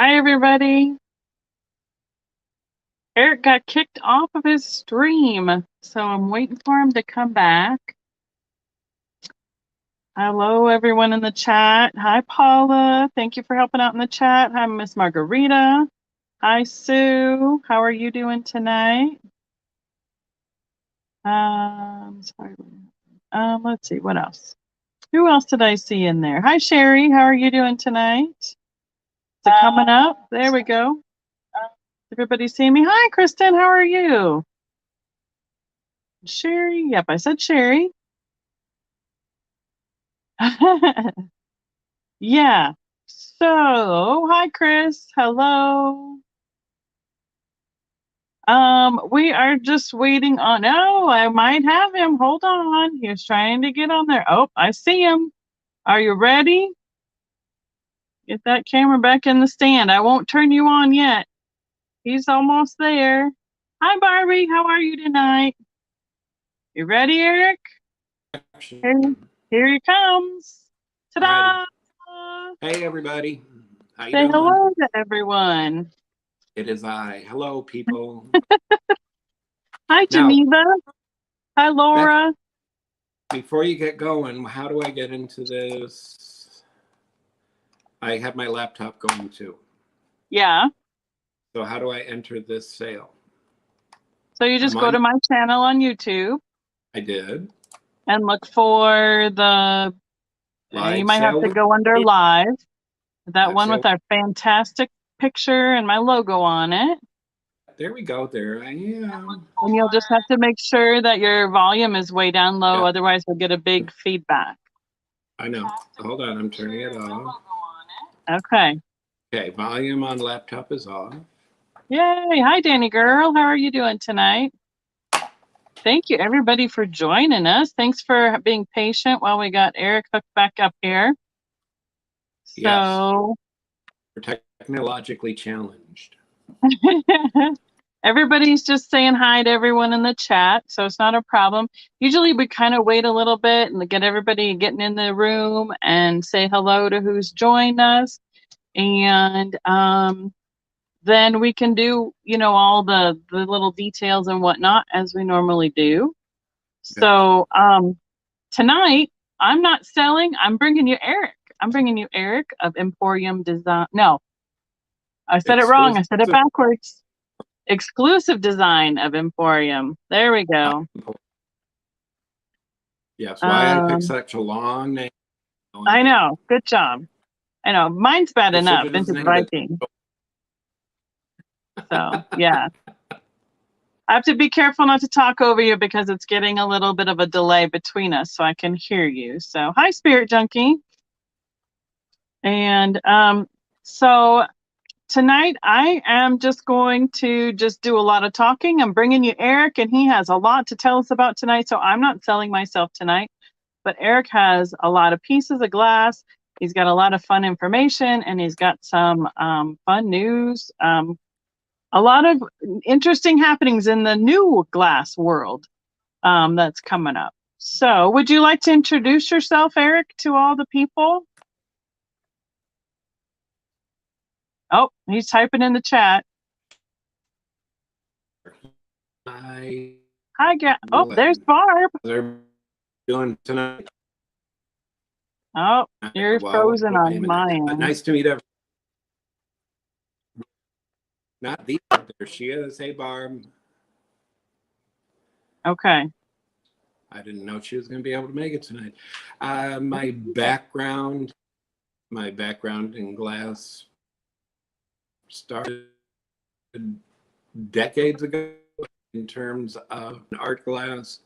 Hi, everybody. Eric got kicked off of his stream, so I'm waiting for him to come back. Hello, everyone in the chat. Hi, Paula. Thank you for helping out in the chat. Hi, Miss Margarita. Hi, Sue. How are you doing tonight? Sorry. Let's see, what else? Who else did I see in there? Hi, Sherry. How are you doing tonight? Is it coming up? There we go. Everybody see me? Hi, Kristen. How are you? Sherry. Yep, I said Sherry. Yeah. So, hi, Chris. Hello. We are just waiting on. Oh, I might have him. Hold on. He was trying to get on there. Oh, I see him. Are you ready? Get that camera back in the stand. I won't turn you on yet. He's almost there. Hi, Barbie. How are you tonight? You ready, Eric? Here he comes. Ta-da! Hey, everybody. How you Say doing? hello to everyone. It is I. Hello, people. Hi, Geneva. Hi, Laura. Before you get going, how do I get into this? I have my laptop going too. Yeah. So how do I enter this sale? So you just go to my channel on YouTube. I did. And look for the, you might have to go under live. That one with our fantastic picture and my logo on it. There we go. There I am. And you'll just have to make sure that your volume is way down low. Yeah. Otherwise, we'll get a big feedback. I know. Hold on. I'm turning it off. Okay. Okay. Volume on laptop is off. Yay. Hi, Danny girl. How are you doing tonight? Thank you, everybody, for joining us. Thanks for being patient while we got Eric hooked back up here. So, yes. We're technologically challenged. Everybody's just saying hi to everyone in the chat, so it's not a problem. Usually we kind of wait a little bit and get everybody getting in the room and say hello to who's joined us. And then we can do, all the little details and whatnot as we normally do. So tonight, I'm not selling, I'm bringing you Eric. I'm bringing you Eric of Emporium Design. No, I said it wrong. I said it backwards. Exclusive design of Emporium. There we go. Yes, why I picked such a long name. I know. Good job. I know. Mine's bad enough. Vintage Viking. So, yeah. I have to be careful not to talk over you because it's getting a little bit of a delay between us so I can hear you. So, hi, Spirit Junkie. And so tonight I am just going to do a lot of talking. I'm bringing you Eric, and he has a lot to tell us about tonight. So I'm not selling myself tonight, but Eric has a lot of pieces of glass. He's got a lot of fun information, and he's got some fun news. A lot of interesting happenings in the new glass world that's coming up. So would you like to introduce yourself, Eric, to all the people? Oh, he's typing in the chat. Hi, oh, there's Barb. They're doing tonight. Oh, you're frozen on my end. Nice to meet everyone. Not the there she is. Hey, Barb. Okay. I didn't know she was going to be able to make it tonight. My background in glass started decades ago in terms of art glass.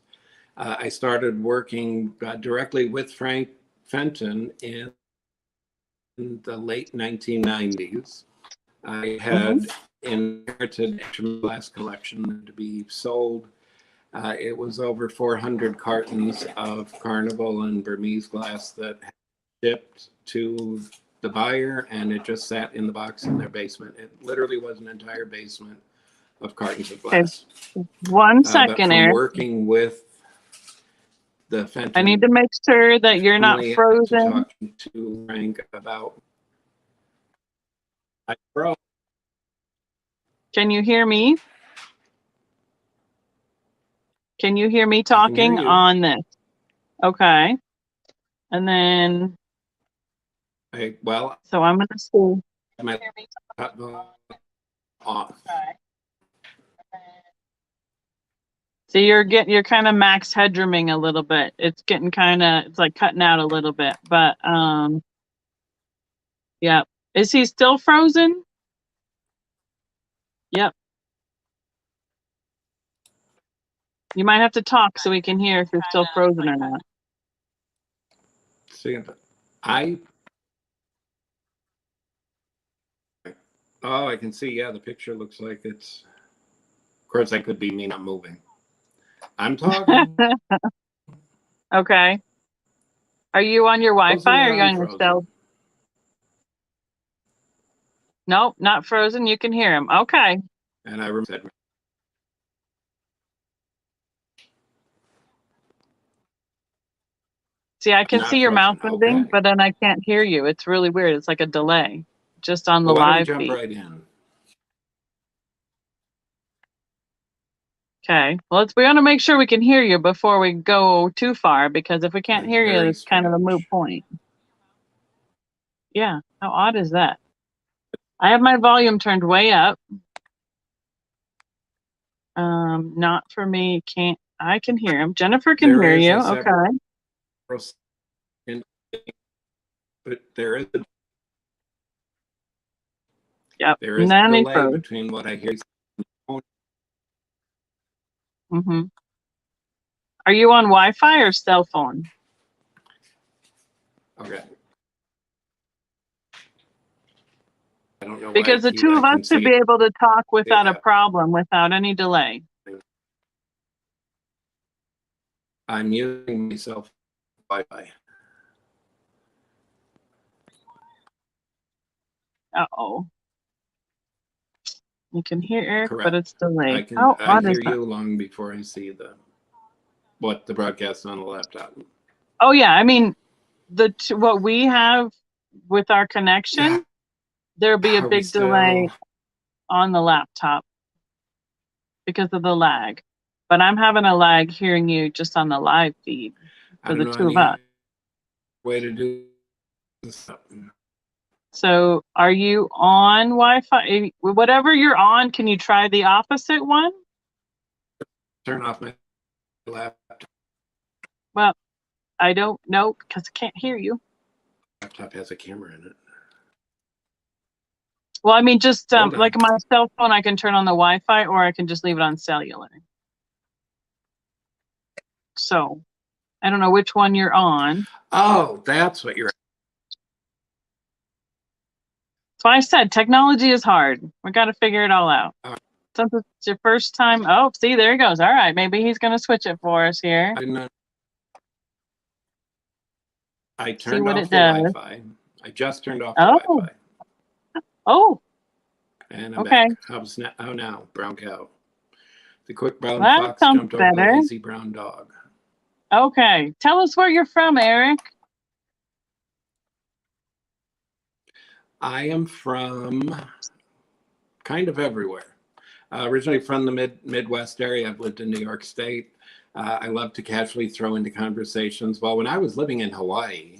I started working directly with Frank Fenton in the late 1990s. I had inherited a glass collection to be sold. It was over 400 cartons of Carnival and Burmese glass that had shipped to the buyer, and it just sat in the box in their basement. It literally was an entire basement of cartons of glass. Okay. 1 second, Eric. Working with the Fenton, I need to make sure that you're not frozen. To Frank about. I froze. Can you hear me? Can you hear me I can hear talking you. on this? Okay. And then, Well, so I'm going to see. my laptop off. So you're kind of max headrooming a little bit. It's getting it's like cutting out a little bit, but yeah. Is he still frozen? Yep. You might have to talk so we can hear if you're still frozen or not. See, I can see. Yeah, the picture looks like it's. Of course, that could be me not moving. I'm talking. Okay. Are you on your Wi-Fi or are you on your cell? Nope, not frozen. You can hear him. Okay. And I said, see, I can see your mouth moving, okay. but then I can't hear you. It's really weird. It's like a delay just on the Well, why don't we live jump feed. right in? Okay. Well, we want to make sure we can hear you before we go too far, because if we can't hear you, it's kind of a moot point. Yeah. How odd is that? I have my volume turned way up. Not for me. I can hear him. Jennifer can hear you. Okay. But there is Yep. there is a delay between what I hear. Mm-hmm. Are you on Wi-Fi or cell phone? Okay. I don't know why. Because the two of us should be able to talk without a problem, without any delay. I'm using myself Wi-Fi. Uh-oh. You can hear Eric, Correct. but it's delayed. I hear you long before I see the broadcast on the laptop. Oh yeah, I mean, what we have with our connection, there'll be a big delay on the laptop because of the lag. But I'm having a lag hearing you just on the live feed for the two of us. Way to do this. So are you on Wi-Fi? Whatever you're on, can you try the opposite one? Turn off my laptop. Well, I don't know because I can't hear you. Laptop has a camera in it. Well, I mean, just like my cell phone, I can turn on the Wi-Fi or I can just leave it on cellular. So I don't know which one you're on. Oh, that's what you're. So I said technology is hard. We got to figure it all out. Since it's your first time. Oh, see, there he goes. All right, maybe he's going to switch it for us here. I turned off the Wi-Fi. I just turned off the Wi-Fi. Oh. And I'm back. How now, brown cow? The quick brown fox jumped over the lazy brown dog. Okay. Tell us where you're from, Eric. I am from kind of everywhere. Originally from the Midwest area. I've lived in New York State. I love to casually throw into conversations. Well, when I was living in Hawaii,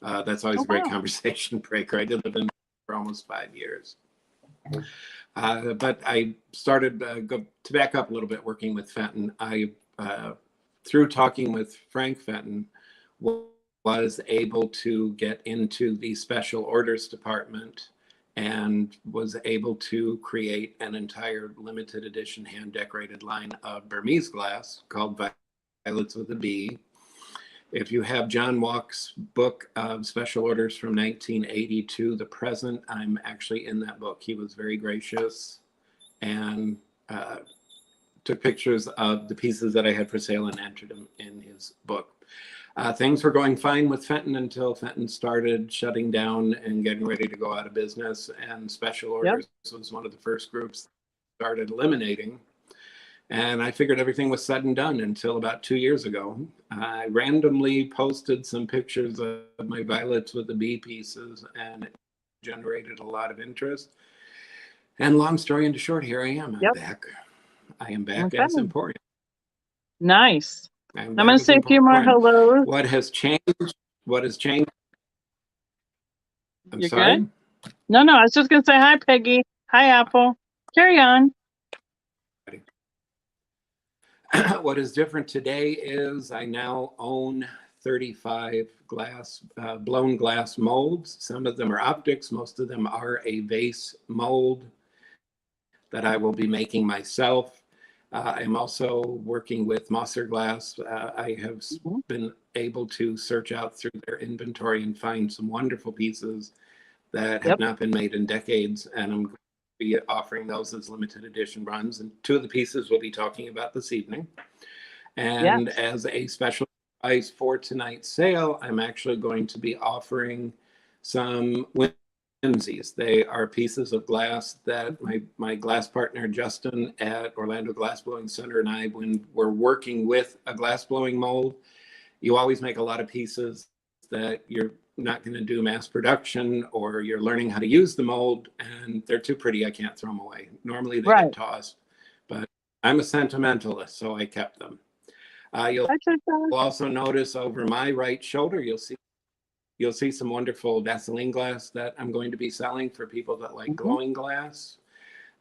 that's always a great conversation breaker. I did live in for almost 5 years. But I started, to back up a little bit, working with Fenton. Through talking with Frank Fenton, was able to get into the special orders department and was able to create an entire limited edition hand decorated line of Burmese glass called Violets with a B. If you have John Walk's book of special orders from 1980 to the present, I'm actually in that book. He was very gracious and took pictures of the pieces that I had for sale and entered them in his book. Things were going fine with Fenton until Fenton started shutting down and getting ready to go out of business. And special orders was one of the first groups that started eliminating. And I figured everything was said and done until about 2 years ago. I randomly posted some pictures of my Violets with the B pieces, and generated a lot of interest. And long story into short, here I am. I'm Yep. back. I am back Okay. as Emporium. Nice. I'm I'm going to say a few more hellos. What has changed? What has changed? I'm You're sorry? good? No, I was just going to say hi, Peggy. Hi, Apple. Carry on. What is different today is I now own 35 blown glass molds. Some of them are optics. Most of them are a vase mold that I will be making myself. I'm also working with Mosser Glass. I have been able to search out through their inventory and find some wonderful pieces that have not been made in decades, and I'm going to be offering those as limited edition runs. And two of the pieces we'll be talking about this evening. And as a special price for tonight's sale, I'm actually going to be offering some whimsies. They are pieces of glass that my glass partner Justin at Orlando Glass Blowing Center and I, when we're working with a glass blowing mold, you always make a lot of pieces that you're not going to do mass production, or you're learning how to use the mold and they're too pretty, I can't throw them away. Normally they get tossed, but I'm a sentimentalist, so I kept them. You'll also notice over my right shoulder, you'll see some wonderful Vaseline glass that I'm going to be selling for people that like glowing glass.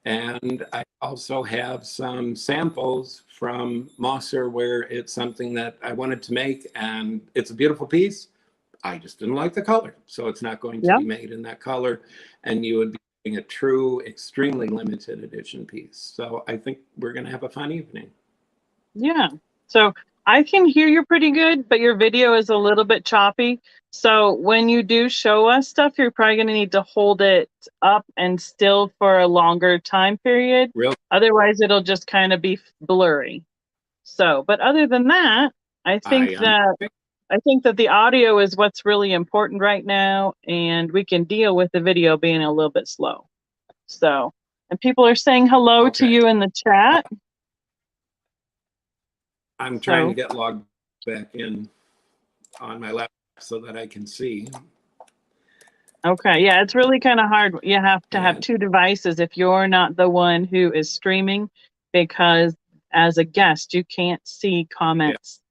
And I also have some samples from Mosser where it's something that I wanted to make, and it's a beautiful piece. I just didn't like the color, so it's not going to be made in that color, and you would be getting a true, extremely limited edition piece. So I think we're going to have a fun evening. Yeah. So I can hear you pretty good, but your video is a little bit choppy. So when you do show us stuff, you're probably going to need to hold it up and still for a longer time period. Otherwise, it'll just kind of be blurry. So, but other than that, I think that the audio is what's really important right now, and we can deal with the video being a little bit slow. So, and people are saying hello to you in the chat. I'm trying to get logged back in on my laptop so that I can see. Okay, yeah, it's really kind of hard. You have to have two devices if you're not the one who is streaming, because as a guest, you can't see comments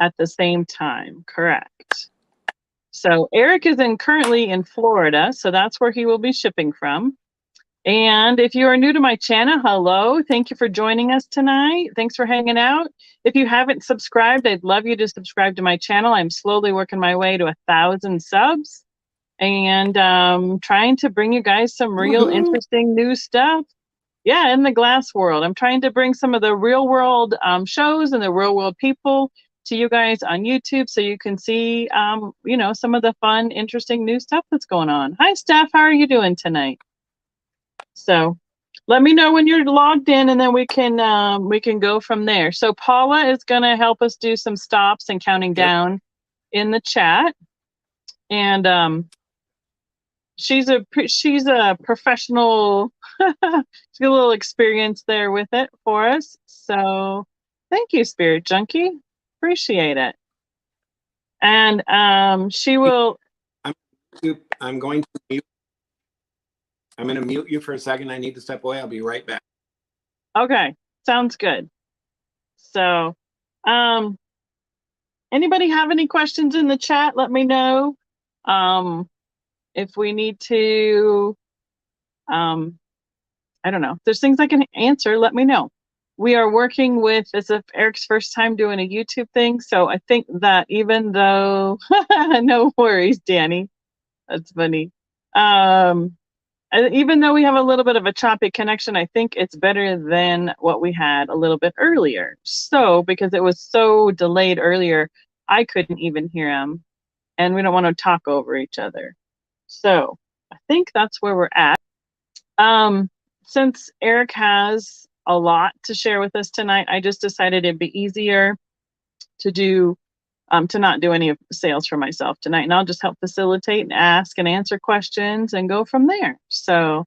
at the same time. Correct. So Eric is currently in Florida, so that's where he will be shipping from. And if you are new to my channel, hello, thank you for joining us tonight. Thanks for hanging out. If you haven't subscribed, I'd love you to subscribe to my channel. I'm slowly working my way to 1,000 subs, and trying to bring you guys some real interesting new stuff. Yeah, in the glass world. I'm trying to bring some of the real world shows and the real world people to you guys on YouTube, so you can see, you know, some of the fun, interesting new stuff that's going on. Hi, Steph. How are you doing tonight? So let me know when you're logged in, and then we can go from there. So Paula is going to help us do some stops and counting down in the chat. And she's a professional. She's got a little experience there with it for us. So thank you, Spirit Junkie. Appreciate it. And she will. I'm going to mute you for a second. I need to step away. I'll be right back. Okay, sounds good. So, anybody have any questions in the chat? Let me know. If we need to, I don't know. If there's things I can answer, let me know. We are working with, as if Eric's first time doing a YouTube thing, so I think that even though, no worries, Danny. That's funny. Even though we have a little bit of a choppy connection, I think it's better than what we had a little bit earlier. So, because it was so delayed earlier, I couldn't even hear him, and we don't want to talk over each other. So, I think that's where we're at. Since Eric has a lot to share with us tonight, I just decided it'd be easier to do to not do any sales for myself tonight, and I'll just help facilitate and ask and answer questions and go from there. So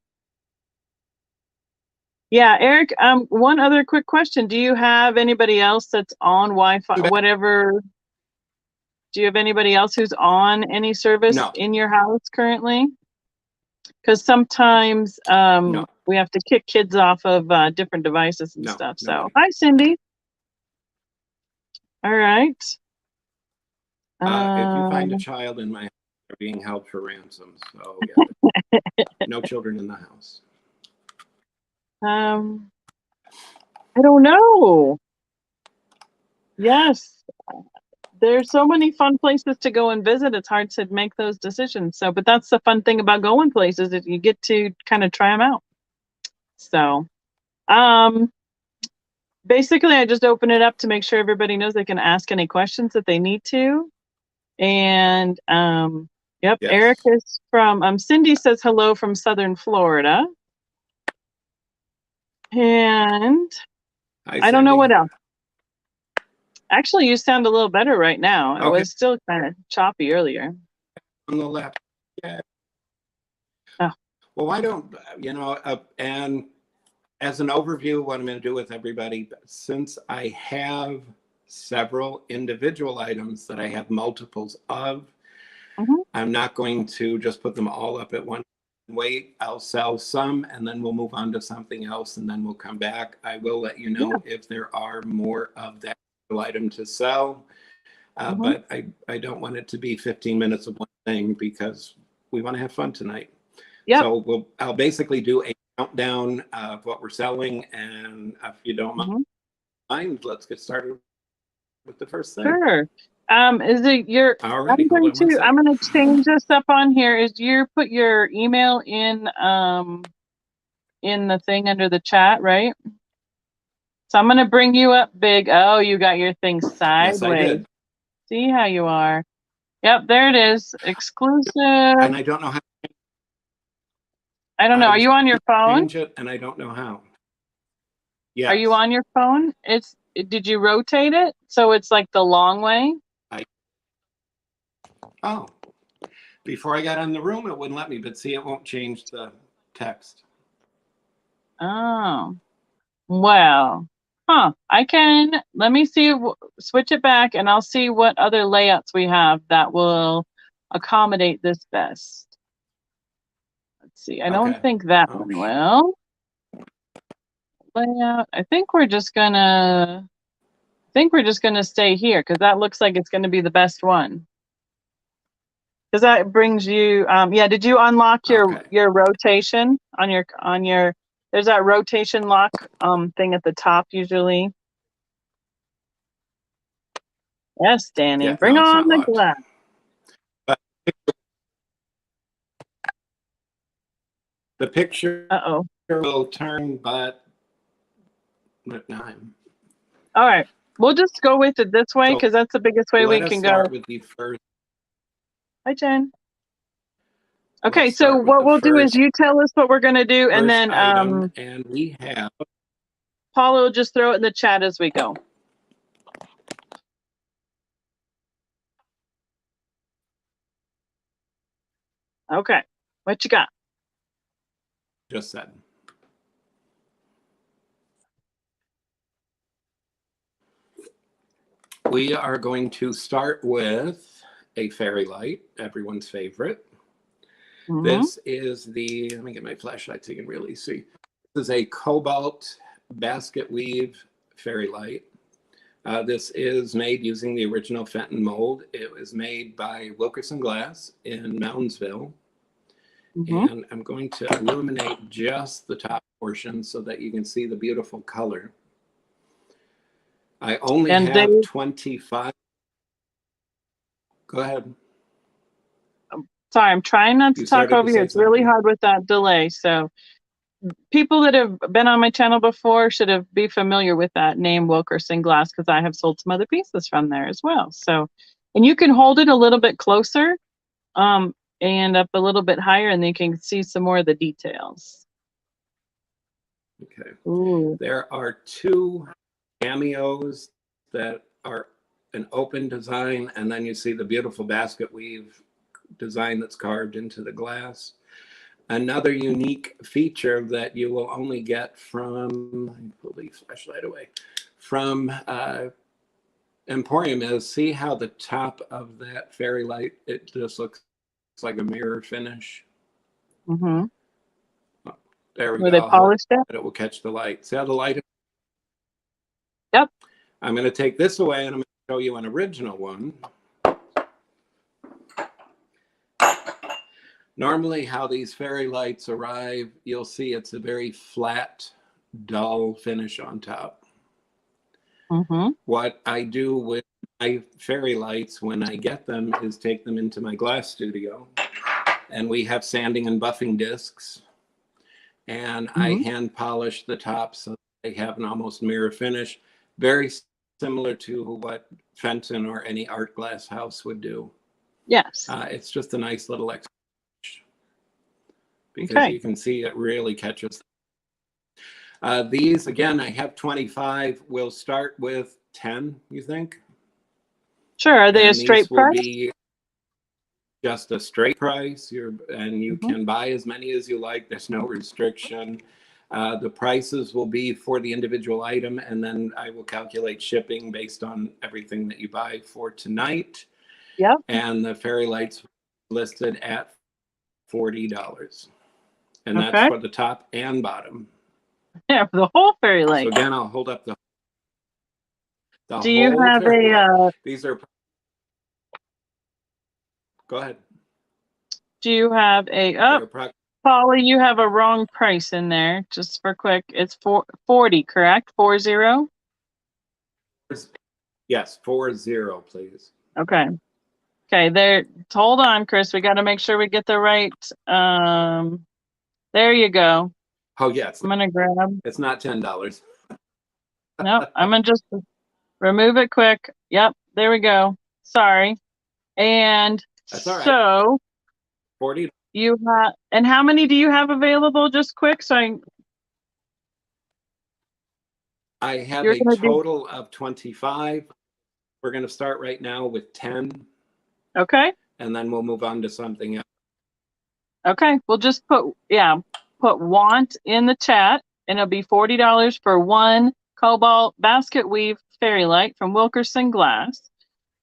yeah, Eric, one other quick question. Do you have anybody else that's on Wi-Fi, whatever? Do you have anybody else who's on any service in your house currently? because sometimes No, we have to kick kids off of different devices and no, stuff. So, nobody. hi, Cindy. All right. If you find a child in my house, they're being held for ransom. So yeah, no children in the house. I don't know. Yes, there's so many fun places to go and visit. It's hard to make those decisions. So, but that's the fun thing about going places is you get to kind of try them out. So, basically, I just open it up to make sure everybody knows they can ask any questions that they need to. And yep, Yes. Eric is from Cindy says hello from Southern Florida. And Hi, I don't know Cindy. what else. Actually, you sound a little better right now. It Okay. was still kind of choppy earlier. On the left. Yeah. Oh. Well, why don't, and as an overview, what I'm going to do with everybody, since I have several individual items that I have multiples of, I'm not going to just put them all up at one wait. I'll sell some and then we'll move on to something else and then we'll come back. I will let you know if there are more of that item to sell. But I don't want it to be 15 minutes of one thing because we want to have fun tonight. Yep. So I'll basically do a countdown of what we're selling, and if you don't mind, let's get started with the first thing. Sure. Is it your? Alrighty, I'm going to change this up on here. Is you put your email in the thing under the chat, right? So I'm going to bring you up big. Oh, you got your thing sideways. Yes, I did. See how you are. Yep, there it is. Exclusive. And I don't know how. I don't know. Are you on your phone? Change it, and I don't know how. Yes. Are you on your phone? Did you rotate it so it's like the long way? Oh, before I got in the room, it wouldn't let me, but see, it won't change the text. Oh, well, let me see, switch it back and I'll see what other layouts we have that will accommodate this best. Let's see. I don't think that one will. Layout. I think we're just gonna stay here because that looks like it's gonna be the best one. Because that brings you, did you unlock your rotation on your, there's that rotation lock thing at the top usually. Yes, Danny, Yeah, bring no, on the glass. The picture will turn, but not time. All right, we'll just go with it this way because that's the biggest way we can go. Let us start with the first. Hi, Jen. Okay, so what we'll do is you tell us what we're going to do, and then and we have Paula will just throw it in the chat as we go. Okay, what you got? Just said. We are going to start with a fairy light, everyone's favorite. This is let me get my flashlight so you can really see. This is a cobalt basket weave fairy light. This is made using the original Fenton mold. It was made by Wilkerson Glass in Moundsville. And I'm going to illuminate just the top portion so that you can see the beautiful color. I only have 25. Go ahead. Sorry, I'm trying not to talk over you. It's really hard with that delay. So people that have been on my channel before should be familiar with that name, Wilkerson Glass, because I have sold some other pieces from there as well. So, and you can hold it a little bit closer and up a little bit higher, and then you can see some more of the details. Okay. Ooh. There are two cameos that are an open design, and then you see the beautiful basket weave design that's carved into the glass. Another unique feature that you will only get from, let me pull the flashlight away, from Emporium is, see how the top of that fairy light, it just looks like a mirror finish. Mm-hmm. There we Were go. they I hope polished it? that it will catch the light. See how the light is? Yep. I'm going to take this away and I'm going to show you an original one. Normally how these fairy lights arrive, you'll see it's a very flat, dull finish on top. Mm-hmm. What I do with my fairy lights when I get them is take them into my glass studio, and we have sanding and buffing discs, and I Mm-hmm. hand polish the tops so they have an almost mirror finish, very similar to what Fenton or any art glass house would do. Yes. It's just a nice little extra because Okay. you can see it really catches. These, again, I have 25. We'll start with 10, you think? Sure. Are they a And straight these will price? be just a straight price. And you Mm-hmm. can buy as many as you like. There's no restriction. The prices will be for the individual item, and then I will calculate shipping based on everything that you buy for tonight. Yep. And the fairy lights listed at $40. And that's Okay. for the top and bottom. Yeah, for the whole fairy light. So again, I'll hold up the Do you whole have fairy light. a? These are. Go ahead. Do you have a? Oh, Polly, you have a wrong price in there. Just for quick, it's 40, correct? 40. Yes, 40, please. Okay. Okay. There. Hold on, Chris. We got to make sure we get the right. There you go. Oh yes, I'm gonna grab. it's not $10. Nope. I'm gonna just remove it quick. Yep. There we go. Sorry. And That's all right. so 40. you have. And how many do you have available? Just quick, so I have you're a gonna do. total of 25. We're going to start right now with 10, Okay. and then we'll move on to something else. Okay. We'll just put want in the chat, and it'll be $40 for one cobalt basket weave fairy light from Wilkerson Glass.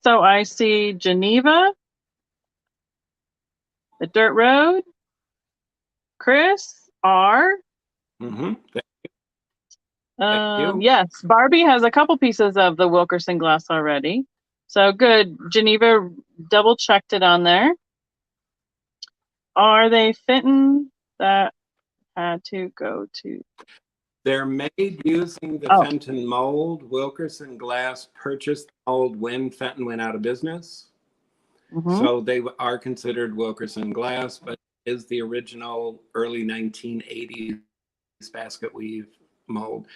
So I see Geneva, the Dirt Road, Chris R. Mm-hmm. Thank you. Yes, Barbie has a couple pieces of the Wilkerson glass already. So good. Geneva double checked it on there. Are they Fenton? That had to go to. They're made using the Fenton mold. Wilkerson Glass purchased the mold when Fenton went out of business. Mm-hmm. So they are considered Wilkerson Glass, but it is the original early 1980s basket weave mold.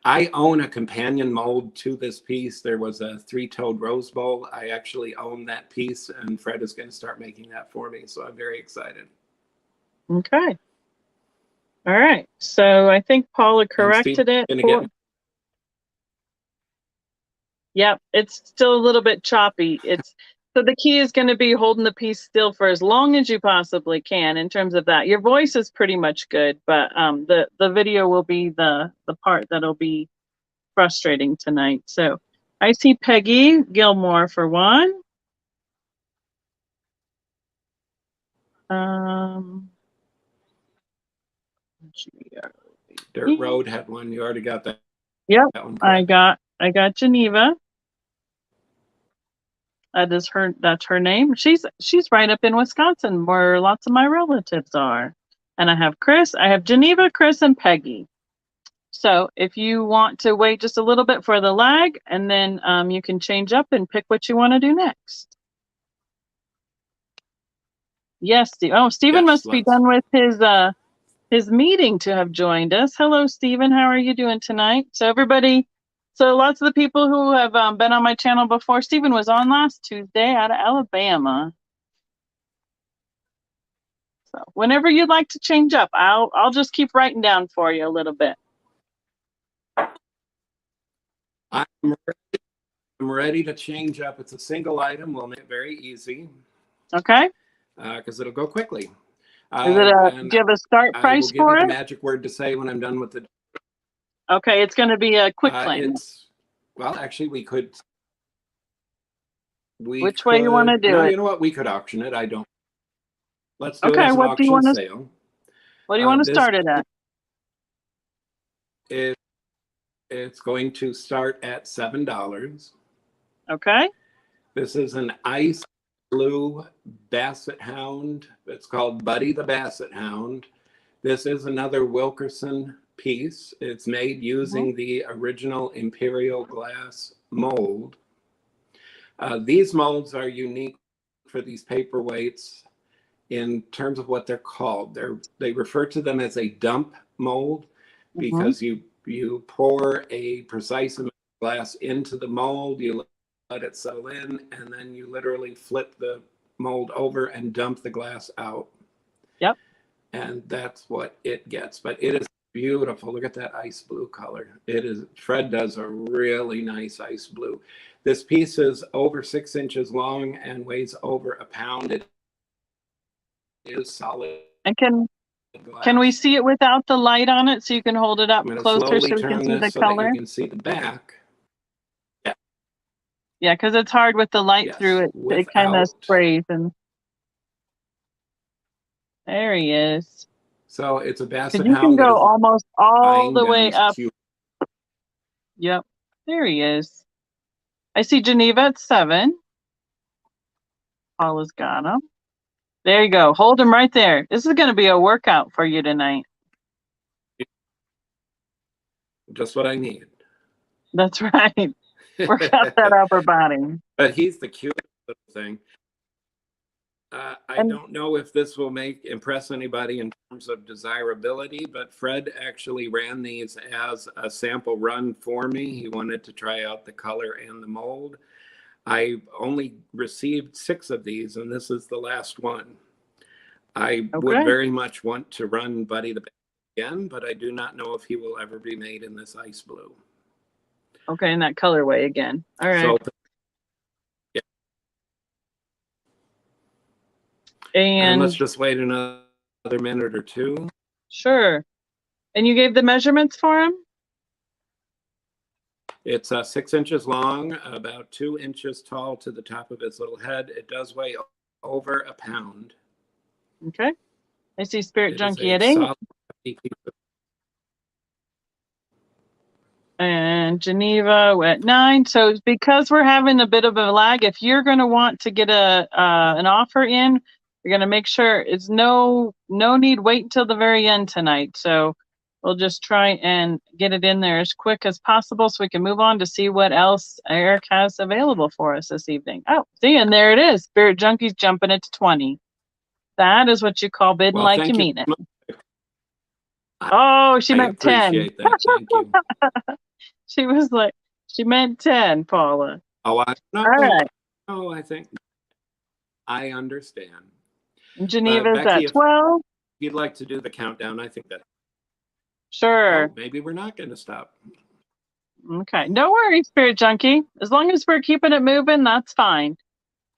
I own a companion mold to this piece. There was a three-toed rose bowl. I actually own that piece, and Fred is going to start making that for me. So I'm very excited. Okay. All right. So I think Paula corrected it. Yep. It's still a little bit choppy. So the key is going to be holding the piece still for as long as you possibly can in terms of that. Your voice is pretty much good, but the video will be the part that'll be frustrating tonight. So I see Peggy Gilmore for one. Dirt Road had one. You already got that. Yep. That one I got Geneva. That's her name. She's right up in Wisconsin where lots of my relatives are. And I have Chris, I have Geneva, Chris, and Peggy. So if you want to wait just a little bit for the lag, and then you can change up and pick what you want to do next. Yes, Steve. Oh, Stephen must be done with his meeting to have joined us. Hello, Stephen. How are you doing tonight? So lots of the people who have been on my channel before, Stephen was on last Tuesday out of Alabama. So whenever you'd like to change up, I'll just keep writing down for you a little bit. I'm ready to change up. It's a single item. We'll make it very easy. Okay. Because it'll go quickly. Do you have a start price for it? I will give you the magic word to say when I'm done with it. Okay, it's going to be a quick claim. Well, actually, we could. Which way you want to do it? You know what? We could auction it. I don't. Let's do it as an auction sale. What do you want to This start it at? it's going to start at $7. Okay. This is an ice blue basset hound. It's called Buddy the Basset Hound. This is another Wilkerson piece. It's made using the original Imperial glass mold. These molds are unique for these paperweights in terms of what they're called. They refer to them as a dump mold because you pour a precise amount of glass into the mold, you let it settle in, and then you literally flip the mold over and dump the glass out. Yep. And that's what it gets. But it is beautiful. Look at that ice blue color. It is. Fred does a really nice ice blue. This piece is over 6 inches long and weighs over a pound. It is solid. And can we see it without the light on it so you can hold it up closer so we can see the color? That you can see the back. Yeah, because it's hard with the light through it. It kind of sprays. And there he is. So it's a basset hound. You can go that almost all the way up. Yep, there he is. I see Geneva at 7. Paula's got him. There you go. Hold him right there. This is going to be a workout for you tonight. Just what I need. That's right. Work out that upper body. But he's the cutest little thing. I don't know if this will impress anybody in terms of desirability, but Fred actually ran these as a sample run for me. He wanted to try out the color and the mold. I only received 6 of these, and this is the last one. I would very much want to run Buddy the again, but I do not know if he will ever be made in this ice blue. Okay, in that colorway again. All right. So, yeah. And let's just wait another minute or 2. Sure. And you gave the measurements for him? It's 6 inches long, about 2 inches tall to the top of its little head. It does weigh over a pound. Okay. I see Spirit Junkie at 8. And Geneva at 9. So because we're having a bit of a lag, if you're going to want to get an offer in, you're going to make sure it's no need wait until the very end tonight. So we'll just try and get it in there as quick as possible so we can move on to see what else Eric has available for us this evening. Oh, see, and there it is. Spirit Junkie's jumping it to 20. That is what you call bidding like you mean it. Oh, she meant 10. Appreciate that. Thank you. She was like, she meant 10, Paula. Oh, all right. Oh, I think I understand. Geneva's Becky, at 12. If you'd like to do the countdown, I think that. Sure. Oh, maybe we're not going to stop. Okay. No worries, Spirit Junkie. As long as we're keeping it moving, that's fine.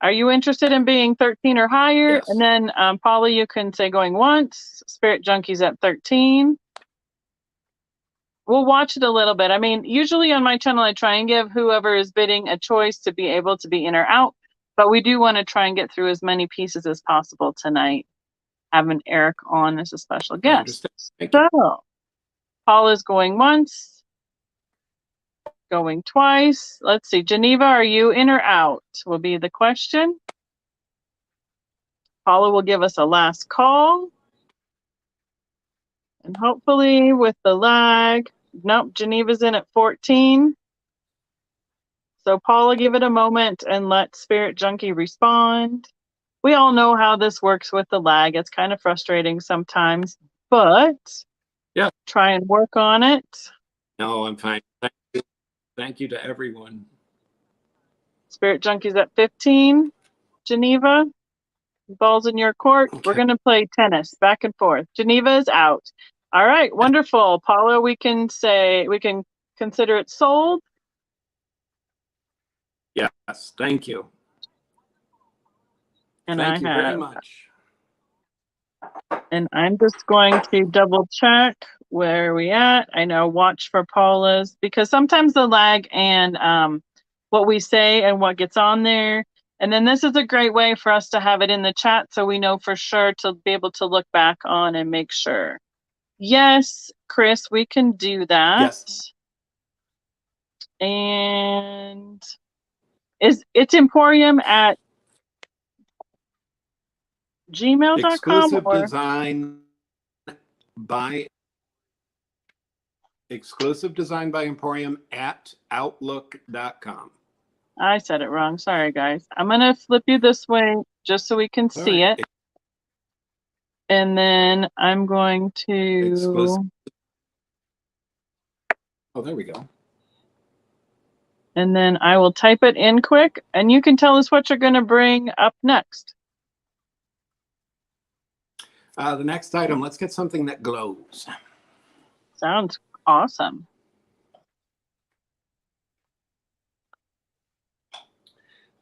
Are you interested in being 13 or higher? Yes. And then, Paula, you can say going once. Spirit Junkie's at 13. We'll watch it a little bit. I mean, usually on my channel, I try and give whoever is bidding a choice to be able to be in or out. But we do want to try and get through as many pieces as possible tonight, having Eric on as a special guest. So, Paula's going once. Going twice. Let's see. Geneva, are you in or out? Will be the question. Paula will give us a last call. And hopefully with the lag, nope, Geneva's in at 14. So Paula, give it a moment and let Spirit Junkie respond. We all know how this works with the lag. It's kind of frustrating sometimes, but yeah, try and work on it. No, I'm fine. Thank you to everyone. Spirit Junkie's at 15. Geneva, ball's in your court. Okay. We're going to play tennis back and forth. Geneva is out. All right, wonderful. Paula, we can consider it sold. Yes, thank you. And thank you very much. And I'm just going to double check where we at. I know watch for Paula's, because sometimes the lag and what we say and what gets on there And then this is a great way for us to have it in the chat so we know for sure to be able to look back on and make sure. Yes, Chris, we can do that. Yes. And it's Emporium at gmail.com Exclusive or design by Emporium at outlook.com. I said it wrong. Sorry, guys. I'm going to flip you this way just so we can see it. And then I'm going to... Exclusive. Oh, there we go. And then I will type it in quick, and you can tell us what you're going to bring up next. The next item, let's get something that glows. Sounds awesome.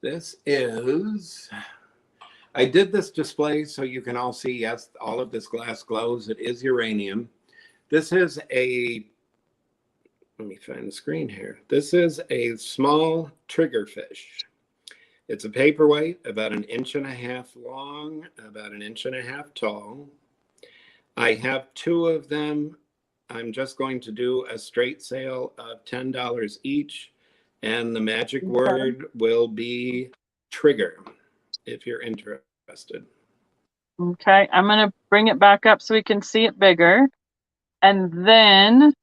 This is, I did this display so you can all see, yes, all of this glass glows. It is uranium. This is a, let me find the screen here. This is a small triggerfish. It's a paperweight, about 1.5 inches long, about 1.5 inches tall. I have 2 of them. I'm just going to do a straight sale of $10 each. And the magic word will be trigger, if you're interested. Okay, I'm going to bring it back up so we can see it bigger. And then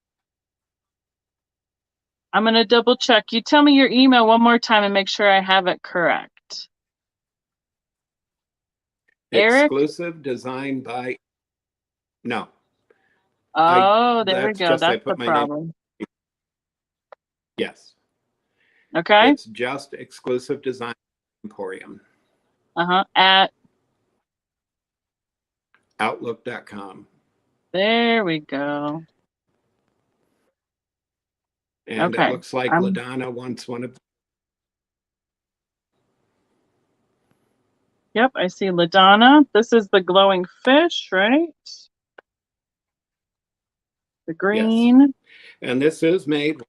I'm going to double check. You tell me your email one more time and make sure I have it correct. Eric? Exclusive design by, no. Oh, there we go. That's the problem. Yes. Okay. It's just exclusive design Emporium. At outlook.com. There we go. And it looks like LaDonna wants one of. Yep, I see LaDonna. This is the glowing fish, right? The green. Yes. And this is made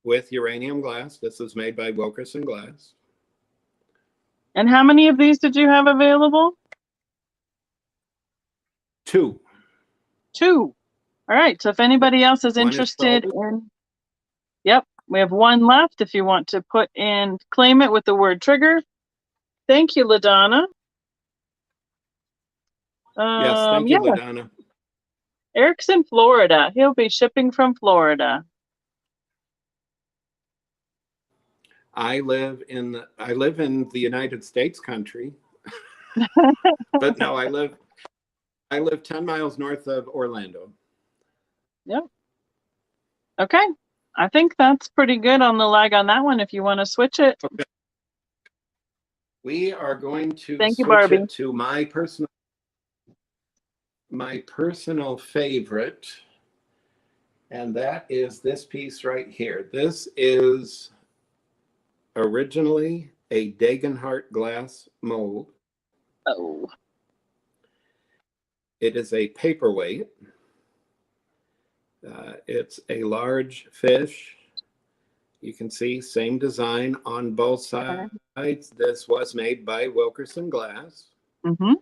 with uranium glass. This is made by Wilkerson Glass. And how many of these did you have available? 2. 2. All right. So if anybody else is interested in, yep, we have 1 left. If you want to put in, claim it with the word trigger. Thank you, LaDonna. Yes, thank you, LaDonna. Eric's in Florida. He'll be shipping from Florida. I live in the United States country. But no, I live 10 miles north of Orlando. Yep. Okay. I think that's pretty good on the lag on that one if you want to switch it. Okay. We are going to Thank you, switch Barbie. it to my personal favorite, and that is this piece right here. This is originally a Degenhardt glass mold. Oh. It is a paperweight. It's a large fish. You can see same design on both sides. This was made by Wilkerson Glass. Mm-hmm.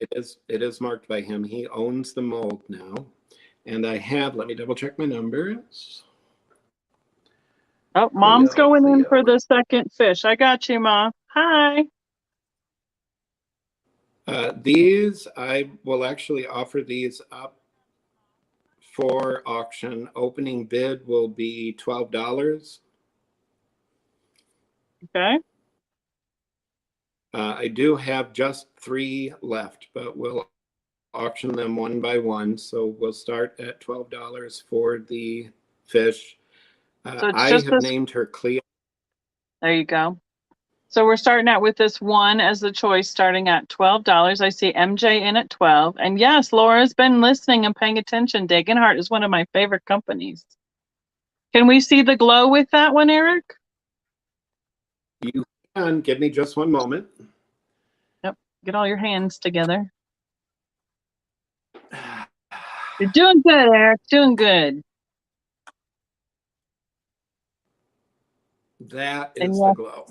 It is marked by him. He owns the mold now. And I have, let me double check my numbers. Oh, Mom's going in for the second fish. I got you, Mom. Hi. These, I will actually offer these up for auction. Opening bid will be $12. Okay. I do have just 3 left, but we'll auction them one by one. So we'll start at $12 for the fish. So I have named her Cleo. There you go. So we're starting out with this one as the choice, starting at $12. I see MJ in at 12. And yes, Laura's been listening and paying attention. Degenhardt is one of my favorite companies. Can we see the glow with that one, Eric? You can. Give me just one moment. Yep. Get all your hands together. You're doing good, Eric. Doing good. That is the glow.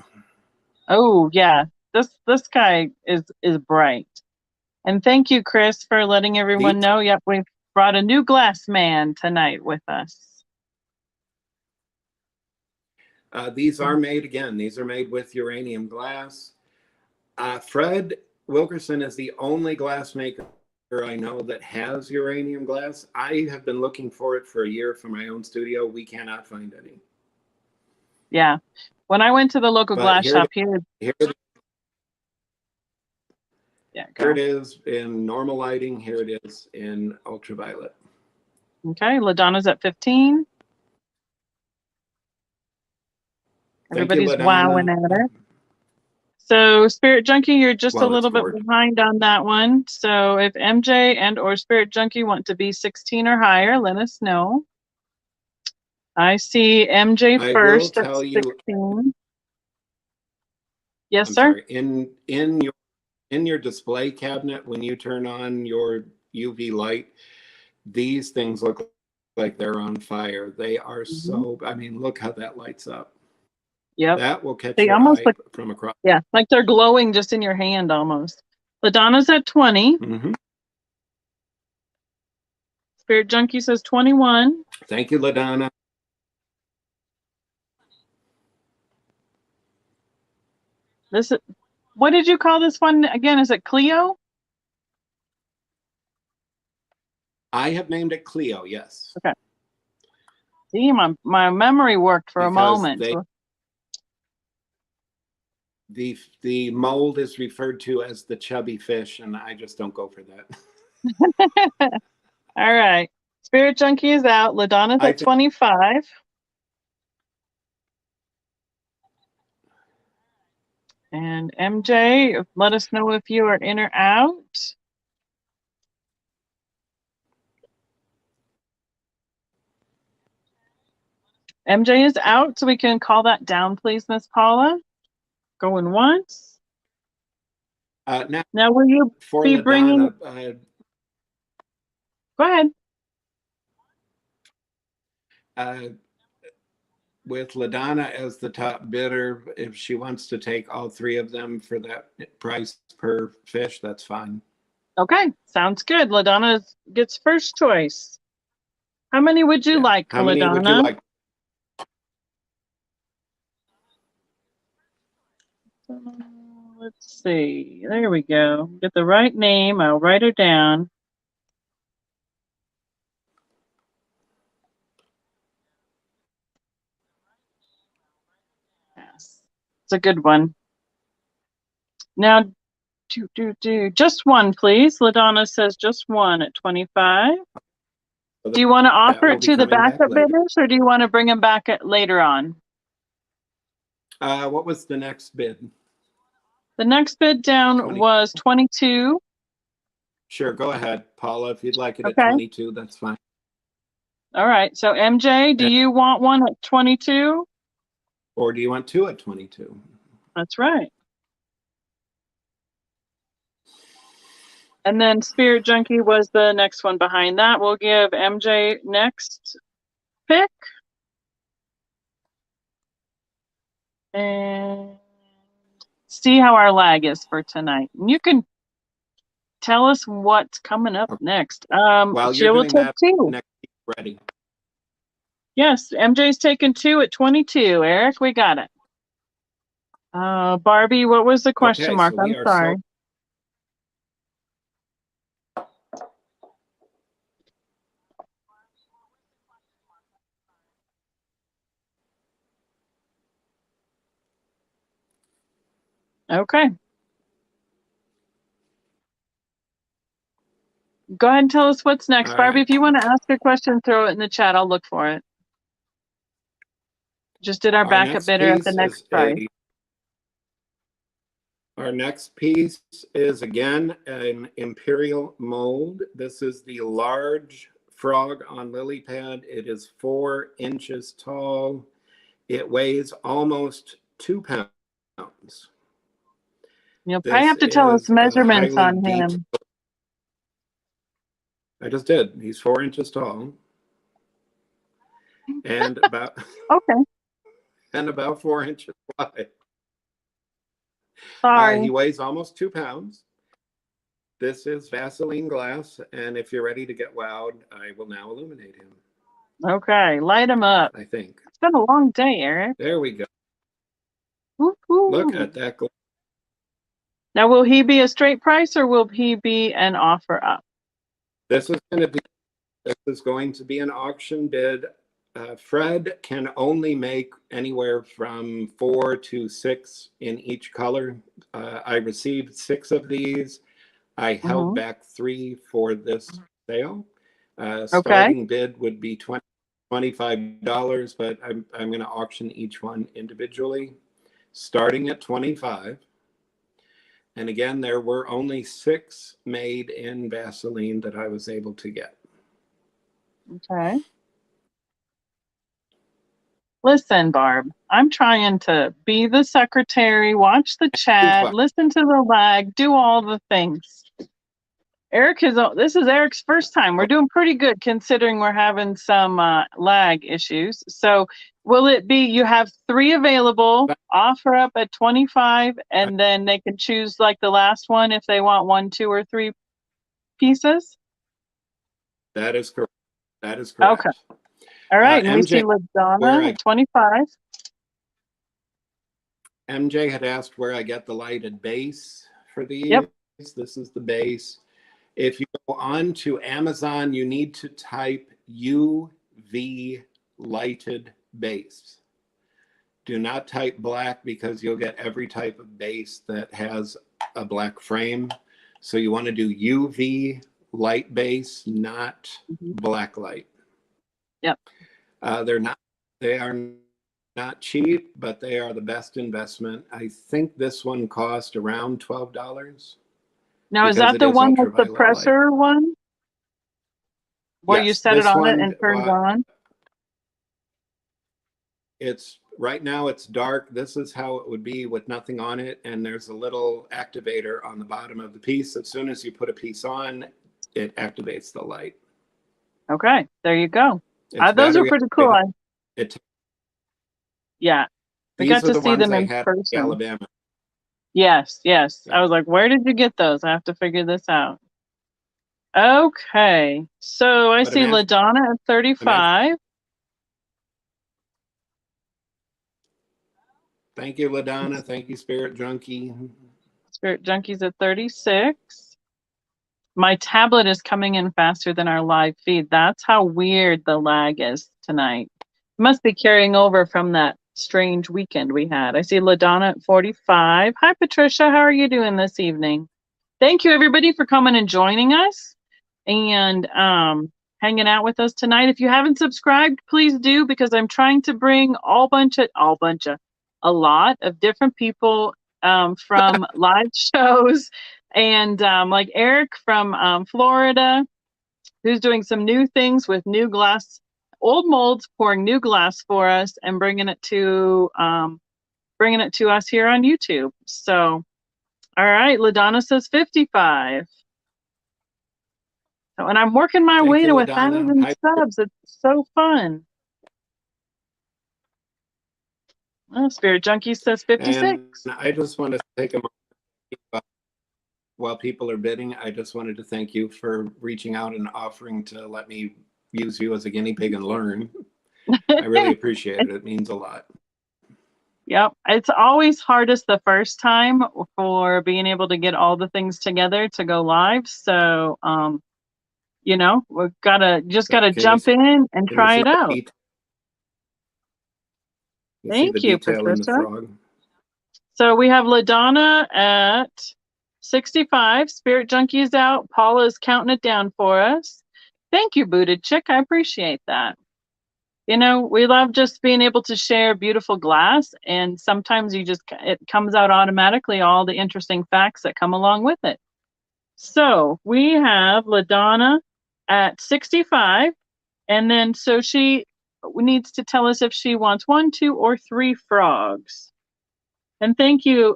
Oh yeah, this guy is bright. And thank you, Chris, for letting everyone These, know. Yep, we've brought a new glass man tonight with us. these are made again. These are made with uranium glass. Fred Wilkerson is the only glass maker I know that has uranium glass. I have been looking for it for a year for my own studio. We cannot find any. Yeah. When I went to the local But glass shop here, here, yeah, here it go. is in normal lighting. Here it is in ultraviolet. Okay, LaDonna's at 15. Thank you, Everybody's wowing LaDonna. at her. So Spirit Junkie, you're just a Well, it's little bit gorgeous. behind on that one. So if MJ and or Spirit Junkie want to be 16 or higher, let us know. I see MJ I will first at tell you. 16. Yes, I'm sir. sorry. In your display cabinet, when you turn on your UV light, these things look like they're on fire. They are Mhm. so. I mean, look how that lights up. Yep. That will catch They your almost eye look, from across. yeah, like they're glowing just in your hand almost. LaDonna's at 20. Mm-hmm. Spirit Junkie says 21. Thank you, LaDonna. This is, what did you call this one again? Is it Cleo? I have named it Cleo, yes, Okay. See, my memory worked for a because moment. the mold is referred to as the chubby fish, and I just don't go for that. All right. Spirit Junkie is out. LaDonna's I at think 25. And MJ, let us know if you are in or out. MJ is out, so we can call that down, please, Miss Paula. Going once. now Now, will you for be bringing? LaDonna, Go ahead. uh, with LaDonna as the top bidder, if she wants to take all three of them for that price per fish, that's fine. Okay, sounds good. LaDonna gets first choice. How many would you Yeah. like, How many would you LaDonna? like? Let's see. There we go. Get the right name. I'll write her down. Yes, it's a good one. Now, just one, please. LaDonna says just one at 25. Do you want to That offer will it be to the coming back backup later. bidders, or do you want to bring them back later on? What was the next bid? The next bid down 20. was 22. Sure, go ahead, Paula. If you'd like it at Okay. 22, that's fine. All right. So MJ, do you want one at 22? Or do you want two at 22? That's right. And then Spirit Junkie was the next one behind that. We'll give MJ next pick. And see how our lag is for tonight. And you can tell us what's coming up Okay. next. While you're She'll doing take that, two. next ready. Yes, MJ's taking two at 22. Eric, we got it. Barbie, what was the question Okay, mark? so I'm we are sorry. so Okay. Go ahead and tell us what's next. all Barbie, right. if you want to ask a question, throw it in the chat. I'll look for it. Just did our Our backup next bidder at the piece next is price. our next piece is again an imperial mold. This is the large frog on lily pad. It is 4 inches tall. It weighs almost 2 pounds. You'll probably This have to tell us is a measurements highly on detailed. him. I just did. He's 4 inches tall and about Okay. and about 4 inches wide. Sorry. He weighs almost 2 pounds. This is Vaseline glass, and if you're ready to get wowed, I will now illuminate him. Okay, light him up. I think. It's been a long day, Eric. There we go. Woo-hoo. Look at that glass. Now, will he be a straight price or will he be an offer up? This is going to be an auction bid. Fred can only make anywhere from 4 to 6 in each color. I received 6 of these. I held back 3 for this sale. Starting bid would be $25, but I'm going to auction each one individually, starting at $25. And again, there were only 6 made in Vaseline that I was able to get. Okay. Listen, Barb, I'm trying to be the secretary, watch the chat, listen to the lag, do all the things. This is Eric's first time. We're doing pretty good considering we're having some lag issues. So will it be you have 3 available, offer up at 25, and then they can choose like the last one if they want 1, 2, or 3 pieces? That is correct. That is correct. Okay. All right, and MJ, we see LaDonna at 25. MJ had asked where I get the lighted base for these. Yep. This is the base. If you go on to Amazon, you need to type UV lighted base. Do not type black because you'll get every type of base that has a black frame. So you want to do UV light base, not black light. Yep. They are not cheap, but they are the best investment. I think this one cost around $12. Now, is that the one with the presser one? Where you set it on it and turn it on? Right now it's dark. This is how it would be with nothing on it. And there's a little activator on the bottom of the piece. As soon as you put a piece on, it activates the light. Okay, there you go. Those are pretty cool. Yeah, we got to see them in person. Alabama. Yes. Yeah. I was like, where did you get those? I have to figure this out. Okay, so I see LaDonna at 35. Thank you, LaDonna. Thank you, Spirit Junkie. Spirit Junkie's at 36. My tablet is coming in faster than our live feed. That's how weird the lag is tonight. It must be carrying over from that strange weekend we had. I see LaDonna at 45. Hi, Patricia. How are you doing this evening? Thank you, everybody, for coming and joining us and hanging out with us tonight. If you haven't subscribed, please do, because I'm trying to bring a lot of different people from live shows, and like Eric from Florida, who's doing some new things with new glass, old molds, pouring new glass for us and bringing it to us here on YouTube. So, all right, LaDonna says 55. So, and I'm working my way to 1,000 subs. It's so fun. Oh, Spirit Junkie says 56. And I just want to take a moment while people are bidding. I just wanted to thank you for reaching out and offering to let me use you as a guinea pig and learn. I really appreciate it. It means a lot. Yep. It's always hardest the first time for being able to get all the things together to go live. So, we've gotta jump in and try it out. Thank you, Patricia. So we have LaDonna at 65. Spirit Junkie is out. Paula is counting it down for us. Thank you, Booted Chick. I appreciate that. We love just being able to share beautiful glass, and sometimes it comes out automatically, all the interesting facts that come along with it. So we have LaDonna at 65, and then so she needs to tell us if she wants 1, 2, or 3 frogs. And thank you,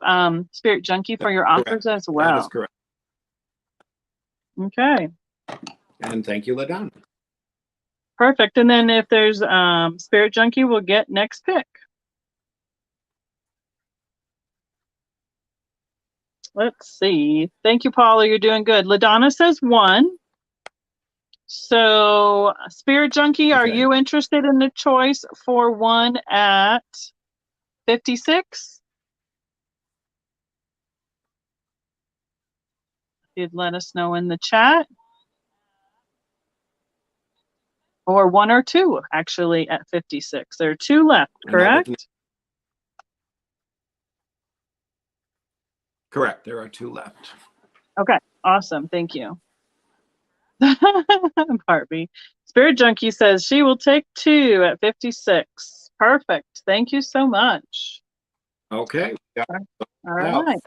Spirit Junkie, for your offers as well. That is correct. Okay. And thank you, LaDonna. Perfect. And then if there's Spirit Junkie, we'll get next pick. Let's see. Thank you, Paula. You're doing good. LaDonna says 1. So, Spirit Junkie, are Okay. you interested in the choice for 1 at 56? You'd let us know in the chat. Or 1 or 2, actually, at 56. There are 2 left, correct? Correct. There are 2 left. Okay, awesome. Thank you. Barbie. Spirit Junkie says she will take 2 at 56. Perfect. Thank you so much. Okay. All right.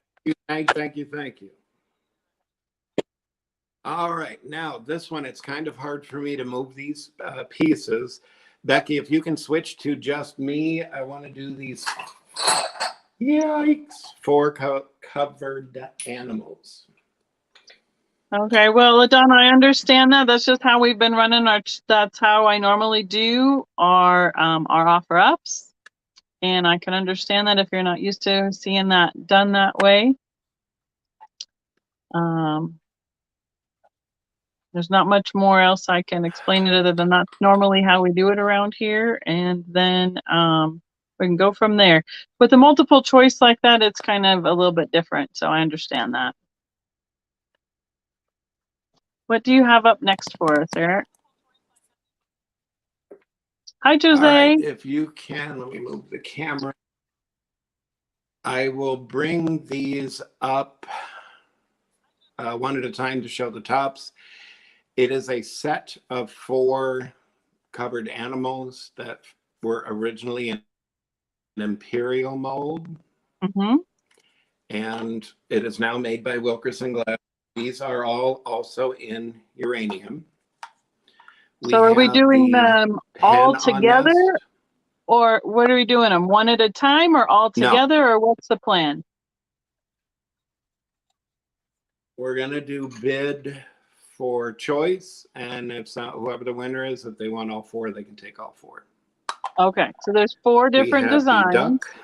Thank you. All right. Now, this one, it's kind of hard for me to move these pieces. Becky, if you can switch to just me, I want to do these, yikes, 4 covered animals. Okay, well, Adana, I understand that. That's just how we've been running that's how I normally do our offer ups. And I can understand that if you're not used to seeing that done that way. There's not much more else I can explain it other than that's normally how we do it around here. And then we can go from there. With a multiple choice like that, it's kind of a little bit different. So I understand that. What do you have up next for us, Eric? Hi, Jose. All right, if you can, let me move the camera. I will bring these up one at a time to show the tops. It is a set of 4 covered animals that were originally in an imperial mold. Mm-hmm. And it is now made by Wilkerson Glass. These are all also in uranium. So are we doing them all together, or what are we doing them, one at a time or all together? No. Or what's the plan? We're going to do bid for choice, and if not, whoever the winner is, if they want all 4, they can take all 4. Okay, so there's 4 different designs. The duck.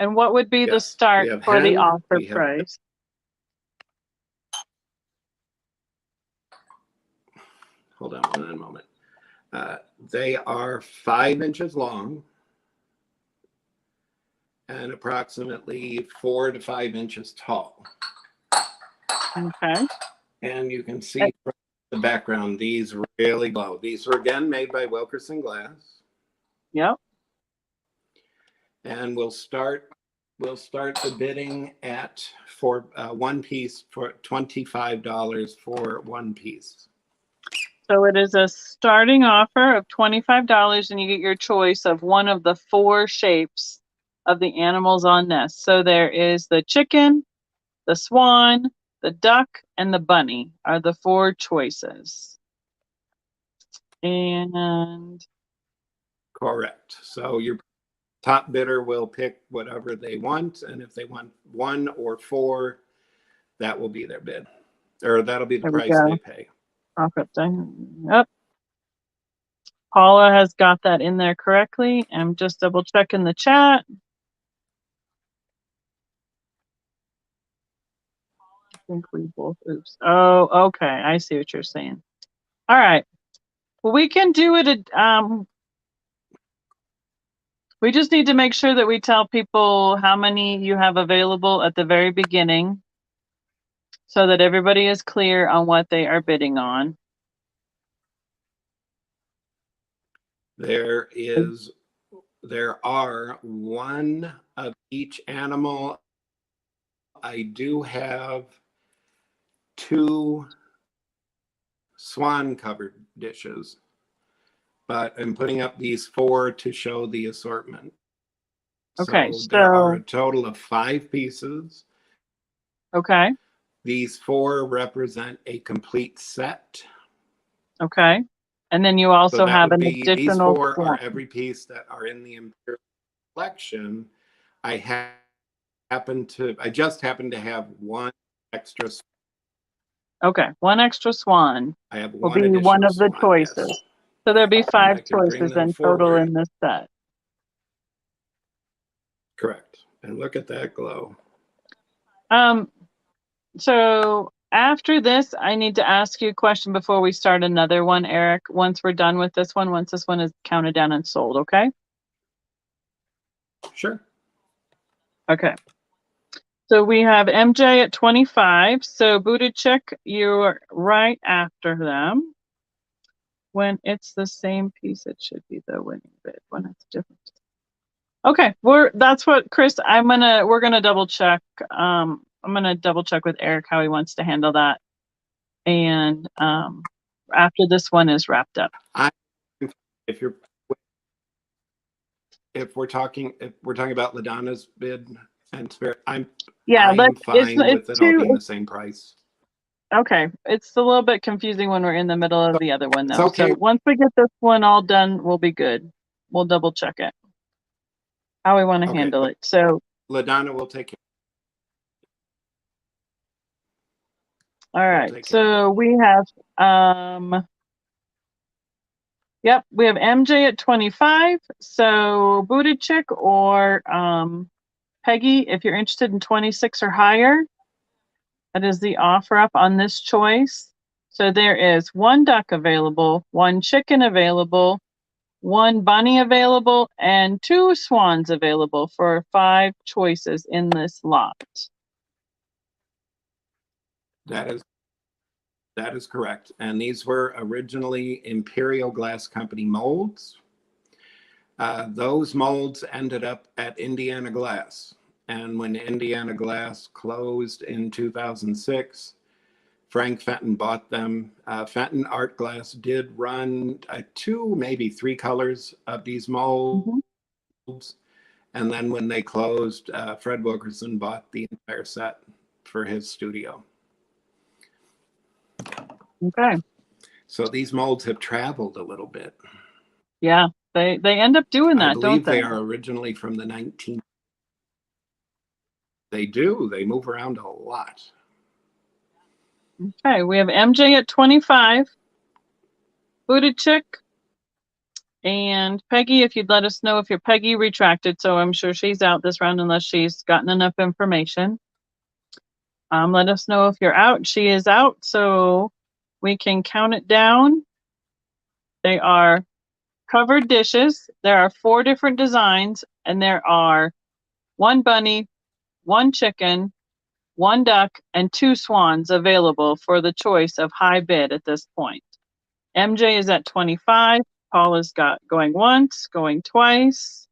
And what would be the start for the offer price? Hold on one moment. They are 5 inches long and approximately 4 to 5 inches tall. Okay. And you can see from the background, these really glow. These were again made by Wilkerson Glass. Yep. And we'll start the bidding at for 1 piece for $25 for 1 piece. So it is a starting offer of $25, and you get your choice of one of the 4 shapes of the animals on this. So there is the chicken, the swan, the duck, and the bunny are the 4 choices. And correct. So your top bidder will pick whatever they want, and if they want 1 or 4, that will be their bid, or that'll be the price they pay. Profit. Yep. Paula has got that in there correctly. I'm just double checking the chat. I think we both, oops. Oh, okay. I see what you're saying. All right. Well, we can do it. We just need to make sure that we tell people how many you have available at the very beginning so that everybody is clear on what they are bidding on. There are 1 of each animal. I do have 2 swan covered dishes, but I'm putting up these 4 to show the assortment. Okay, so there are a total of 5 pieces. Okay. These 4 represent a complete set. Okay. And then you also have an additional. These 4 are every piece that are in the Imperial collection. I just happen to have 1 extra. Okay, 1 extra swan. I have will be one of the choices. Yes. So there'll be 5 choices in total in this set. Correct. And look at that glow. So after this, I need to ask you a question before we start another one, Eric. Once we're done with this one, once this one is counted down and sold, okay? Sure. Okay. So we have MJ at 25. So Booted Chick, you're right after them. When it's the same piece, it should be the winning bid. When it's different. Okay, that's what Chris. We're gonna double check. I'm gonna double check with Eric how he wants to handle that. And after this one is wrapped up. If we're talking about LaDonna's bid and Spirit, I'm fine with it all being the same price. Okay, it's a little bit confusing when we're in the middle of the other one though. Okay. So once we get this one all done, we'll be good. We'll double check it. How we want to handle it. So LaDonna will take care. All right. So we have yep, we have MJ at 25. So Booted Chick or Peggy, if you're interested in 26 or higher, that is the offer up on this choice. So there is 1 duck available, 1 chicken available, 1 bunny available, and 2 swans available for 5 choices in this lot. That is correct. And these were originally Imperial Glass Company molds. Those molds ended up at Indiana Glass. And when Indiana Glass closed in 2006, Frank Fenton bought them. Fenton Art Glass did run 2, maybe 3 colors of these molds. And then when they closed, Fred Wilkerson bought the entire set for his studio. Okay. So these molds have traveled a little bit. Yeah, they end up doing that, don't they? I believe they are originally from the 19. They do. They move around a lot. Okay, we have MJ at 25, Booted Chick, and Peggy, if you'd let us know if you're Peggy retracted, so I'm sure she's out this round unless she's gotten enough information. Let us know if you're out. She is out, so we can count it down. They are covered dishes. There are 4 different designs, and there are 1 bunny, 1 chicken, 1 duck, and 2 swans available for the choice of high bid at this point. MJ is at 25. Paula's got going once, going twice.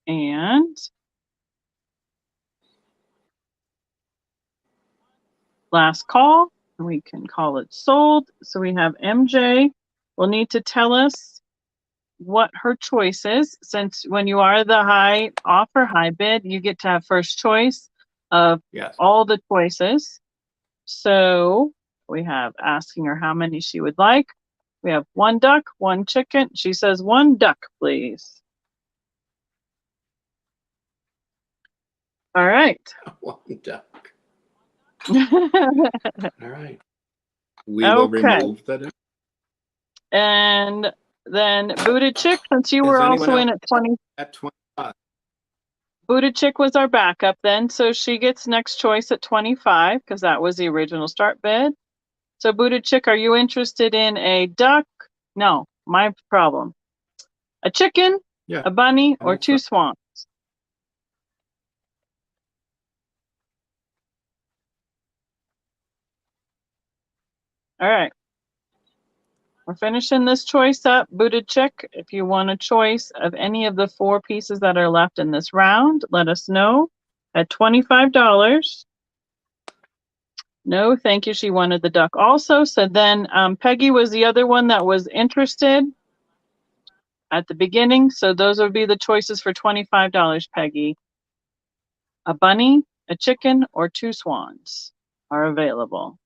And last call. We can call it sold. So we have MJ will need to tell us what her choice is. Since when you are the high offer, high bid, you get to have first choice of all the choices. So we have asking her how many she would like. We have 1 duck, 1 chicken. She says 1 duck, please. All right. 1 duck. All right. We will remove the duck. And then Booted Chick, since you were also in at 20. At 25. Booted Chick was our backup then, so she gets next choice at 25 because that was the original start bid. So Booted Chick, are you interested in a duck? No, my problem. A chicken, a bunny, or 2 swans? All right. We're finishing this choice up. Booted Chick, if you want a choice of any of the 4 pieces that are left in this round, let us know at $25. No, thank you. She wanted the duck also. So then Peggy was the other one that was interested at the beginning. So those would be the choices for $25, Peggy. A bunny, a chicken, or 2 swans are available.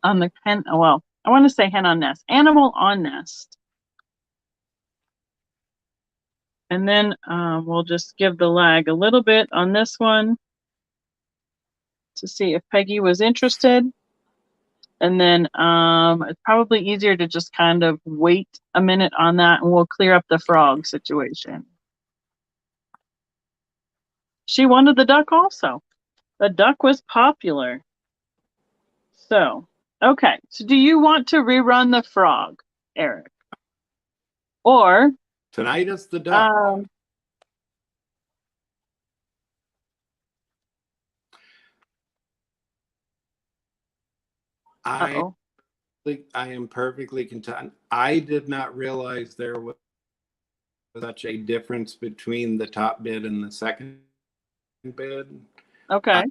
On the hen, well, I want to say hen on nest, animal on nest. And then we'll just give the lag a little bit on this one to see if Peggy was interested. And then it's probably easier to just kind of wait a minute on that and we'll clear up the frog situation. She wanted the duck also. The duck was popular. So, okay. So do you want to rerun the frog, Eric? Or Tonight is the duck. I am perfectly content. I did not realize there was such a difference between the top bid and the second bid. Okay.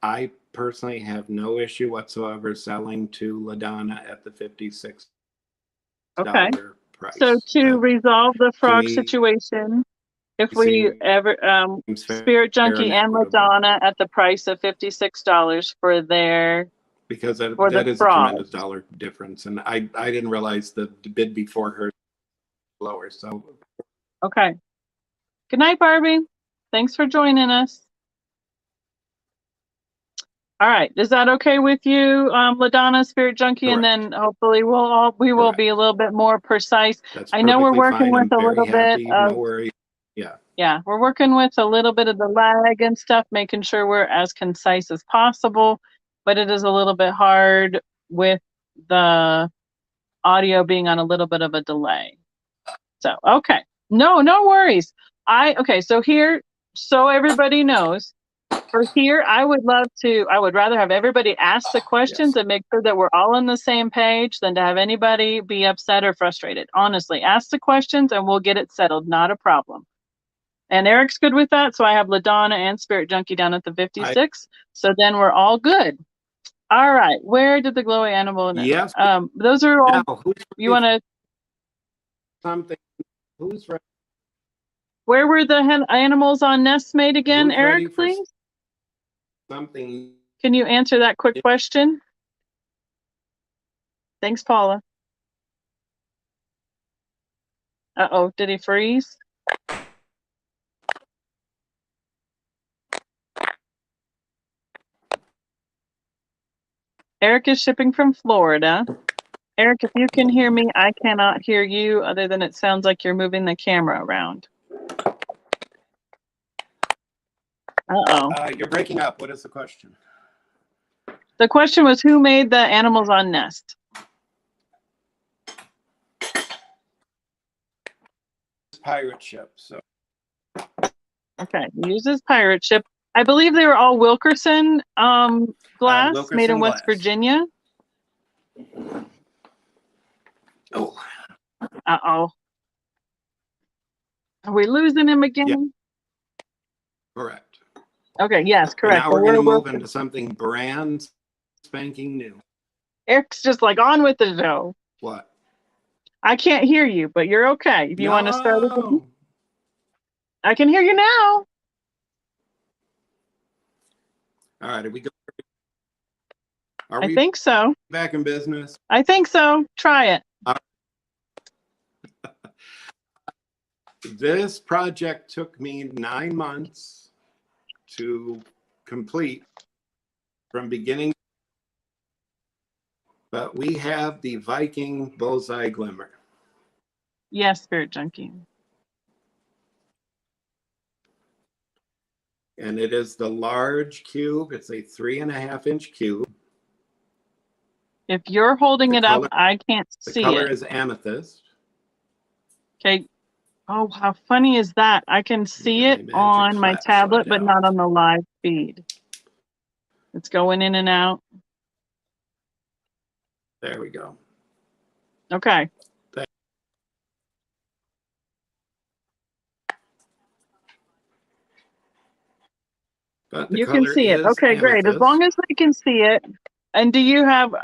I personally have no issue whatsoever selling to LaDonna at the $56 price. So to resolve the frog situation, if we ever Spirit Junkie and LaDonna at the price of $56 for their because that is a tremendous dollar difference, and I didn't realize the bid before her lower. So okay. Good night, Barbie. Thanks for joining us. All right, is that okay with you, LaDonna, Spirit Junkie? Correct. And then hopefully we will be a little bit more precise. I know we're working with a little bit of, no worries. Yeah, we're working with a little bit of the lag and stuff, making sure we're as concise as possible, but it is a little bit hard with the audio being on a little bit of a delay. So, okay. No worries. So everybody knows, for here, I would rather have everybody ask the questions and make sure that we're all on the same page than to have anybody be upset or frustrated. Honestly, ask the questions and we'll get it settled. Not a problem. And Eric's good with that. So I have LaDonna and Spirit Junkie down at the 56. So then we're all good. All right. Where did the glowy animal? Yes. Those are all. Now, you want to? Something. Who's ready? Where were the animals on nests made again, Eric, please? Something. Can you answer that quick question? Thanks, Paula. Uh-oh, did he freeze? Eric is shipping from Florida. Eric, if you can hear me, I cannot hear you other than it sounds like you're moving the camera around. Uh-oh. You're breaking up. What is the question? The question was, who made the animals on Nest? Pirate ship. So. Okay, uses pirate ship. I believe they were all Wilkerson glass, Wilkerson made in West glass. Virginia. Oh. Uh-oh. Are we losing him again? Yeah. Correct. Okay, yes, correct. But now we're going to move into something brand spanking new. Eric's just like, on with the show. What? I can't hear you, but you're okay. If you want to start again. I can hear you now. All right, are we going? I think so. Back in business? I think so. Try it. This project took me 9 months to complete from beginning, but we have the Viking Bullseye Glimmer. Yes, Spirit Junkie. And it is the large cube. It's a 3.5-inch cube. If you're holding it up, I can't see it. The color is amethyst. Okay. Oh, how funny is that? I can see it on my tablet, but not on the live feed. It's going in and out. There we go. Okay. You can see it. Okay, great. As long as we can see it. And do you have,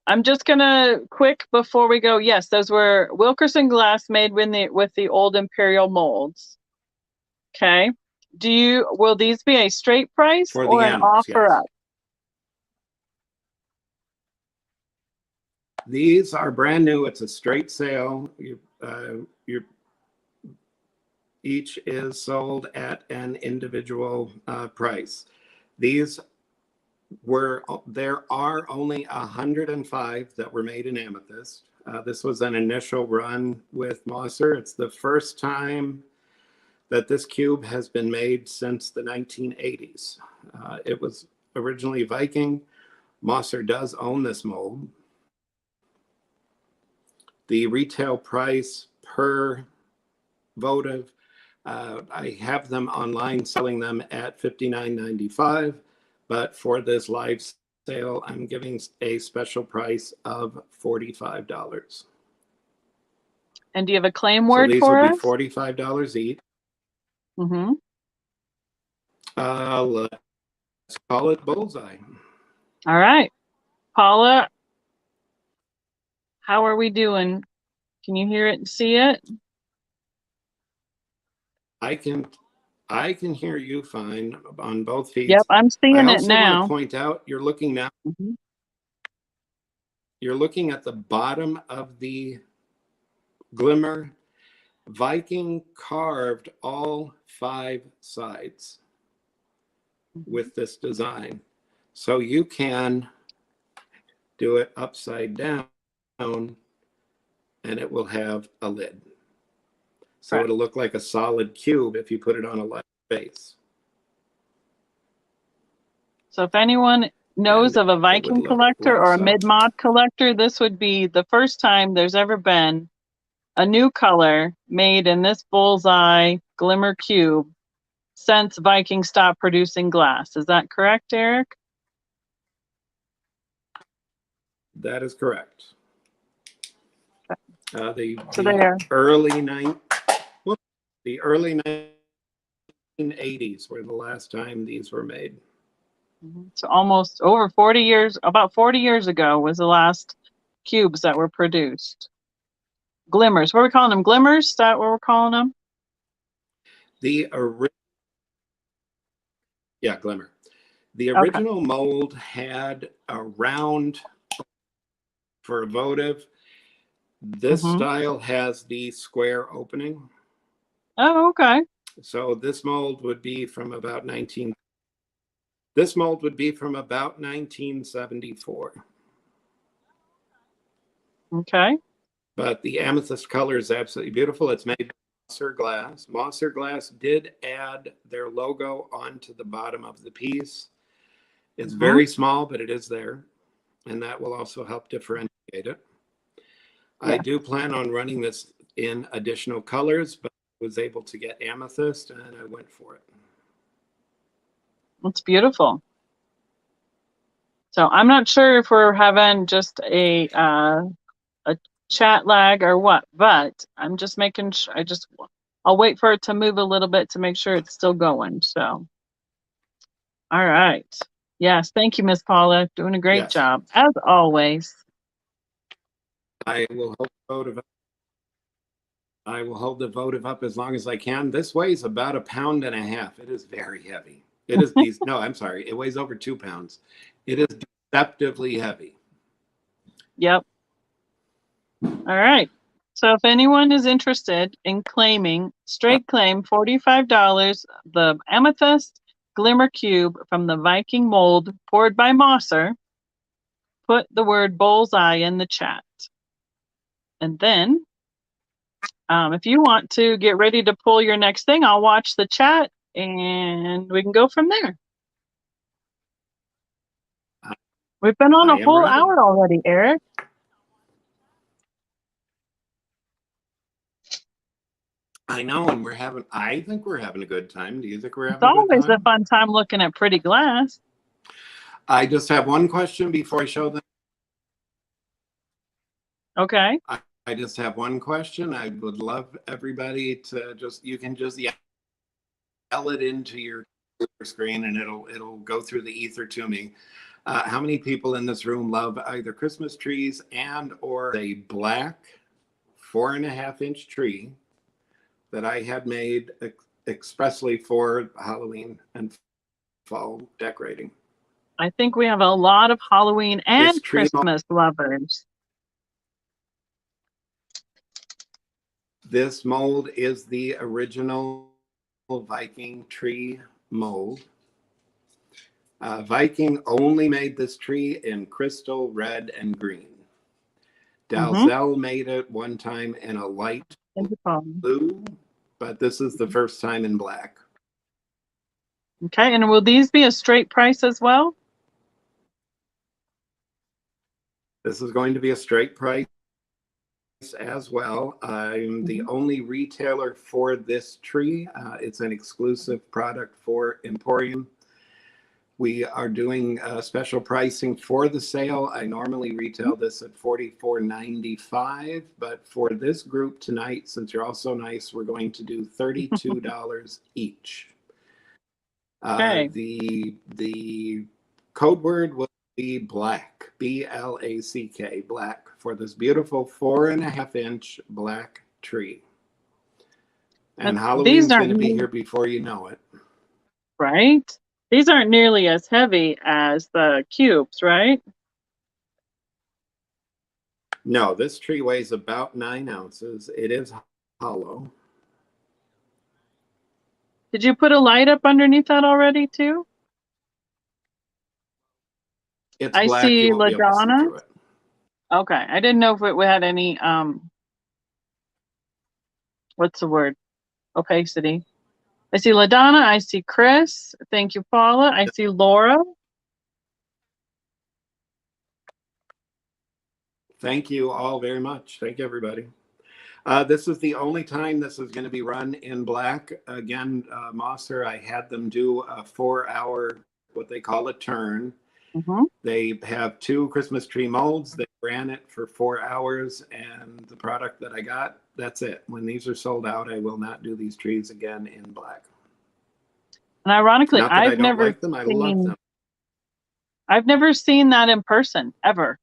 I'm just gonna quick before we go. Yes, those were Wilkerson glass made with the old Imperial molds. Okay. Will these be a straight price for or an offer up? These are brand new. It's a straight sale. Each is sold at an individual price. There are only 105 that were made in amethyst. This was an initial run with Mosser. It's the first time that this cube has been made since the 1980s. It was originally Viking. Mosser does own this mold. The retail price per votive, I have them online selling them at $59.95, but for this live sale, I'm giving a special price of $45. And do you have a claim So word these for will be us? $45 each. Mm-hmm. Let's call it Bullseye. All right. Paula, how are we doing? Can you hear it and see it? I can hear you fine on both feeds. Yep, I'm I seeing it also want now. to point out you're looking now. Mm-hmm. You're looking at the bottom of the glimmer. Viking carved all 5 sides with this design. So you can do it upside down and it will have a lid. So Correct. it'll look like a solid cube if you put it on a light base. So if anyone knows And of a it would Viking look collector like or a so. mid-mod collector, this would be the first time there's ever been a new color made in this bullseye glimmer cube since Viking stopped producing glass. Is that correct, Eric? That is correct. The early 1980s were the last time these were made. So almost over 40 years, about 40 years ago was the last cubes that were produced. Glimmers. What are we calling them? Glimmers? Is that what we're calling them? Yeah, glimmer. The Okay. original mold had a round for a votive. This style has the square opening. Oh, okay. So this mold would be from about 1974. Okay. But the amethyst color is absolutely beautiful. It's made by Mosser Glass. Mosser Glass did add their logo onto the bottom of the piece. It's very small, but it is there. And that will also help differentiate it. I do plan on running this in additional colors, but I was able to get amethyst and I went for it. It's beautiful. So I'm not sure if we're having just a chat lag or what, but I'm just making sure. I'll wait for it to move a little bit to make sure it's still going. So, all right. Yes, thank you, Miss Paula. Doing a great job as always. I will hold the votive up as long as I can. This weighs about 1.5 pounds. It is very heavy. It is no, I'm sorry. It weighs over 2 pounds. It is deceptively heavy. Yep. All right. So if anyone is interested in claiming, straight claim $45, the amethyst glimmer cube from the Viking mold poured by Mosser, put the word bullseye in the chat. And then if you want to get ready to pull your next thing, I'll watch the chat and we can go from there. We've been on a whole hour already, Eric. I know, and I think we're having a good time. Do you think we're having a good time? It's always a fun time looking at pretty glass. I just have one question before I show them. Okay. I just have one question. I would love everybody to you can just yell it into your screen and it'll go through the ether to me. How many people in this room love either Christmas trees and or a black 4.5-inch tree that I had made expressly for Halloween and fall decorating? I think we have a lot of Halloween and Christmas lovers. This mold is the original Viking tree mold. Viking only made this tree in crystal red and green. Dalzell made it one time in a light blue. but this is the first time in black. Okay, and will these be a straight price as well? This is going to be a straight price as well. I'm the only retailer for this tree. It's an exclusive product for Emporium. We are doing special pricing for the sale. I normally retail this at $44.95, but for this group tonight, since you're all so nice, we're going to do $32 each. Okay. The code word will be black, B-L-A-C-K, black, for this beautiful 4.5-inch black tree. And Halloween's going to be here before you know it. Right? These aren't nearly as heavy as the cubes, right? No, this tree weighs about 9 ounces. It is hollow. Did you put a light up underneath that already too? It's I black. see You won't be able to see LaDonna. through it. Okay, I didn't know if it had any what's the word? Opacity. I see LaDonna, I see Chris. Thank you, Paula. I see Laura. Thank you all very much. Thank you, everybody. This is the only time this is going to be run in black. Again, Mosser, I had them do a 4-hour, what they call a turn. They have 2 Christmas tree molds. They ran it for 4 hours, and the product that I got, that's it. When these are sold out, I will not do these trees again in black. And ironically, not that I don't like them. I love them. I've never seen that in person, ever.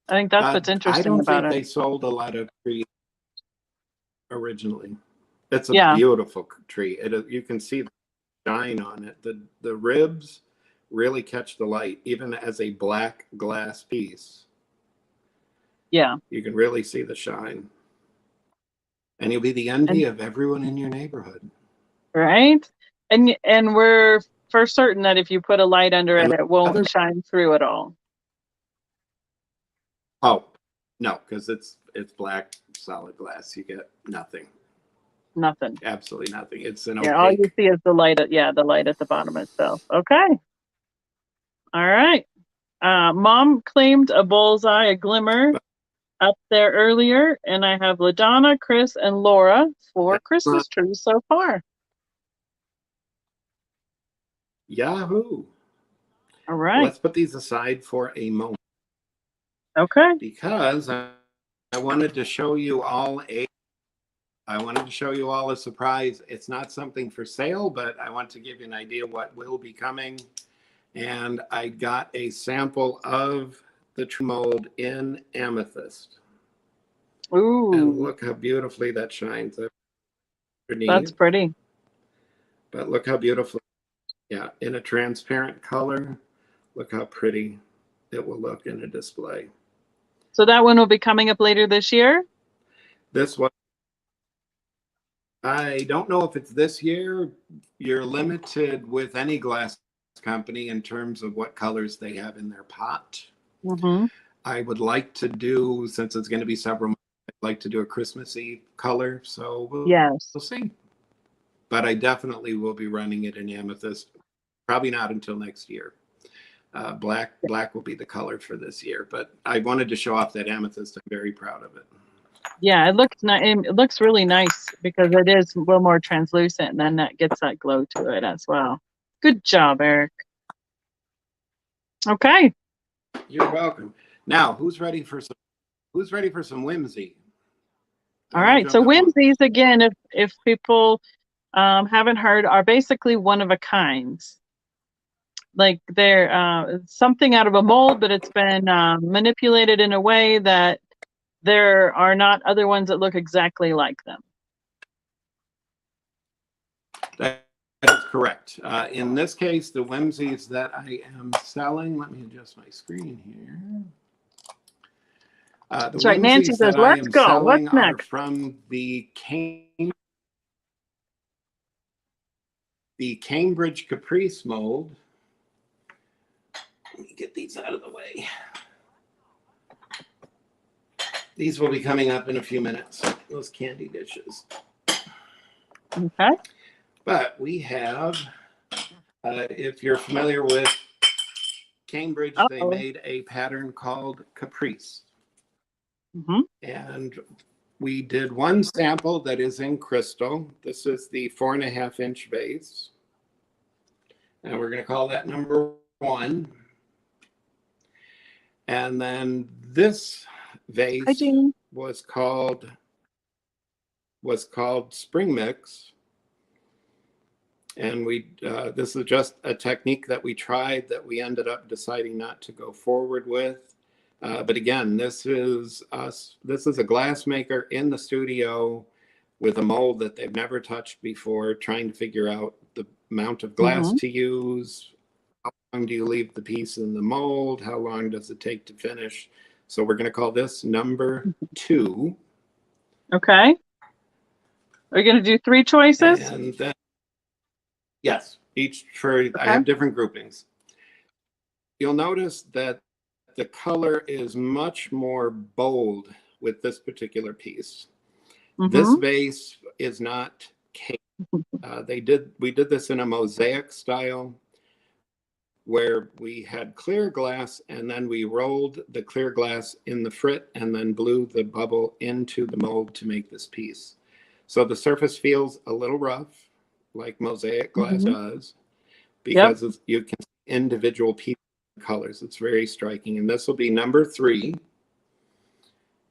I think that's what's interesting about it. I don't think they sold a lot of trees originally. It's a beautiful tree. You can see the shine on it. The ribs really catch the light, even as a black glass piece. Yeah. You can really see the shine. And you'll be the envy of everyone in your neighborhood. Right? And we're for certain that if you put a light under it, it won't shine through at all. Oh, no, because it's black solid glass. You get nothing. Nothing. Absolutely nothing. It's an all you see is the light. The light at the bottom itself. Okay. All right. Mom claimed a bullseye, a glimmer up there earlier, and I have LaDonna, Chris, and Laura for Christmas trees so far. Yahoo! All right. Let's put these aside for a moment. Okay. Because I wanted to show you all a surprise. It's not something for sale, but I want to give you an idea what will be coming. And I got a sample of the tree mold in amethyst. Ooh. And look how beautifully that shines underneath. That's pretty. But look how beautiful. Yeah, in a transparent color. Look how pretty it will look in a display. So that one will be coming up later this year? This one, I don't know if it's this year. You're limited with any glass company in terms of what colors they have in their pot. I would like to do, since it's going to be several months, I'd like to do a Christmassy color. So we'll see. But I definitely will be running it in amethyst. Probably not until next year. Black will be the color for this year. But I wanted to show off that amethyst. I'm very proud of it. Yeah, it looks really nice because it is a little more translucent, and then that gets that glow to it as well. Good job, Eric. Okay. You're welcome. Now, who's ready for some whimsy? All right. So whimsies, again, if people haven't heard, are basically one of a kinds. Like they're something out of a mold, but it's been manipulated in a way that there are not other ones that look exactly like them. That is correct. In this case, the whimsies that I am selling, let me adjust my screen here. That's right. Nancy says, let's go. What's next? From the Cambridge Caprice mold. Let me get these out of the way. These will be coming up in a few minutes, those candy dishes. Okay. But we have, if you're familiar with Cambridge, they made a pattern called Caprice. Mm-hmm. And we did one sample that is in crystal. This is the 4.5-inch vase. And we're going to call that number 1. And then this vase was called Spring Mix. And this is just a technique that we tried that we ended up deciding not to go forward with. But again, this is a glass maker in the studio with a mold that they've never touched before, trying to figure out the amount of glass to use. How long do you leave the piece in the mold? How long does it take to finish? So we're going to call this number 2. Okay. Are you going to do 3 choices? And then, yes, I have different groupings. You'll notice that the color is much more bold with this particular piece. This vase is not cake. We did this in a mosaic style where we had clear glass and then we rolled the clear glass in the frit and then blew the bubble into the mold to make this piece. So the surface feels a little rough, like mosaic glass does, because you can see individual pieces of colors. It's very striking. And this will be number 3.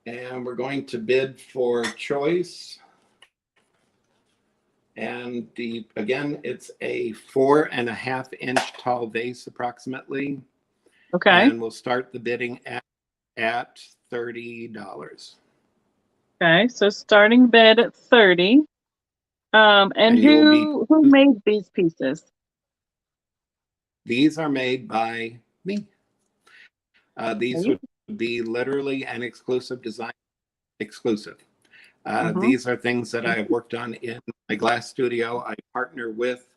And we're going to bid for choice. And again, it's a 4.5-inch tall vase approximately. Okay. And we'll start the bidding at $30. Okay, so starting bid at 30. And who made these pieces? These are made by me. These would be literally an exclusive design. Exclusive. These are things that I have worked on in my glass studio. I partner with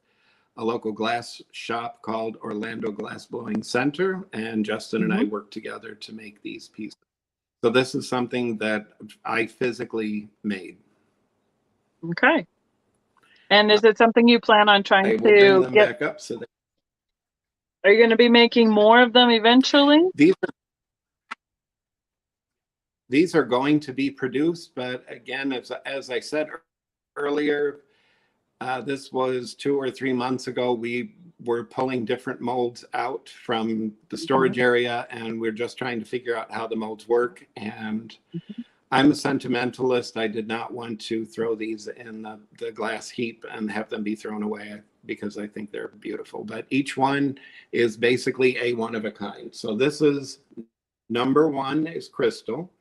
a local glass shop called Orlando Glass Blowing Center, and Justin and I work together to make these pieces. So this is something that I physically made. Okay. And is it something you plan on trying to bring them back up so that are you going to be making more of them eventually? These are going to be produced, but again, as I said earlier, this was 2 or 3 months ago. We were pulling different molds out from the storage area, and we're just trying to figure out how the molds work. And I'm a sentimentalist. I did not want to throw these in the glass heap and have them be thrown away because I think they're beautiful. But each one is basically a one of a kind. So this is number 1 is crystal.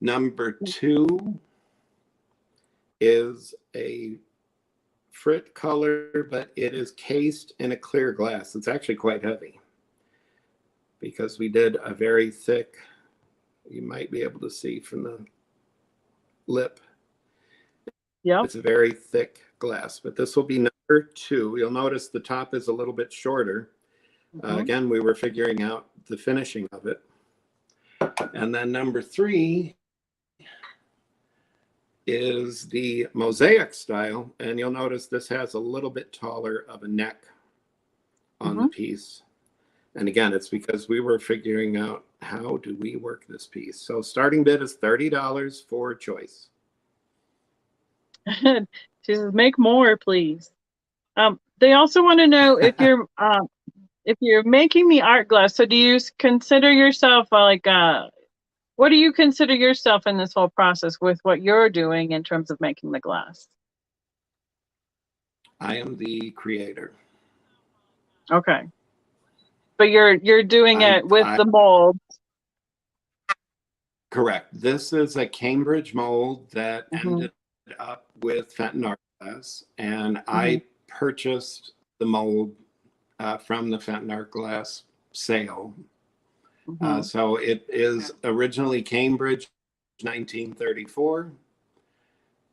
Number 2 is a frit color, but it is cased in a clear glass. It's actually quite heavy because we did a very thick, you might be able to see from the lip. Yeah. It's a very thick glass, but this will be number 2. You'll notice the top is a little bit shorter. Again, we were figuring out the finishing of it. And then number 3 is the mosaic style. And you'll notice this has a little bit taller of a neck on the piece. And again, it's because we were figuring out how do we work this piece. So starting bid is $30 for choice. She says, make more, please. They also want to know if you're making the art glass. So do you consider yourself what do you consider yourself in this whole process with what you're doing in terms of making the glass? I am the creator. Okay. But you're doing it with the mold. Correct. This is a Cambridge mold that ended up with Fenton Art Glass, and I purchased the mold from the Fenton Art Glass sale. So it is originally Cambridge 1934,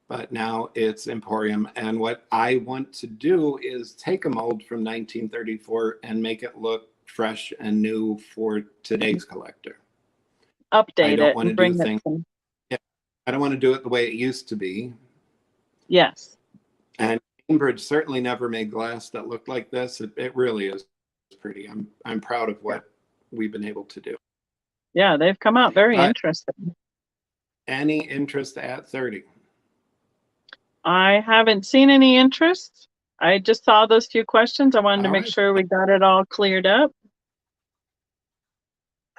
but now it's Emporium. And what I want to do is take a mold from 1934 and make it look fresh and new for today's collector. Update I don't it want to and do bring things. it. Yeah, I don't want to do it the way it used to be. Yes. And Cambridge certainly never made glass that looked like this. It really is pretty. I'm proud of what we've been able to do. Yeah, they've come out very But interesting. any interest at 30? I haven't seen any interest. I just saw those few questions. I wanted to All make right. sure we got it all cleared up.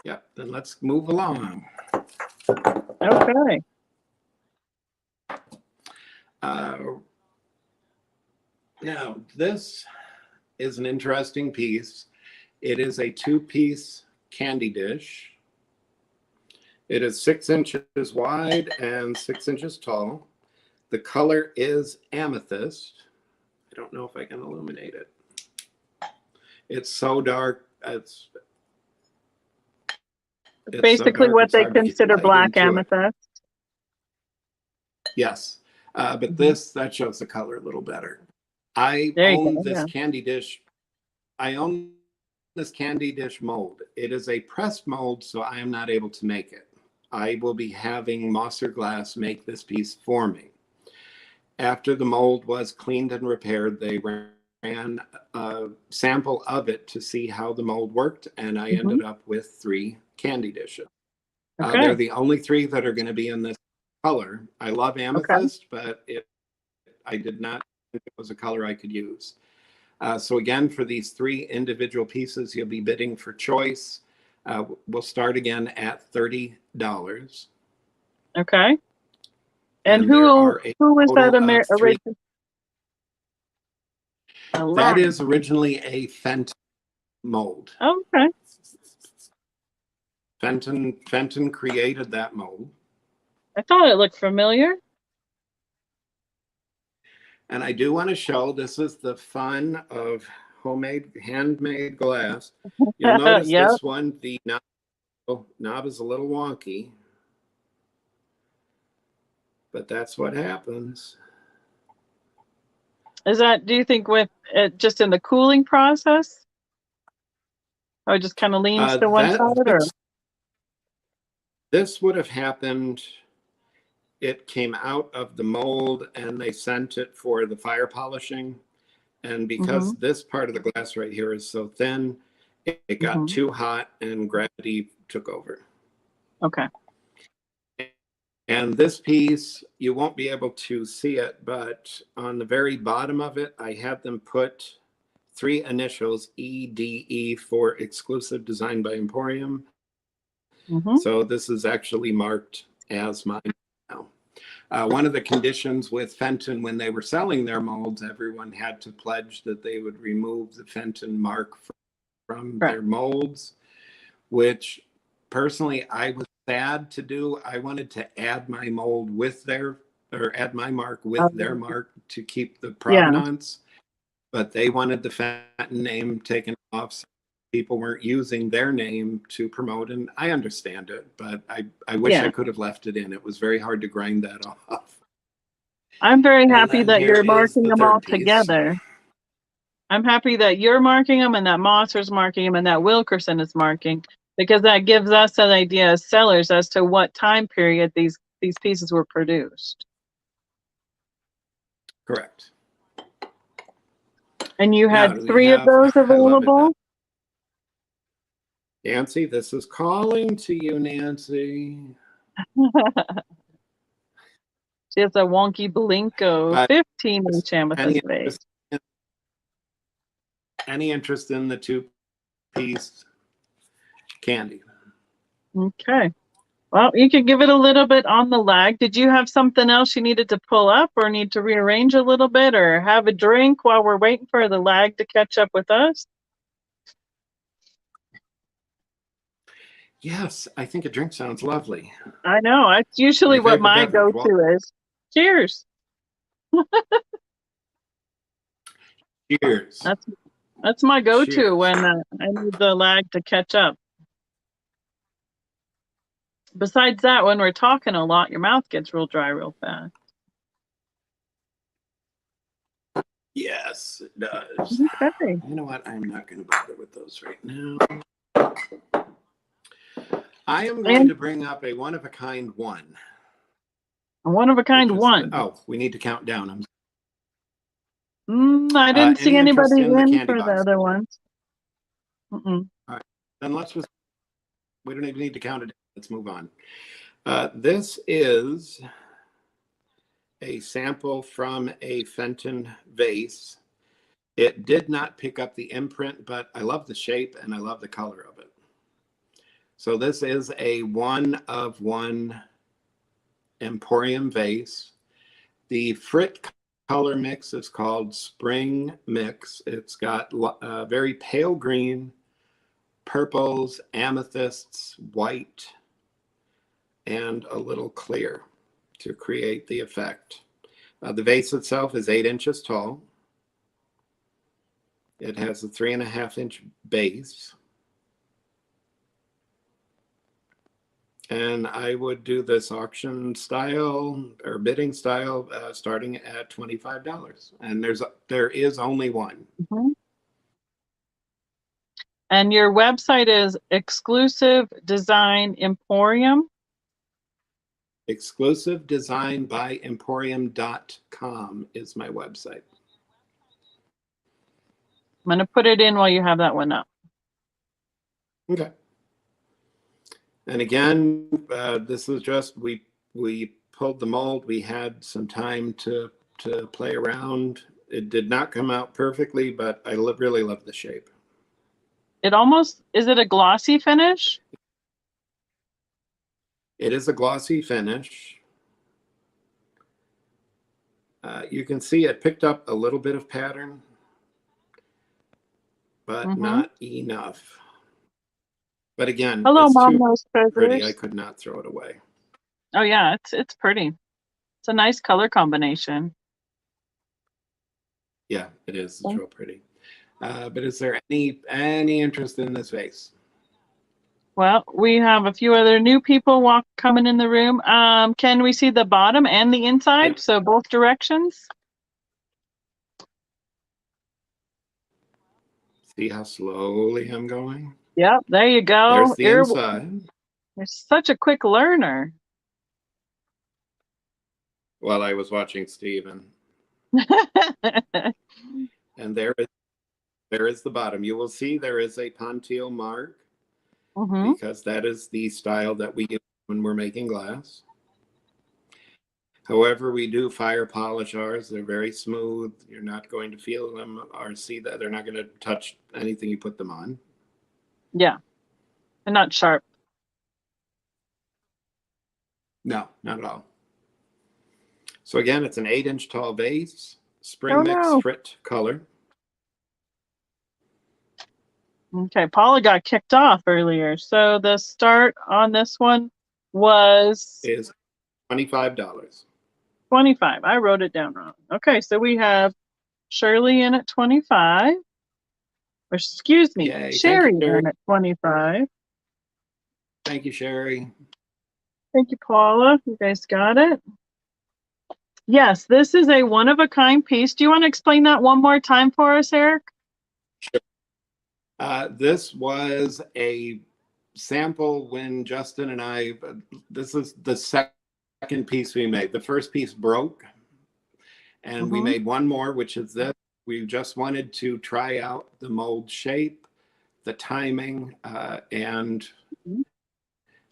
Yep, then let's move along. Okay. Now, this is an interesting piece. It is a two-piece candy dish. It is 6 inches wide and 6 inches tall. The color is amethyst. I don't know if I can illuminate it. It's so dark. It's Basically so dark, what it's they hard to get consider light black into it. amethyst. Yes, but that shows the color a little better. I There you own go. this Yeah. candy dish. I own this candy dish mold. It is a pressed mold, so I am not able to make it. I will be having Mosser Glass make this piece for me. After the mold was cleaned and repaired, they ran a sample of it to see how the mold worked, and I ended up with 3 candy dishes. Okay. They're the only 3 that are going to be in this color. I love amethyst, but I did not think it was a color I could use. So again, for these 3 individual pieces, you'll be bidding for choice. We'll start again at $30. Okay. And there are who was that total of 3. That is originally a Fenton mold. Oh, okay. Fenton created that mold. I thought it looked familiar. And I do want to show, this is the fun of handmade glass. You'll notice Yep. this one, the knob is a little wonky, but that's what happens. Is that, do you think with it just in the cooling process? Or it just kind of leans to one side? Or? This would have happened, it came out of the mold and they sent it for the fire polishing. And because this part of the glass right here is so thin, it got too hot and gravity took over. Okay. And this piece, you won't be able to see it, but on the very bottom of it, I had them put 3 initials, EDE, for exclusive design by Emporium. So this is actually marked as mine now. One of the conditions with Fenton, when they were selling their molds, everyone had to pledge that they would remove the Fenton mark from their molds, which personally I was sad to do. I wanted to add my mold with add my mark with their mark to keep the provenance, but they wanted the Fenton name taken off. So people weren't using their name to promote, and I understand it, but I wish I could have left it in. It was very hard to grind that off. I'm very happy that you're marking the them all piece. together. I'm happy that you're marking them and that Mosser's marking them and that Wilkerson is marking, because that gives us an idea as sellers as to what time period these pieces were produced. Correct. And you had 3 of those available? Nancy, this is calling to you, Nancy. She has a wonky Blinko 15-inch amethyst vase. Any interest in the 2-piece candy? Okay. Well, you could give it a little bit on the lag. Did you have something else you needed to pull up or need to rearrange a little bit or have a drink while we're waiting for the lag to catch up with us? Yes, I think a drink sounds lovely. I know. That's usually what my go-to is. Cheers. Cheers. That's my go-to when I need the lag to catch up. Besides that, when we're talking a lot, your mouth gets real dry real fast. Yes, it does. Okay. You know what? I'm not going to bother with those right now. I am going to bring up a one-of-a-kind one. A one-of-a-kind one. Oh, we need to count down. I didn't see Any interest anybody in the in candy for the box? other ones. All right. Then we don't even need to count it. Let's move on. This is a sample from a Fenton vase. It did not pick up the imprint, but I love the shape and I love the color of it. So this is a 1-of-1 Emporium vase. The Frit color mix is called Spring Mix. It's got very pale green, purples, amethysts, white, and a little clear to create the effect. The vase itself is 8 inches tall. It has a 3.5-inch base. And I would do this auction style or bidding style starting at $25. And there is only one. Mm-hmm. And your website is Exclusive Design Emporium. Exclusive Design by Emporium.com is my website. I'm going to put it in while you have that one up. Okay. And again, this is just, we pulled the mold. We had some time to play around. It did not come out perfectly, but I really love the shape. It almost, is it a glossy finish? It is a glossy finish. You can see it picked up a little bit of pattern, but not enough. But again, Hello, it's Mom, too those pretty. I treasures. could not throw it away. Oh yeah, it's pretty. It's a nice color combination. Yeah, it is. It's real pretty. But is there any interest in this vase? Well, we have a few other new people coming in the room. Can we see the bottom and the inside? Yep. So both directions? See how slowly I'm going? Yep, there you go. There's the inside. You're such a quick learner. While I was watching Steven. And there is the bottom. You will see there is a Pontil mark because that is the style that we use when we're making glass. However, we do fire polish ours. They're very smooth. You're not going to feel them or see that. They're not going to touch anything you put them on. Yeah, they're not sharp. No, not at all. So again, it's an 8-inch tall vase, spring mix Frit color. Okay, Paula got kicked off earlier. So the start on this one is $25. 25. I wrote it down wrong. Okay, so we have Shirley in at 25. Or excuse me, Yay. Sherry Thank you, Sherry. in at 25. Thank you, Sherry. Thank you, Paula. You guys got it? Yes, this is a one-of-a-kind piece. Do you want to explain that one more time for us, Eric? Sure. This was a sample when Justin and I, this is the second piece we made. The first piece broke, and we made one more, which is this. We just wanted to try out the mold shape, the timing, and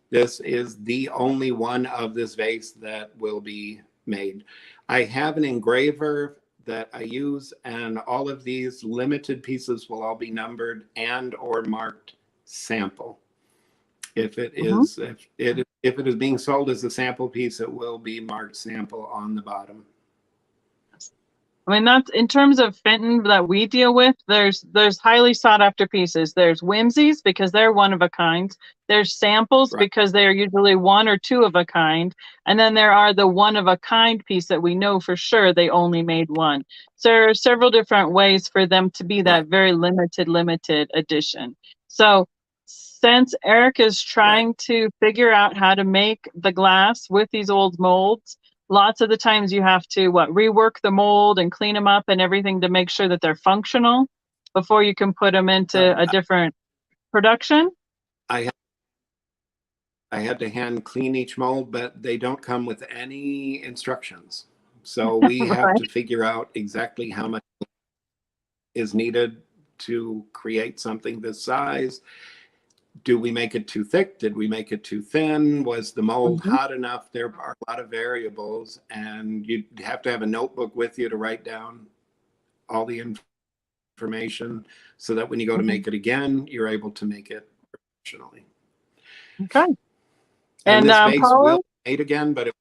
this is the only one of this vase that will be made. I have an engraver that I use, and all of these limited pieces will all be numbered and or marked sample. If it is if it is being sold as a sample piece, it will be marked sample on the bottom. I mean, that's in terms of Fenton that we deal with. There's highly sought after pieces. There's whimsies because they're one of a kind. There's samples because they are usually one or two of a kind. And then there are the one of a kind piece that we know for sure they only made one. So there are several different ways for them to be that very limited edition. So since Eric is trying to figure out how to make the glass with these old molds, lots of the times you have to rework the mold and clean them up and everything to make sure that they're functional before you can put them into a different production. I had to hand clean each mold, but they don't come with any instructions. So we have Right. to figure out exactly how much is needed to create something this size. Do we make it too thick? Did we make it too thin? Was the mold Mm-hmm. hot enough? There are a lot of variables, and you have to have a notebook with you to write down all the information so that when you go to make it again, you're able to make it professionally. Okay. And this vase Paula? will be made again, but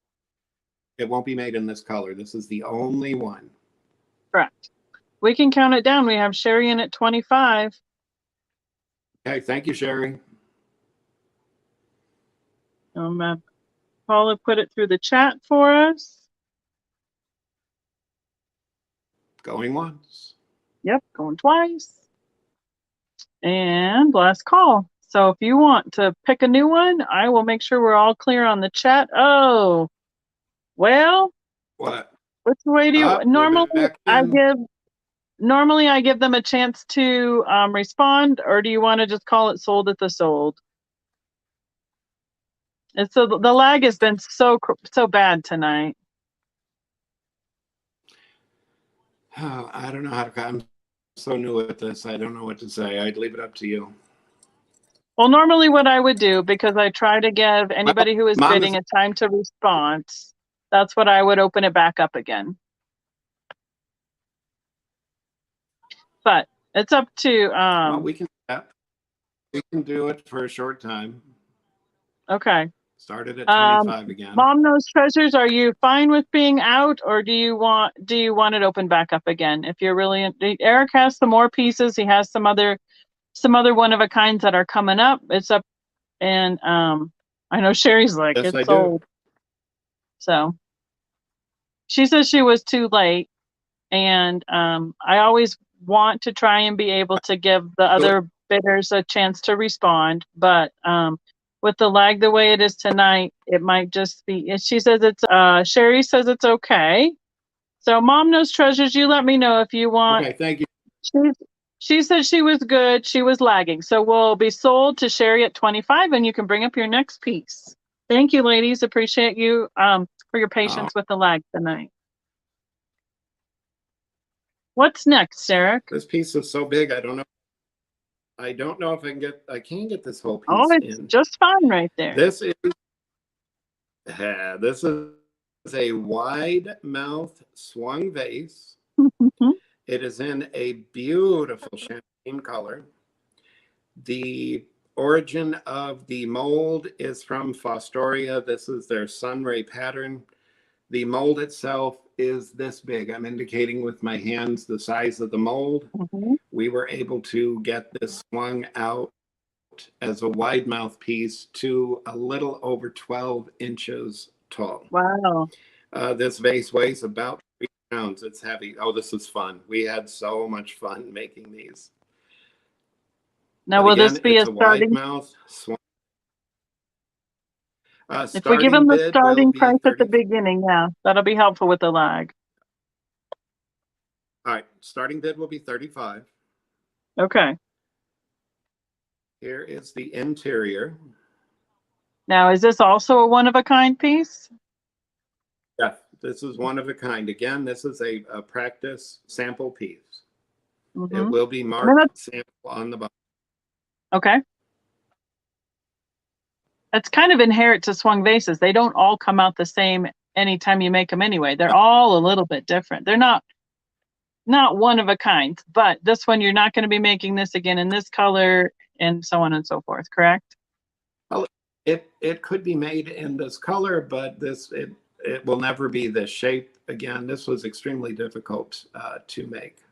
it won't be made in this color. This is the only one. Correct. We can count it down. We have Sherry in at 25. Okay, thank you, Sherry. Paula put it through the chat for us. Going once. Yep, going twice. And last call. So if you want to pick a new one, I will make sure we're all clear on the chat. Oh, well, What? which way do you normally I give them a chance to respond, or do you want to just call it sold at the sold? And so the lag has been so bad tonight. Oh, I don't know how to. I'm so new at this. I don't know what to say. I'd leave it up to you. Well, normally what I would do, because I try to give anybody who is bidding a time to respond, that's what I would open it back up again. But it's up to well, we can do it for a short time. Okay. Started at 25 again. Mom Knows Treasures, are you fine with being out, or do you want it open back up again? If you're really Eric has some more pieces. He has some other one of a kinds that are coming up. It's up, and I know Sherry's like, yes, it's sold. So she says she was too late, and I always want to try and be able to give the other bidders a chance to respond, but with the lag the way it is tonight, it might just be. She says it's. Sherry says it's okay. So Mom Knows Treasures, you let me know if you want. Okay, thank you. She said she was good. She was lagging, so we'll be sold to Sherry at 25, and you can bring up your next piece. Thank you, ladies. Appreciate you for your patience with the lag tonight. What's next, Eric? This piece is so big, I don't know if I can get this whole piece in. Oh, it's just fine right there. This is a wide mouth swung vase. It is in a beautiful champagne color. The origin of the mold is from Fostoria. This is their sunray pattern. The mold itself is this big. I'm indicating with my hands the size of the mold. We were able to get this swung out as a wide mouth piece to a little over 12 inches tall. Wow. This vase weighs about 3 pounds. It's heavy. Oh, this is fun. We had so much fun making these. Now, will this be a starting mouth swung? If we give them the starting price at the beginning, yeah, that'll be helpful with the lag. All right, starting bid will be 35. Okay. Here is the interior. Now, is this also a one-of-a-kind piece? Yeah, this is one of a kind. Again, this is a practice sample piece. It will be marked sample on the bottom. Okay. That's kind of inherent to swung vases. They don't all come out the same anytime you make them anyway. They're all a little bit different. They're not one of a kind, but this one, you're not going to be making this again in this color and so on and so forth, correct? Well, it could be made in this color, but it will never be this shape again. This was extremely difficult to make.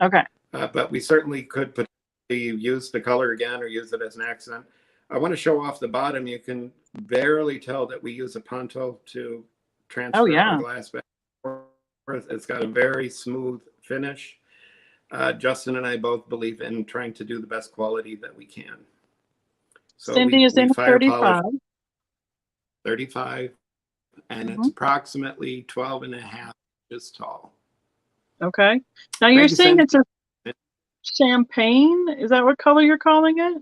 Okay. But we certainly could potentially use the color again or use it as an accent. I want to show off the bottom. You can barely tell that we use a Ponto to transfer our glass back. It's got a very smooth finish. Justin and I both believe in trying to do the best quality that we can. So Cindy is in 35. 35. and it's approximately 12 and a half inches tall. Okay. Now you're saying it's a champagne? Is that what color you're calling it?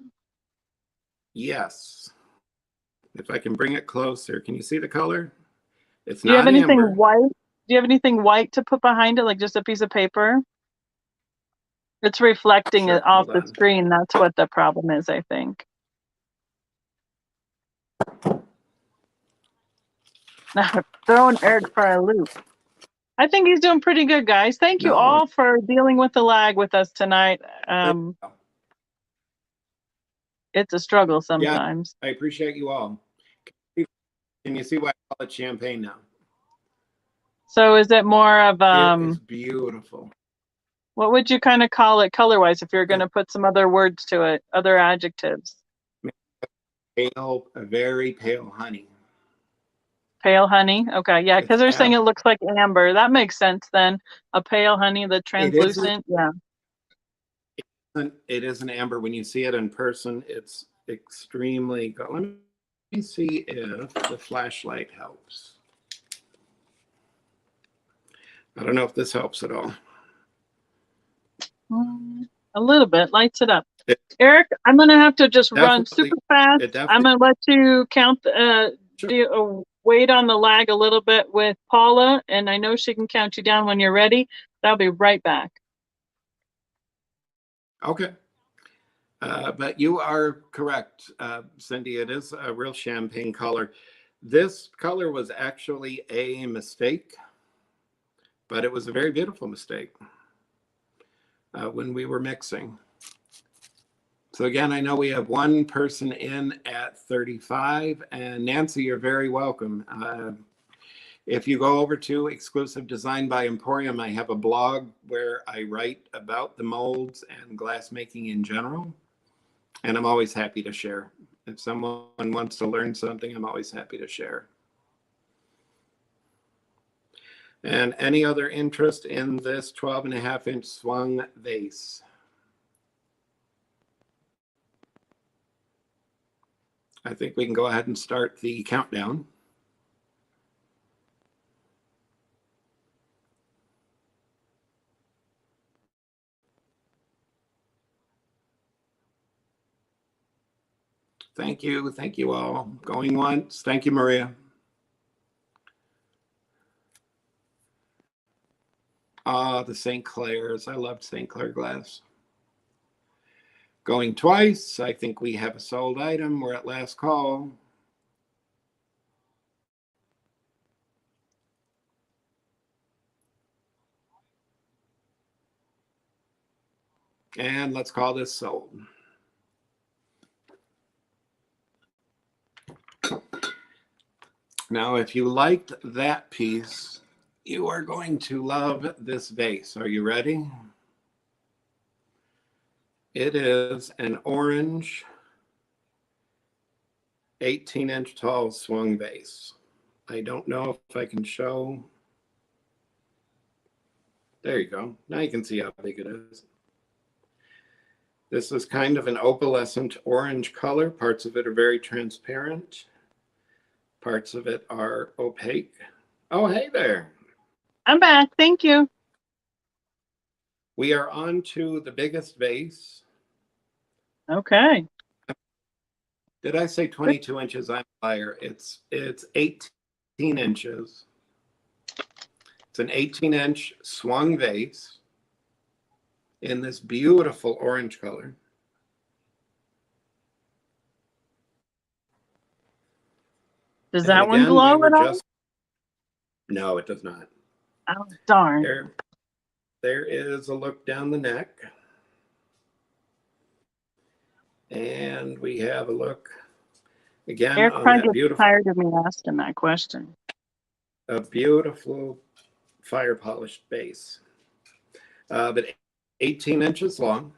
Yes. If I can bring it closer, can you see the color? It's Do you have not anything amber. white? Do you have anything white to put behind it, like just a piece of paper? It's reflecting it Sure, off hold the on. screen. That's what the problem is, I think. Throwing Eric for a loop. I think he's doing pretty good, guys. Thank you No. all for dealing with the lag with us tonight. It's a struggle sometimes. Yeah, I appreciate you all. Can you see why I call it champagne now? So is it more of It is beautiful. what would you kind of call it color-wise if you're going to put some other words to it, other adjectives? Pale, a very pale honey. Pale honey. Okay, yeah, because they're saying it looks like amber. That makes sense then. A pale honey, the translucent. Yeah. It is an amber. When you see it in person, it's extremely good. Let me see if the flashlight helps. I don't know if this helps at all. A little bit. Lights it up. Eric, I'm going to have to just run super fast. I'm going to let you count, wait on the lag a little bit with Paula, and I know she can count you down when you're ready. I'll be right back. Okay. But you are correct, Cindy. It is a real champagne color. This color was actually a mistake, but it was a very beautiful mistake when we were mixing. So again, I know we have one person in at 35, and Nancy, you're very welcome. If you go over to Exclusive Design by Emporium, I have a blog where I write about the molds and glass making in general. And I'm always happy to share. If someone wants to learn something, I'm always happy to share. And any other interest in this 12.5-inch swung vase? I think we can go ahead and start the countdown. Thank you. Thank you all. Going once. Thank you, Maria. Ah, the St. Clair's. I loved St. Clair glass. Going twice. I think we have a sold item. We're at last call. And let's call this sold. Now, if you liked that piece, you are going to love this vase. Are you ready? It is an orange 18-inch tall swung vase. I don't know if I can show. There you go. Now you can see how big it is. This is kind of an opalescent orange color. Parts of it are very transparent. Parts of it are opaque. Oh, hey there. I'm back. Thank you. We are on to the biggest vase. Okay. Did I say 22 inches? I'm a liar. It's 18 inches. It's an 18-inch swung vase in this beautiful orange color. Does that one glow at all? No, it does not. Oh, darn. There is a look down the neck. And we have a look again Eric on probably that gets tired of me asking that question. A beautiful fire polished base. But 18 inches long.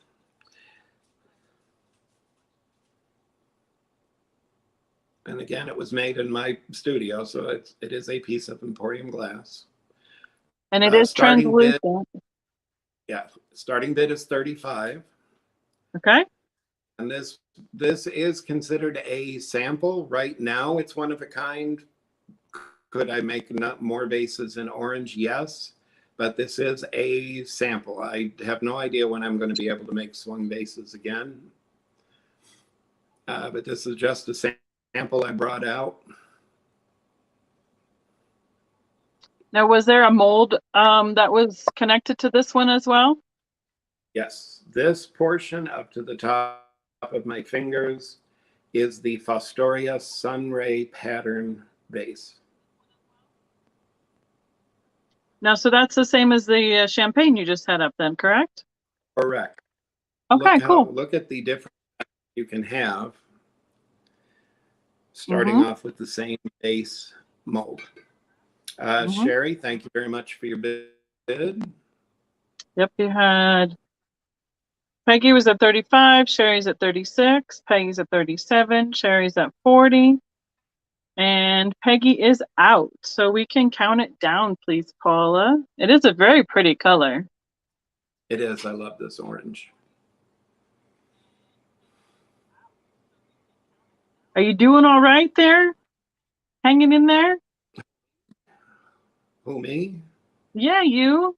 And again, it was made in my studio, so it is a piece of Emporium glass. And it is translucent. Yeah, starting bid is 35. Okay. And this is considered a sample. Right now, it's one of a kind. Could I make more vases in orange? Yes, but this is a sample. I have no idea when I'm going to be able to make swung vases again. But this is just a sample I brought out. Now, was there a mold that was connected to this one as well? Yes, this portion up to the top of my fingers is the Fostoria Sunray pattern vase. Now, so that's the same as the champagne you just had up then, correct? Correct. Okay, cool. Look at the difference you can have, starting off with the same base mold. Sherry, thank you very much for your bid. Yep, you had Peggy was at 35, Sherry's at 36, Peggy's at 37, Sherry's at 40, and Peggy is out. So we can count it down, please, Paula. It is a very pretty color. It is. I love this orange. Are you doing all right there? Hanging in there? Who, me? Yeah, you.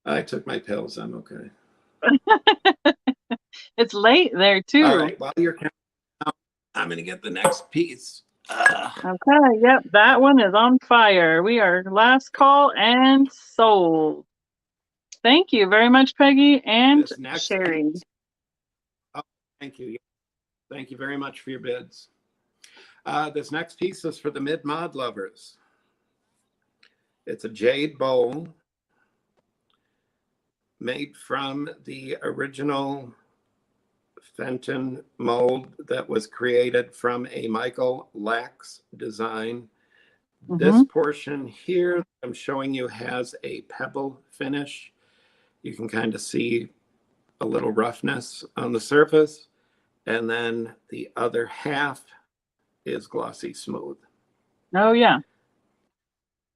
I took my pills. I'm okay. It's late there, too. All right. While you're counting out, I'm going to get the next piece. Okay, yep, that one is on fire. We are last call and sold. Thank you very much, Peggy and Sherry. Oh, thank you. Thank you very much for your bids. This next piece is for the mid-mod lovers. It's a jade bowl made from the original Fenton mold that was created from a Michael Lax design. This portion here I'm showing you has a pebble finish. You can kind of see a little roughness on the surface. And then the other half is glossy smooth. Oh, yeah.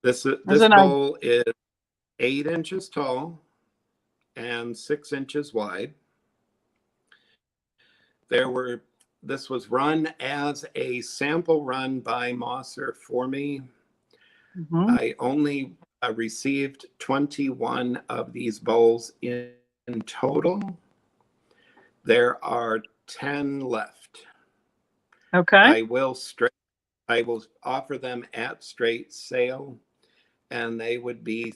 This bowl is 8 inches tall and 6 inches wide. This was run as a sample run by Mosser for me. I only received 21 of these bowls in total. There are 10 left. Okay. I will offer them at straight sale, and they would be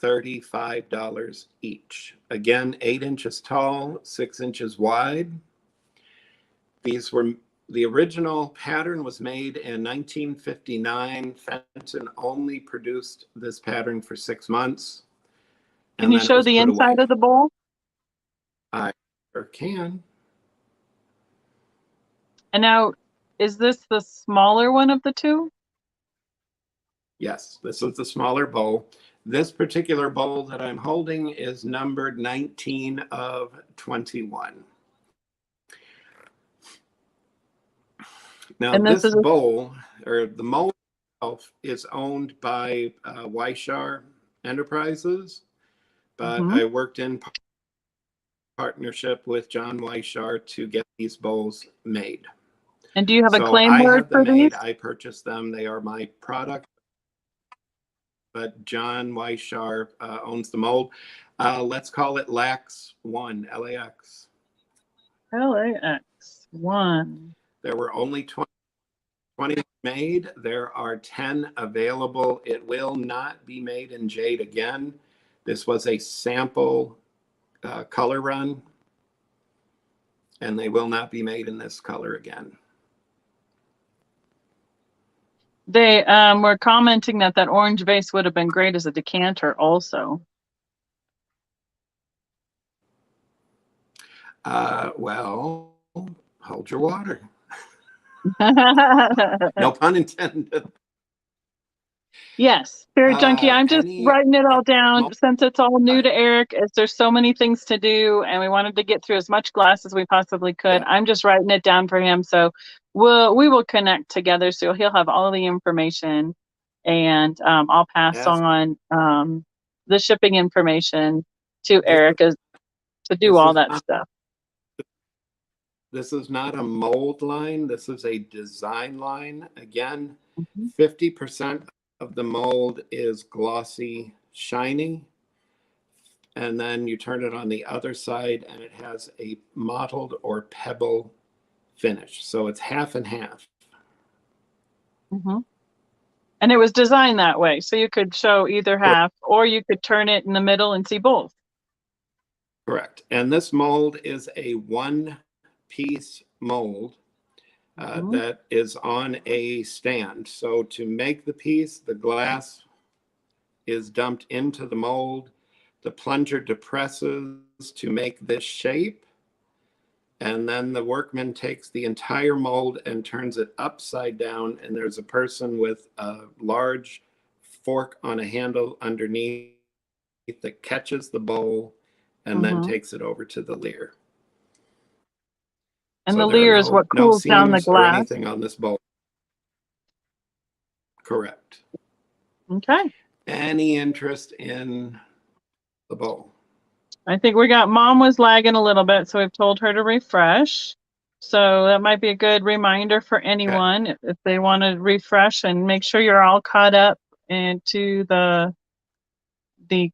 $35 each. Again, 8 inches tall, 6 inches wide. The original pattern was made in 1959. Fenton only produced this pattern for 6 months. Can you show the inside of the bowl? I sure can. And now, is this the smaller one of the two? Yes, this is the smaller bowl. This particular bowl that I'm holding is numbered 19 of 21. Now, this bowl, or the mold itself, is owned by Weishar Enterprises, but I worked in partnership with John Weishar to get these bowls made. And do you have a claim word for these? I purchased them. They are my product. But John Weishar owns the mold. Let's call it LAX1, LAX. LAX1. There were only 20 made. There are 10 available. It will not be made in jade again. This was a sample color run, and they will not be made in this color again. They were commenting that orange vase would have been great as a decanter also. Well, hold your water. No pun intended. Yes, Spirit Junkie, I'm just writing it all down since it's all new to Eric. There's so many things to do, and we wanted to get through as much glass as we possibly could. I'm just writing it down for him, so we will connect together, so he'll have all the information, and I'll pass on the shipping information to Eric to do all that stuff. This is not a mold line. This is a design line. Again, Mhm. 50% of the mold is glossy, shiny. And then you turn it on the other side and it has a mottled or pebble finish. So it's half and half. Mhm. And it was designed that way, so you could show either half, or you could turn it in the middle and see both. Correct. And this mold is a one-piece mold Mhm. that is on a stand. So to make the piece, the glass is dumped into the mold. The plunger depresses to make this shape. And then the workman takes the entire mold and turns it upside down. And there's a person with a large fork on a handle underneath that catches the bowl and then Mhm. takes it over to the leer. And So the there are leer is what no cools down the seams or glass. anything on this bowl. Correct. Okay. Any interest in the bowl? I think we got Mom was lagging a little bit, so we've told her to refresh. So that might be a good reminder for Okay. anyone if they want to refresh and make sure you're all caught up into the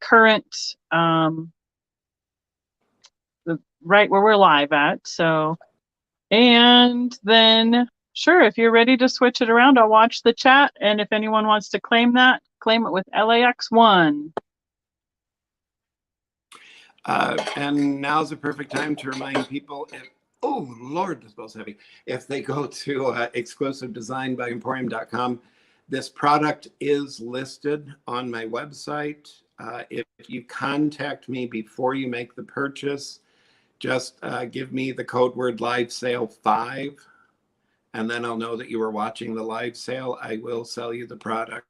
current right where we're live at. So, and then sure, if you're ready to switch it around, I'll watch the chat, and if anyone wants to claim that, claim it with LAX1. And now's the perfect time to remind people if, oh Lord, this bowl's heavy. If they go to exclusive design by Emporium.com, this product is listed on my website. If you contact me before you make the purchase, just give me the code word live sale 5, and then I'll know that you were watching the live sale. I will sell you the product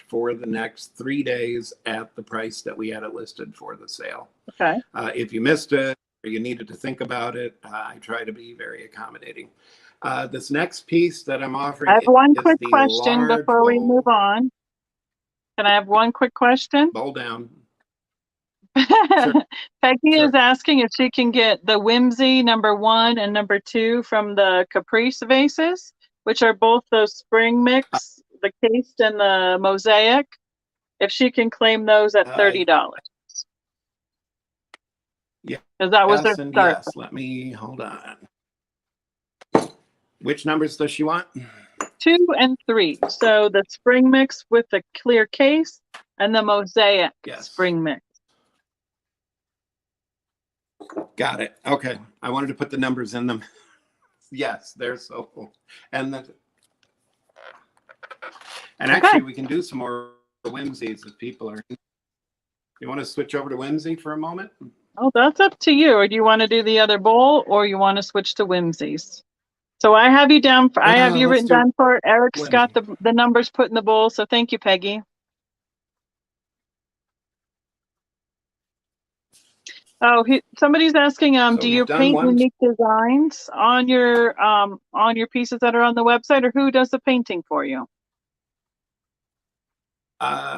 for the next 3 days at the price that we had it listed for the sale. Okay. If you missed it or you needed to think about it, I try to be very accommodating. This next piece that I'm I offering have one is quick the question large before we move bowl. on. Can I have one quick question? Bowl down. Sure, Peggy is sure. asking if she can get the Whimsy #1 and #2 from the Caprice vases, which are both those spring mix, the cased and the mosaic. If she can claim those at $30, Yeah, because that was their yes, and start. yes. Let me hold on. Which numbers does she want? 2 and 3. So the spring mix with the clear case and the mosaic Yes. spring mix. Got it. Okay. I wanted to put the numbers in them. Yes, they're so. And actually, we can do some more whimsies if people are. You want to switch over to whimsy for a moment? Oh, that's up to you. Or do you want to do the other bowl, or you want to switch to Whimsies? So I have you down for, I have you Let's written do down for Eric's whimsy. got the numbers put in the bowl. So thank you, Peggy. Oh, somebody's asking, So do we've you done paint one. unique designs on your pieces that are on the website, or who does the painting for you?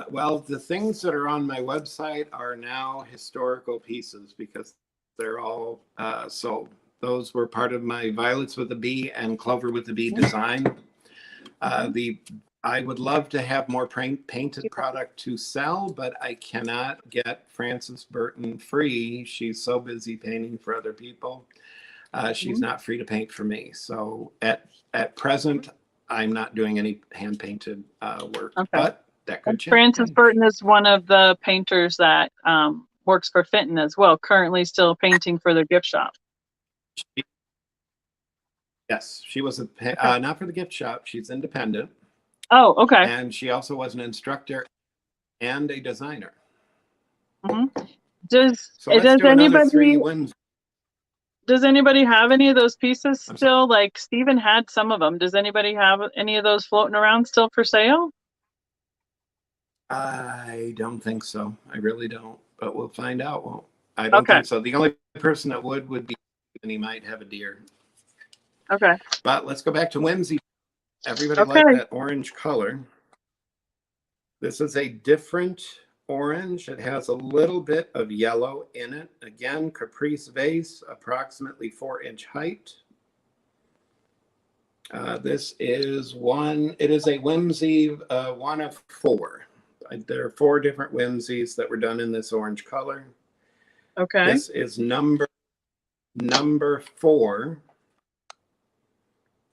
Well, the things that are on my website are now historical pieces because they're all sold. Those were part of my Violets with a B and Clover with a B design. I would love to have more painted product to sell, but I cannot get Frances Burton free. She's so busy painting for other people. She's not free to paint for me. So at present, I'm not doing any hand painted work, Okay. but that could change. Frances Burton is one of the painters that works for Fenton as well, currently still painting for their gift shop. Yes, she was not for the gift shop. She's independent. Oh, okay. And she also was an instructor and a designer. Does another 3 wins. Does anybody have any of those pieces still? Like Stephen had some of them. Does anybody have any of those floating around still for sale? I don't think so. I really don't. But we'll find out. Well, I don't think so. The only person that would be, and he might have a deer. Okay. But let's go back to whimsy. Everybody like that orange color. This is a different orange. It has a little bit of yellow in it. Again, Caprice vase, approximately 4-inch height. This is one, it is a whimsy, one of four. There are four different whimsies that were done in this orange color. Okay. This is number 4.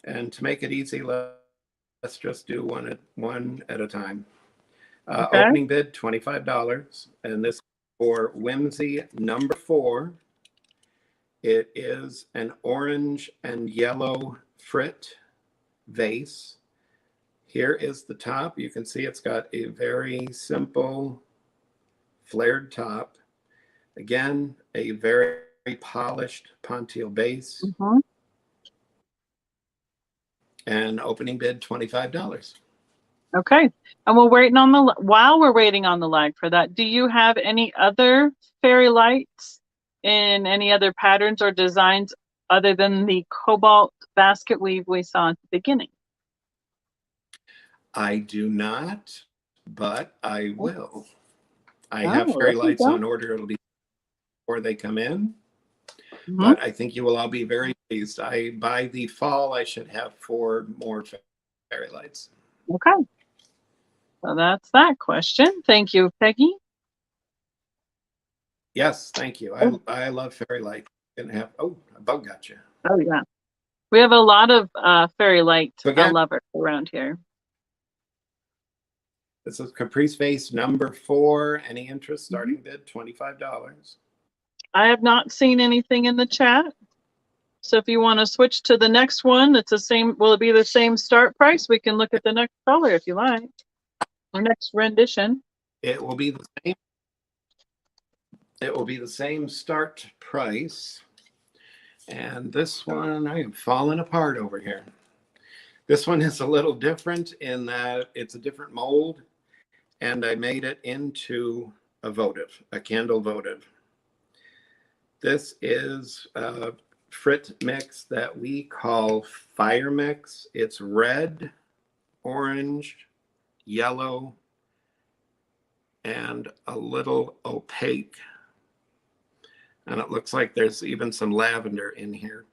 And to make it easy, let's just do one at a time. Okay. Opening bid, $25. And this for whimsy number 4. It is an orange and yellow frit vase. Here is the top. You can see it's got a very simple flared top. Again, a very polished Pontile base. Mm-hmm. And opening bid, $25. Okay. And while we're waiting on the lag for that, do you have any other fairy lights in any other patterns or designs other than the cobalt basket weave we saw at the beginning? I do not, but I will. I Oh, have there fairy you lights go. on order. It'll be before they come in. Mhm. But I think you will all be very pleased. By the fall, I should have 4 more fairy lights. Okay. So that's that question. Thank you, Peggy. Yes, thank you. I love fairy lights. Oh, a bug got you. Oh, yeah. We have a lot of fairy light So again, lovers around here. this is Caprice Vase number 4. Any interest? Starting bid, $25. I have not seen anything in the chat. So if you want to switch to the next one, it's the same. Will it be the same start price? We can look at the next color if you like, or next rendition. It will be the same. It will be the same start price. And this one, I am falling apart over here. This one is a little different in that it's a different mold, and I made it into a votive, a candle votive. This is a frit mix that we call fire mix. It's red, orange, yellow, and a little opaque. And it looks like there's even some lavender in here.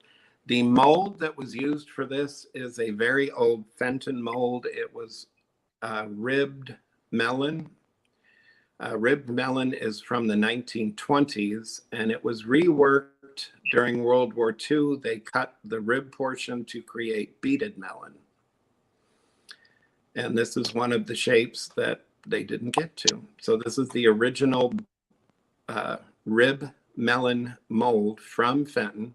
The mold that was used for this is a very old Fenton mold. It was ribbed melon. Ribbed melon is from the 1920s, and it was reworked during World War II. They cut the rib portion to create beaded melon. And this is one of the shapes that they didn't get to. So this is the original rib melon mold from Fenton.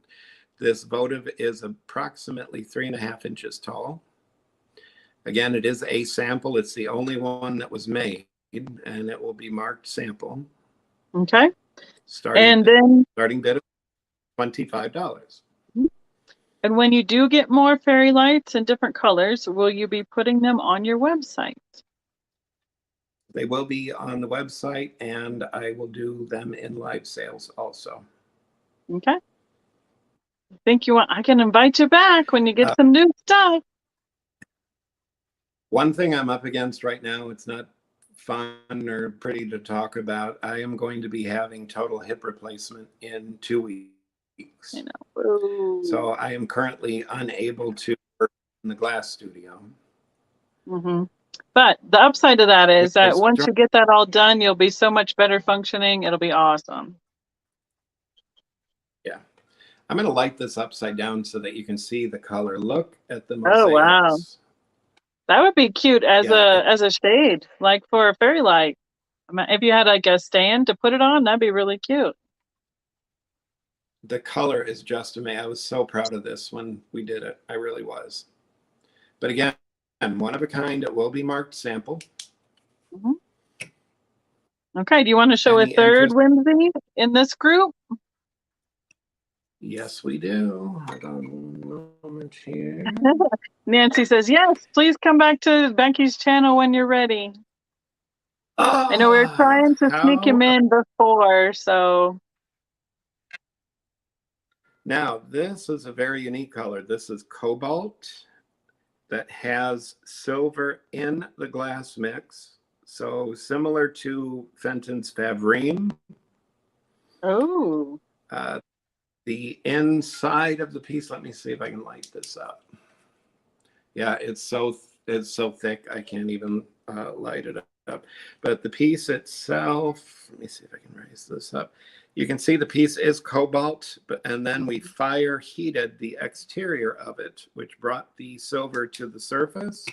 This votive is approximately 3.5 inches tall. Again, it is a sample. It's the only one that was made, and it will be marked sample. Okay. Starting bid of $25. And when you do get more fairy lights in different colors, will you be putting them on your website? They will be on the website, and I will do them in live sales also. Okay. I can invite you back when you get some new stuff. One thing I'm up against right now, it's not fun or pretty to talk about. I am going to be having total hip replacement in 2 weeks. I know. So I am currently unable to work in the glass studio. Mm-hmm. But the upside of that is that once you get that all done, you'll be so much better functioning. It'll be awesome. Yeah. I'm going to light this upside down so that you can see the color. Look at the mosaics. Oh, wow. That would be cute as a shade, like for a fairy light. If you had like a stand to put it on, that'd be really cute. The color is just amazing. I was so proud of this when we did it. I really was. But again, one of a kind. It will be marked sample. Mm-hmm. Okay. Do you want to show a third whimsy in this group? Yes, we do. Hold on one moment here. Nancy says, yes, please come back to Becky's channel when you're ready. I know we were trying to sneak him in before, so. Now, this is a very unique color. This is cobalt that has silver in the glass mix. So similar to Fenton's Favrine. Oh. The inside of the piece, let me see if I can light this up. Yeah, it's so thick I can't even light it up. But the piece itself, let me see if I can raise this up. You can see the piece is cobalt, and then we fire heated the exterior of it, which brought the silver to the surface.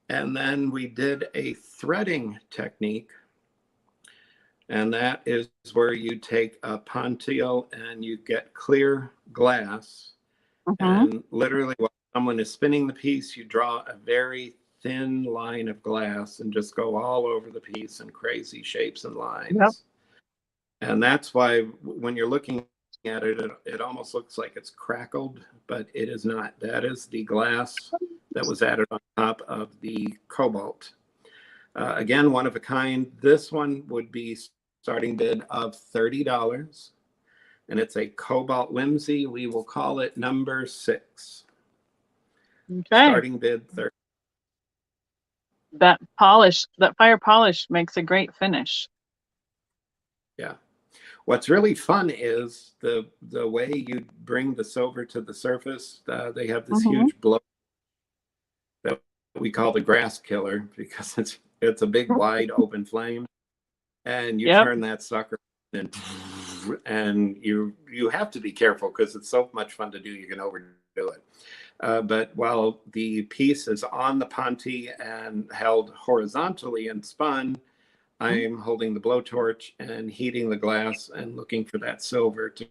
And then we did a threading technique, and that is where you take a pontile and you get clear glass, and literally while someone is spinning the piece, you draw a very thin line of glass and just go all over the piece in crazy shapes and lines. Yep. And that's why when you're looking at it, it almost looks like it's crackled, but it is not. That is the glass that was added on top of the cobalt. Again, one of a kind. This one would be starting bid of $30. And it's a cobalt whimsy. We will call it number 6. Okay. Starting bid 30. That polish, that fire polish makes a great finish. Yeah. What's really fun is the way you bring the silver to the surface. They have this huge blow that we call the grass killer, because it's a big wide open flame, and you turn that sucker and you have to be careful because it's so much fun to do. You can overdo it. But while the piece is on the ponte and held horizontally and spun, I'm holding the blowtorch and heating the glass and looking for that silver to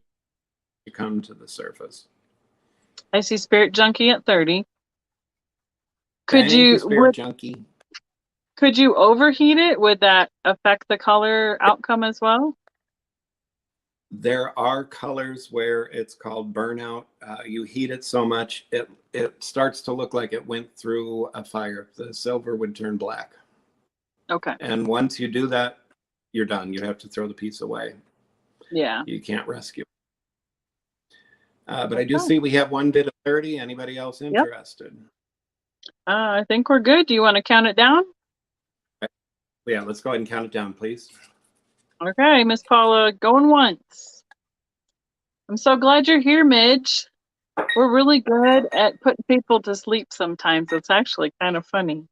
come to the surface. I see Spirit Junkie at 30. Thank you, Spirit Junkie. Could you overheat it? Would that affect the color outcome as well? There are colors where it's called burnout. You heat it so much, it starts to look like it went through a fire. The silver would turn black. Okay. And once you do that, you're done. You have to throw the piece away. Yeah. You can't rescue it. But I do see we have one bid of 30. Anybody else interested? I think we're good. Do you want to count it down? Yeah, let's go ahead and count it down, please. Okay, Miss Paula, going once. I'm so glad you're here, Midge. We're really good at putting people to sleep sometimes. It's actually kind of funny.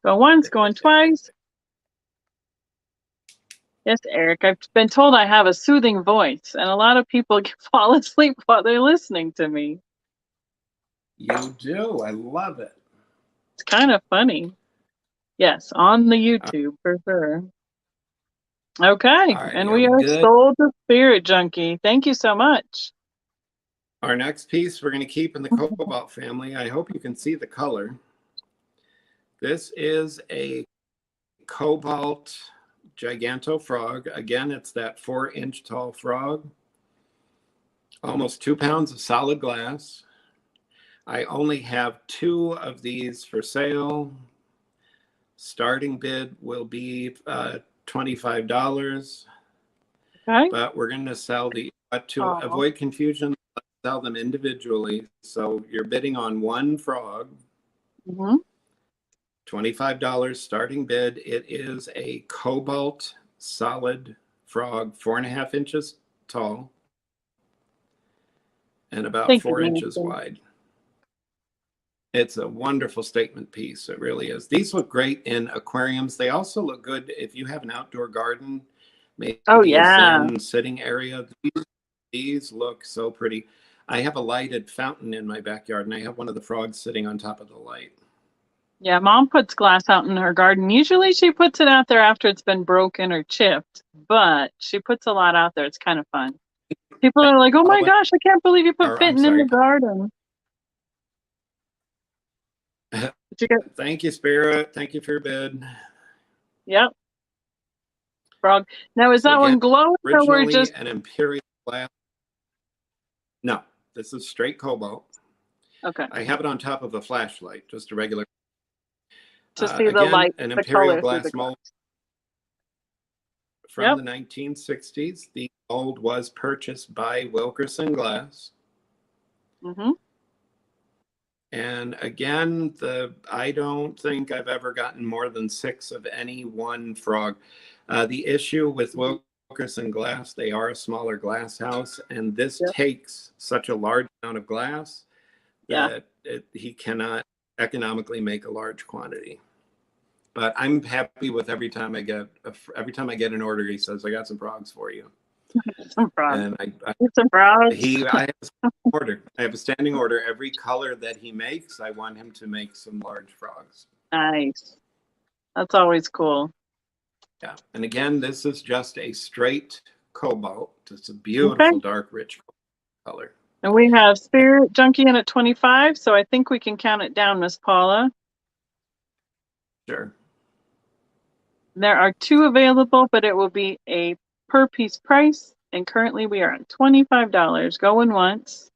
Going once, going twice. Yes, Eric, I've been told I have a soothing voice, and a lot of people fall asleep while they're listening to me. You do. I love it. It's kind of funny. Yes, on the YouTube for sure. Okay, and we are sold to Spirit Junkie. Thank you so much. Our next piece we're going to keep in the cobalt family. I hope you can see the color. This is a cobalt giganto frog. Again, it's that 4-inch tall frog. Almost 2 pounds of solid glass. I only have 2 of these for sale. Starting bid will be $25. Okay. But we're going to sell to avoid confusion, let's sell them individually. So you're bidding on one frog. $25 starting bid. It is a cobalt solid frog, 4.5 inches tall and about 4 inches wide. It's a wonderful statement piece. It really is. These look great in aquariums. They also look good if you have an outdoor garden, maybe a zen sitting area. These look so pretty. I have a lighted fountain in my backyard, and I have one of the frogs sitting on top of the light. Yeah, Mom puts glass out in her garden. Usually she puts it out there after it's been broken or chipped, but she puts a lot out there. It's kind of fun. People are like, oh my gosh, I can't believe you put fitting in the garden. Thank you, Spirit. Thank you for your bid. Yep. Frog. Now, is that one glowing or we're just an Emporium glass? No, this is straight cobalt. Okay. I have it on top of a flashlight, just a regular. To see the light, an the Imperial color glass mold from the 1960s. The mold was purchased by Wilkerson Glass. And again, I don't think I've ever gotten more than 6 of any one frog. The issue with Wilkerson Glass, they are a smaller glass house, and this takes such a large amount of glass Yeah. that he cannot economically make a large quantity. But I'm happy with every time I get an order, he says, "I got some frogs for you." Some frogs. And Some frogs. I have a standing order. I have a standing order. Every color that he makes, I want him to make some large frogs. Nice. That's always cool. Yeah. And again, this is just a straight cobalt. It's a beautiful, dark, rich color. And we have Spirit Junkie in at 25, so I think we can count it down, Miss Paula. Sure. There are 2 available, but it will be a per piece price. And currently we are at $25. Going once.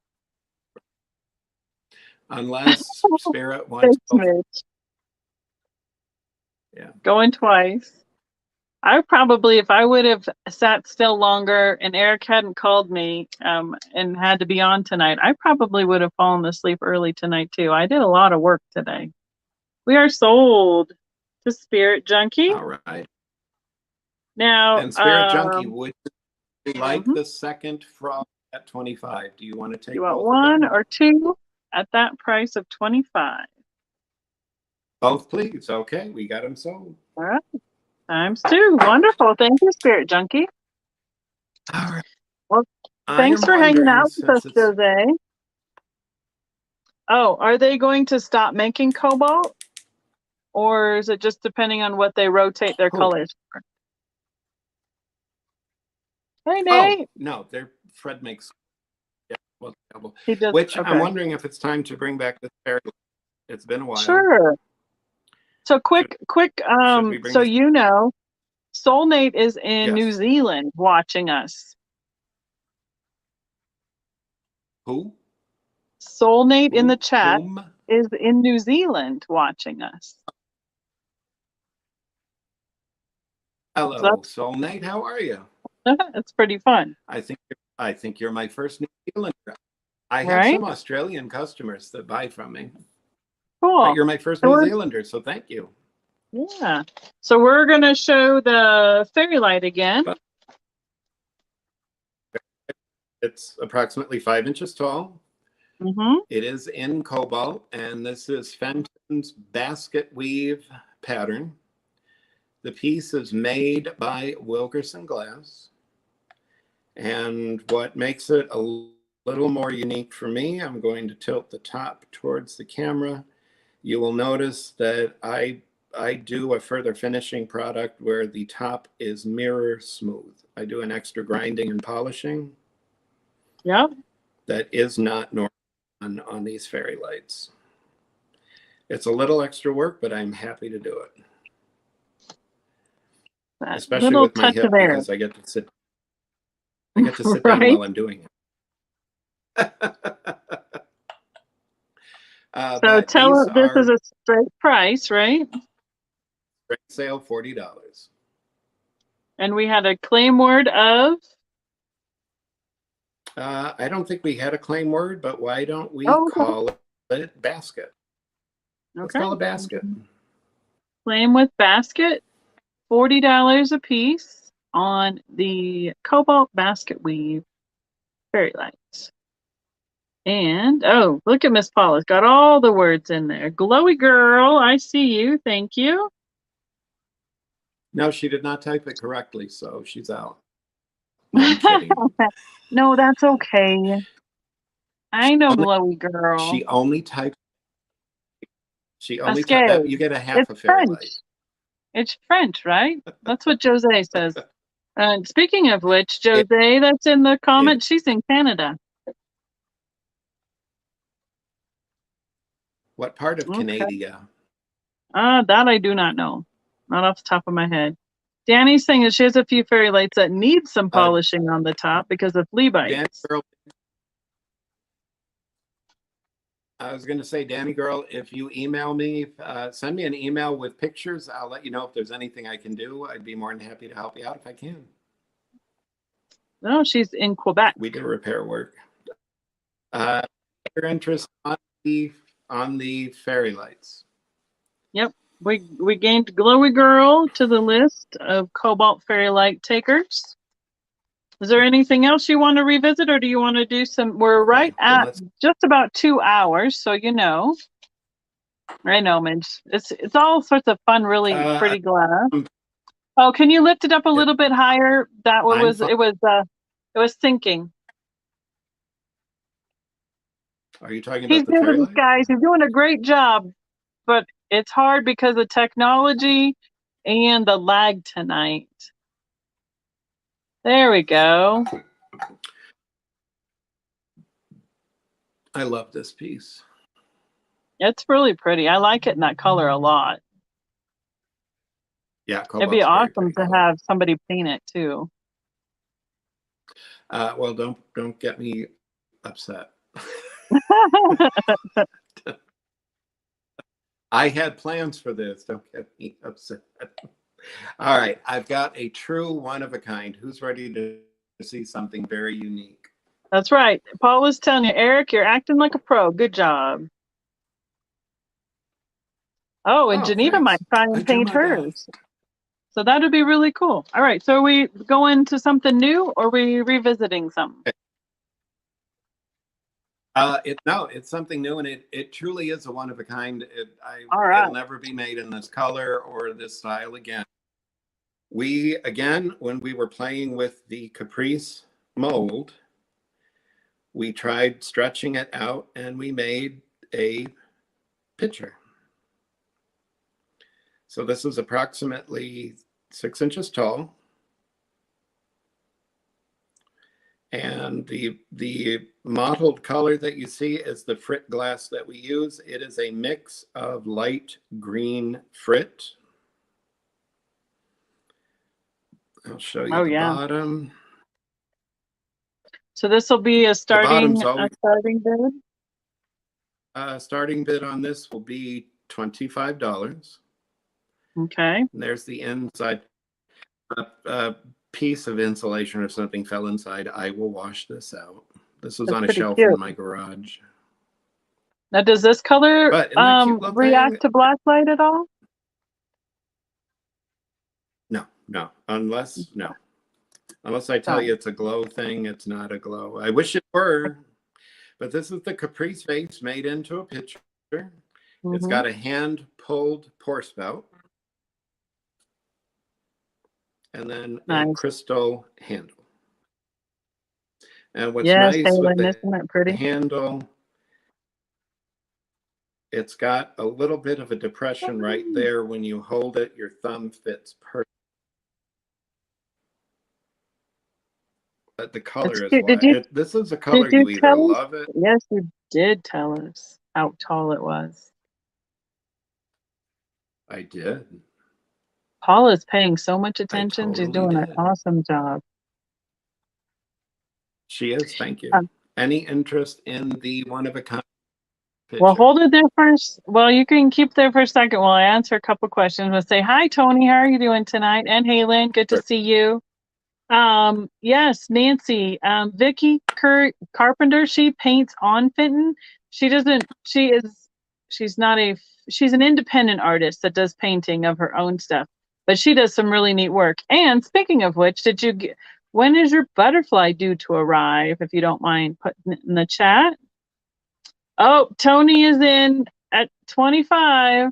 Unless Spirit wants Thanks, Mitch. Yeah. Going twice. I probably, if I would have sat still longer and Eric hadn't called me and had to be on tonight, I probably would have fallen asleep early tonight too. I did a lot of work today. We are sold to Spirit Junkie. All right. Now, and Spirit Junkie, would you like the second frog at 25? Do you want to take you want both 1 or 2 at that price of 25? Both, please. Okay, we got them sold. All right. Times 2. Wonderful. Thank you, Spirit Junkie. All right. Well, thanks for hanging out with us, Jose. Oh, are they going to stop making cobalt? Or is it just depending on what they rotate their colors for? Hey, Nate. Oh, no, Fred makes. Yeah, well, he does, which I'm wondering if it's time to bring back the fairy. It's been a while. Sure. So quick, so you know, Soulmate is in New Zealand watching us. Who? Soulmate in the chat is in New Zealand watching us. Hello, Soulmate. How are you? It's pretty fun. I think you're my first New Zealander. I have some Australian customers that buy from me. Cool. But you're my first New Zealander, so thank you. Yeah. So we're going to show the fairy light again. It's approximately 5 inches tall. It is in cobalt, and this is Fenton's basket weave pattern. The piece is made by Wilkerson Glass. And what makes it a little more unique for me, I'm going to tilt the top towards the camera. You will notice that I do a further finishing product where the top is mirror smooth. I do an extra grinding and polishing. Yep. That is not normal on these fairy lights. It's a little extra work, but I'm happy to do it. Especially with my hip, because I get to sit down while I'm doing it. So tell us, this is a straight price, right? Straight sale, $40. And we had a claim word of? I don't think we had a claim word, but why don't we call it basket? Let's call it basket. Claim with basket, $40 a piece on the cobalt basket weave fairy lights. And, oh, look at Miss Paula's got all the words in there. Glowy girl, I see you. Thank you. No, she did not type it correctly, so she's out. No, I'm kidding. No, that's okay. I know, glowy girl. She only typed. You get a half a fairy light. It's French, right? That's what Jose says. Speaking of which, Jose, that's in the comments. She's in Canada. What part of Canada? That I do not know. Not off the top of my head. Danny's saying that she has a few fairy lights that need some polishing on the top because of flea bites. I was going to say, Danny girl, if you email me, send me an email with pictures. I'll let you know if there's anything I can do. I'd be more than happy to help you out if I can. No, she's in Quebec. We do repair work. Your interest on the fairy lights. Yep. We gained Glowy Girl to the list of Cobalt Fairy Light takers. Is there anything else you want to revisit, or do you want to do some? We're Okay, right then at just about 2 hours, so you know. I know, Midge. It's all sorts of fun, really pretty glass. Oh, can you lift it up a little bit higher? That was it was sinking. Are you talking He's about the fairy doing, light? guys. He's doing a great job, but it's hard because of technology and the lag tonight. There we go. I love this piece. It's really pretty. I like it in that color a lot. Yeah, It'd be cobalt's a very awesome pretty to color. have somebody paint it too. Well, don't get me upset. I had plans for this. Don't get me upset. All right, I've got a true one of a kind. Who's ready to see something very unique? That's right. Paul was telling you, Eric, you're acting like a pro. Good job. Oh, and Geneva thanks. might try I and do paint my best. hers. So that would be really cool. All right. So are we going to something new, or are we revisiting something? No, it's something new, and it truly is a one of a kind. All right. It'll never be made in this color or this style again. When we were playing with the Caprice mold, we tried stretching it out, and we made a pitcher. So this is approximately 6 inches tall. And the mottled color that you see is the frit glass that we use. It is a mix of light green frit. I'll show you the bottom. So this will be a starting bid. Starting bid on this will be $25. Okay. And there's the inside. A piece of insulation or something fell inside. I will wash this out. This was on a shelf in my garage. Now, does this color react to black light at all? No. Unless I tell you it's a glow thing, it's not a glow. I wish it were, but this is the Caprice vase made into a pitcher. It's got a hand-pulled pour spout. And then a crystal handle. And what's nice with the handle, it's got a little bit of a depression right there. When you hold it, your thumb fits perfect. But the color is why. This is a color you either love it. Yes, you did tell us how tall it was. I did. Paul is paying so much attention. She's doing an awesome job. She is. Thank you. Any interest in the one-of-a-kind picture? Well, hold it there first. Well, you can keep there for a second while I answer a couple questions. We'll say, hi, Tony. How are you doing tonight? And hey, Lynn, good to see you. Yes, Nancy. Vicky Carpenter, she paints on Fenton. She's an independent artist that does painting of her own stuff, but she does some really neat work. And speaking of which, when is your butterfly due to arrive, if you don't mind putting it in the chat? Oh, Tony is in at 25.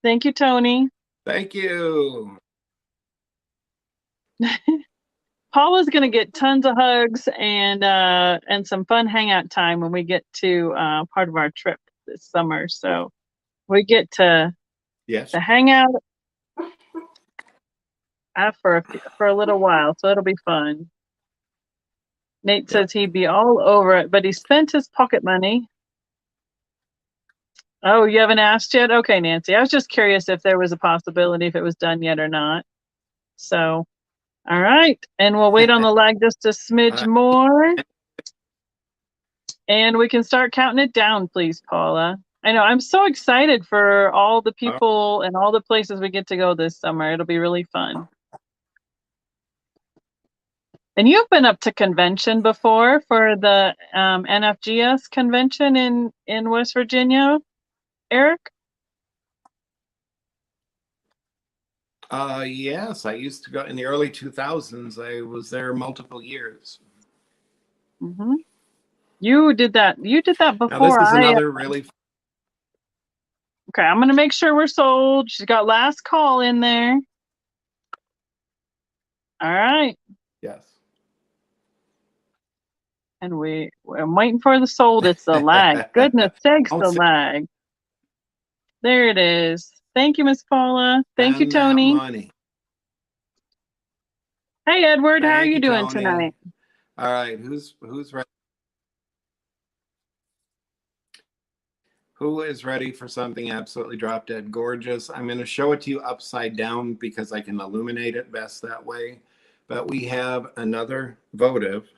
Thank you, Tony. Thank you. Paula's going to get tons of hugs and some fun hangout time when we get to part of our trip this summer. So we get to hang out for a little while. So it'll be fun. Nate says he'd be all over it, but he spent his pocket money. Oh, you haven't asked yet? Okay, Nancy. I was just curious if there was a possibility if it was done yet or not. So, all right. And we'll wait on the lag just a smidge more. And we can start counting it down, please, Paula. I know. I'm so excited for all the people and all the places we get to go this summer. It'll be really fun. And you've been up to convention before for the NFGS convention in West Virginia, Eric? Yes, I used to go in the early 2000s. I was there multiple years. Mm-hmm. You did that. You did that Now, this before is I. another really Okay, I'm gonna make sure we're sold. She's got last call in there. All right, yes. and I'm waiting for the sold. It's the lag. Goodness sakes, Don't the lag. There it is. Thank you, Miss Paula. Thank you, spend that Tony. money. Hey, Edward, how are Thank you you, doing Tony. tonight? All right, who's ready? Who is ready for something absolutely drop dead gorgeous? I'm going to show it to you upside down because I can illuminate it best that way. But we have another votive,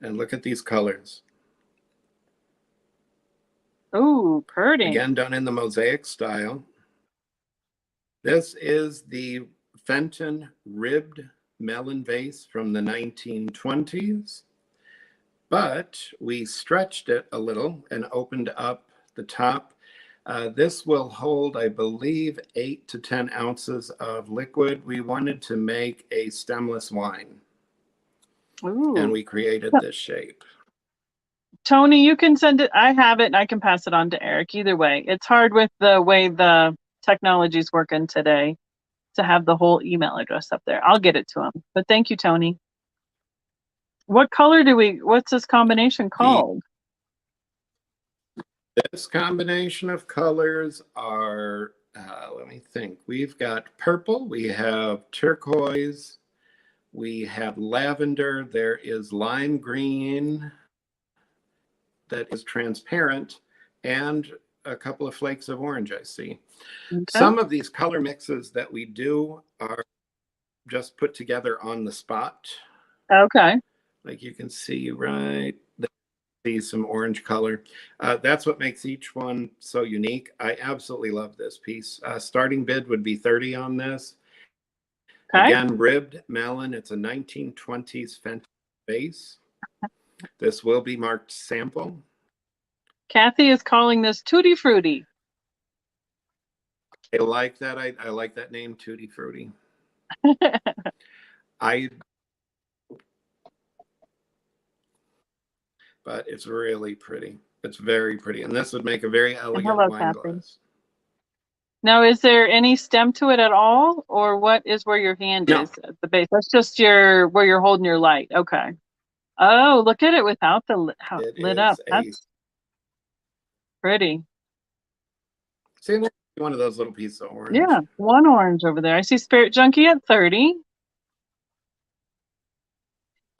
and look at these colors. Ooh, pretty. Again, done in the mosaic style. This is the Fenton ribbed melon vase from the 1920s, but we stretched it a little and opened up the top. This will hold, I believe, 8 to 10 ounces of liquid. We wanted to make a stemless wine, Ooh. and we created this shape. Tony, you can send it. I have it, and I can pass it on to Eric. Either way, it's hard with the way the technology's working today to have the whole email address up there. I'll get it to him. But thank you, Tony. What color what's this combination called? This combination of colors are, let me think. We've got purple, we have turquoise, we have lavender, there is lime green that is transparent, and a couple of flakes of orange I see. Okay. Some of these color mixes that we do are just put together on the spot. Okay. Like you can see right there, see some orange color. That's what makes each one so unique. I absolutely love this piece. Starting bid would be 30 on this. Okay. Again, ribbed melon. It's a 1920s Fenton base. This will be marked sample. Kathy is calling this Tutti Frutti. I like that. I like that name, Tutti Frutti. But it's really pretty. It's very pretty. And this would make a very elegant wine glass. Now, is there any stem to it at all? Or what is where your hand is at the base? That's just where you're holding your light. Okay. Oh, look at it without the lit up. That's pretty. See, one of those little pieces of orange. Yeah, one orange over there. I see Spirit Junkie at 30.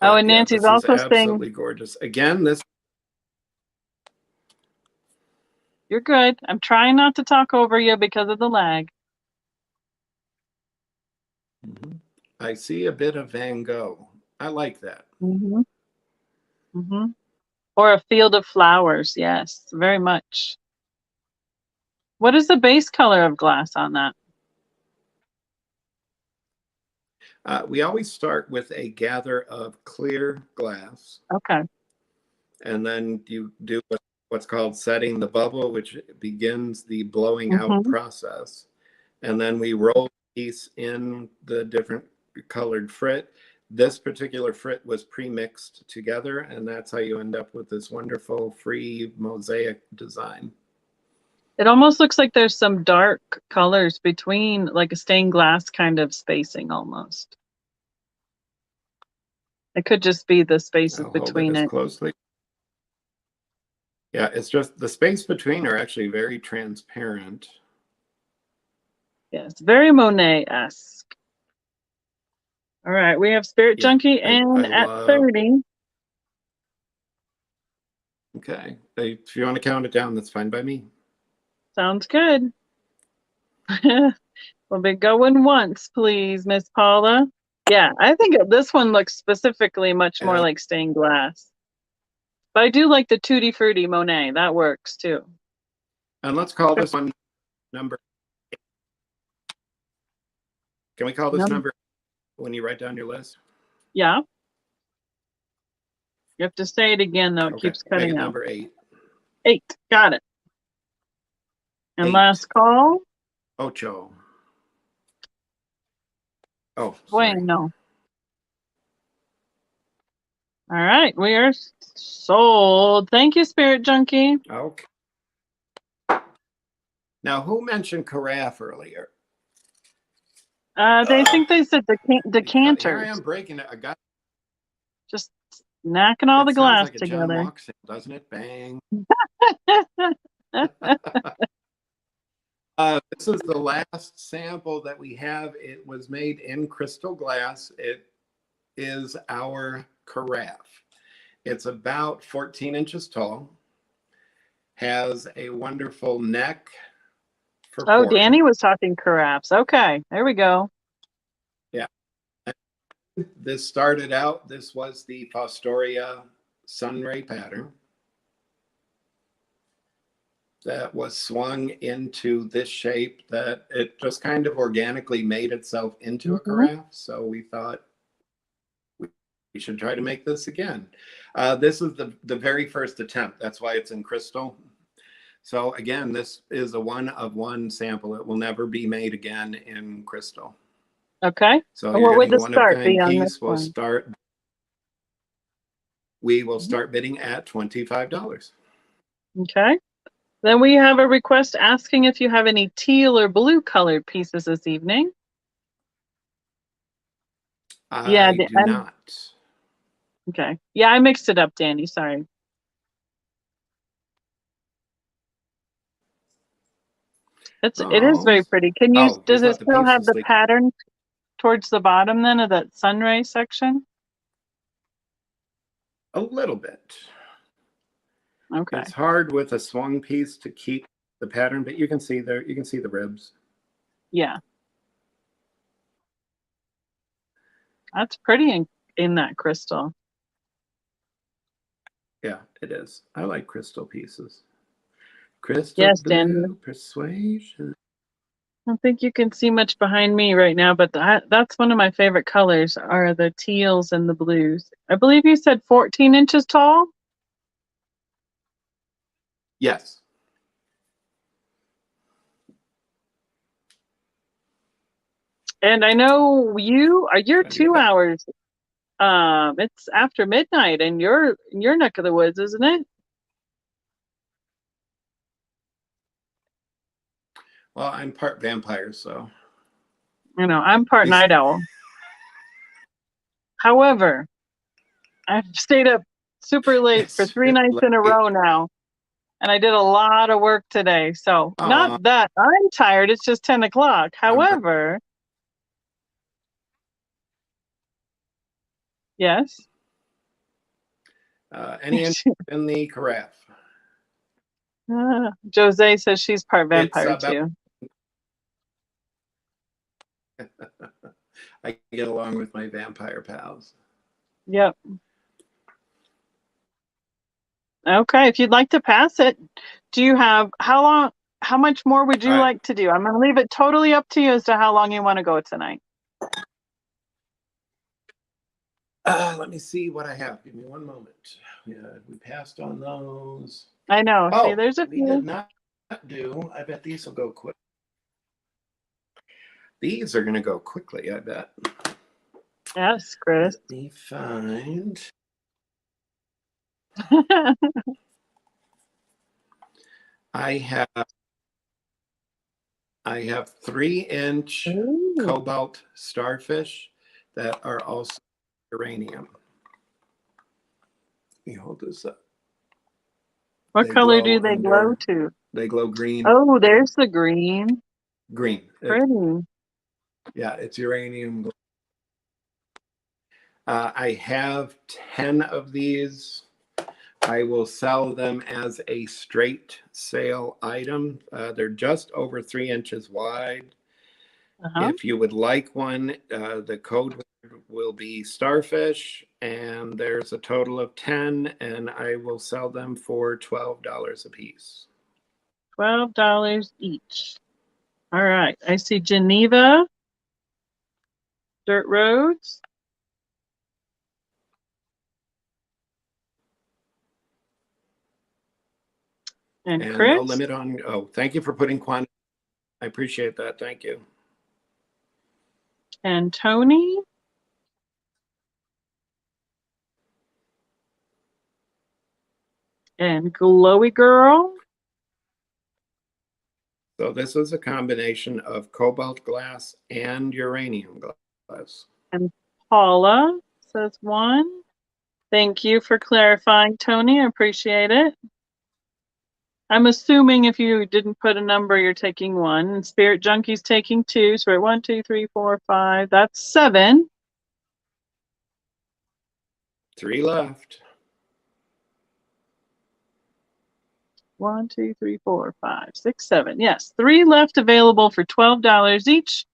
Oh, and Nancy's also saying absolutely gorgeous. Again, this. You're good. I'm trying not to talk over you because of the lag. Mm-hmm. I see a bit of Van Gogh. I like that. Mm-hmm. Mm-hmm. Or a field of flowers. Yes, very much. What is the base color of glass on that? We always start with a gather of clear glass. Okay. And then you do what's called setting the bubble, which begins the blowing out process. And then we roll the piece in the different colored frit. This particular frit was pre-mixed together, and that's how you end up with this wonderful free mosaic design. It almost looks like there's some dark colors between, like a stained glass kind of spacing almost. It could just be the spaces between it. Closely. Yeah, it's just the space between are actually very transparent. Yes, very Monet-esque. All right, we have Spirit Junkie and at 30. Okay, if you want to count it down, that's fine by me. Sounds good. We'll be going once, please, Miss Paula. Yeah, I think this one looks specifically much more like stained glass. But I do like the Tutti Frutti Monet. That works too. And let's call this one number 8. Can we call this number when you write down your list? Yeah. You have to say it again, though. It keeps cutting out. Number 8. 8. Got it. And 8. last call. Ocho. Oh, sorry. Bueno. All right, we are sold. Thank you, Spirit Junkie. Okay. Now, who mentioned carafe earlier? They think they said Because here I decanters. am breaking it. I got Just knocking all it. the Sounds glass like a John together. Walk sale, doesn't it? Bang. This is the last sample that we have. It was made in crystal glass. It is our carafe. It's about 14 inches tall, has a wonderful neck for Oh, pouring. Danny was talking carafes. Okay, there we go. Yeah. This started out, this was the Fostoria sunray pattern that was swung into this shape that it just kind of organically made itself into a carafe. So we thought we should try to make this again. This is the very first attempt. That's why it's in crystal. So again, this is a one of one sample. It will never be made again in crystal. Okay. So And you're what would getting a the start be one-of-a-kind on this piece. one? We will start bidding at $25. Okay. Then we have a request asking if you have any teal or blue colored pieces this evening. I do not. Okay. Yeah, I mixed it up, Danny. Sorry. It is very pretty. Can you Oh, you does it thought the still piece have was the sleek. pattern towards the bottom then of that sunray section? A little bit. Okay. It's hard with a swung piece to keep the pattern, but you can see there, you can see the ribs. Yeah. That's pretty in that crystal. Yeah, it is. I like crystal pieces. Crystal Yes, blue Danny. persuasion. I don't think you can see much behind me right now, but that's one of my favorite colors are the teals and the blues. I believe you said 14 inches tall? Yes. And I know you're 2 hours. It's after midnight in your neck of the woods, isn't it? Well, I'm part vampire, so. You know, I'm part night owl. However, I've stayed up super late for 3 nights in a row now, and I did a lot of work today. So not that I'm tired, it's just 10 o'clock. However, yes. Any interest in the carafe? Jose says she's part vampire too. I get along with my vampire pals. Yep. Okay, if you'd like to pass it, do you have how much more would you like to do? I'm going to leave it totally up to you as to how long you want to go tonight. Let me see what I have. Give me one moment. Yeah, we passed on those. I know. Oh, see, there's a few. We did not do. I bet these will go quick. These are going to go quickly, I bet. Yes, Chris. Let me find. I have 3-inch cobalt starfish that are also uranium. Let me hold this up. What color do they glow to? They glow green. Oh, there's the green. Green. Pretty. Yeah, it's uranium. I have 10 of these. I will sell them as a straight sale item. They're just over 3 inches wide. If you would like one, the code word will be starfish, and there's a total of 10, and I will sell them for $12 a piece. $12 each. All right. I see Geneva, Dirt Roads. And Chris. No limit on, thank you for putting quantity. I appreciate that. Thank you. And Tony. And Glowy Girl. So this is a combination of cobalt glass and uranium glass. And Paula says 1. Thank you for clarifying, Tony. I appreciate it. I'm assuming if you didn't put a number, you're taking 1. And Spirit Junkie's taking 2. So we're at 1, 2, 3, 4, 5. That's 7. 3 left. 1, 2, 3, 4, 5, 6, 7. Yes, 3 left available for $12 each,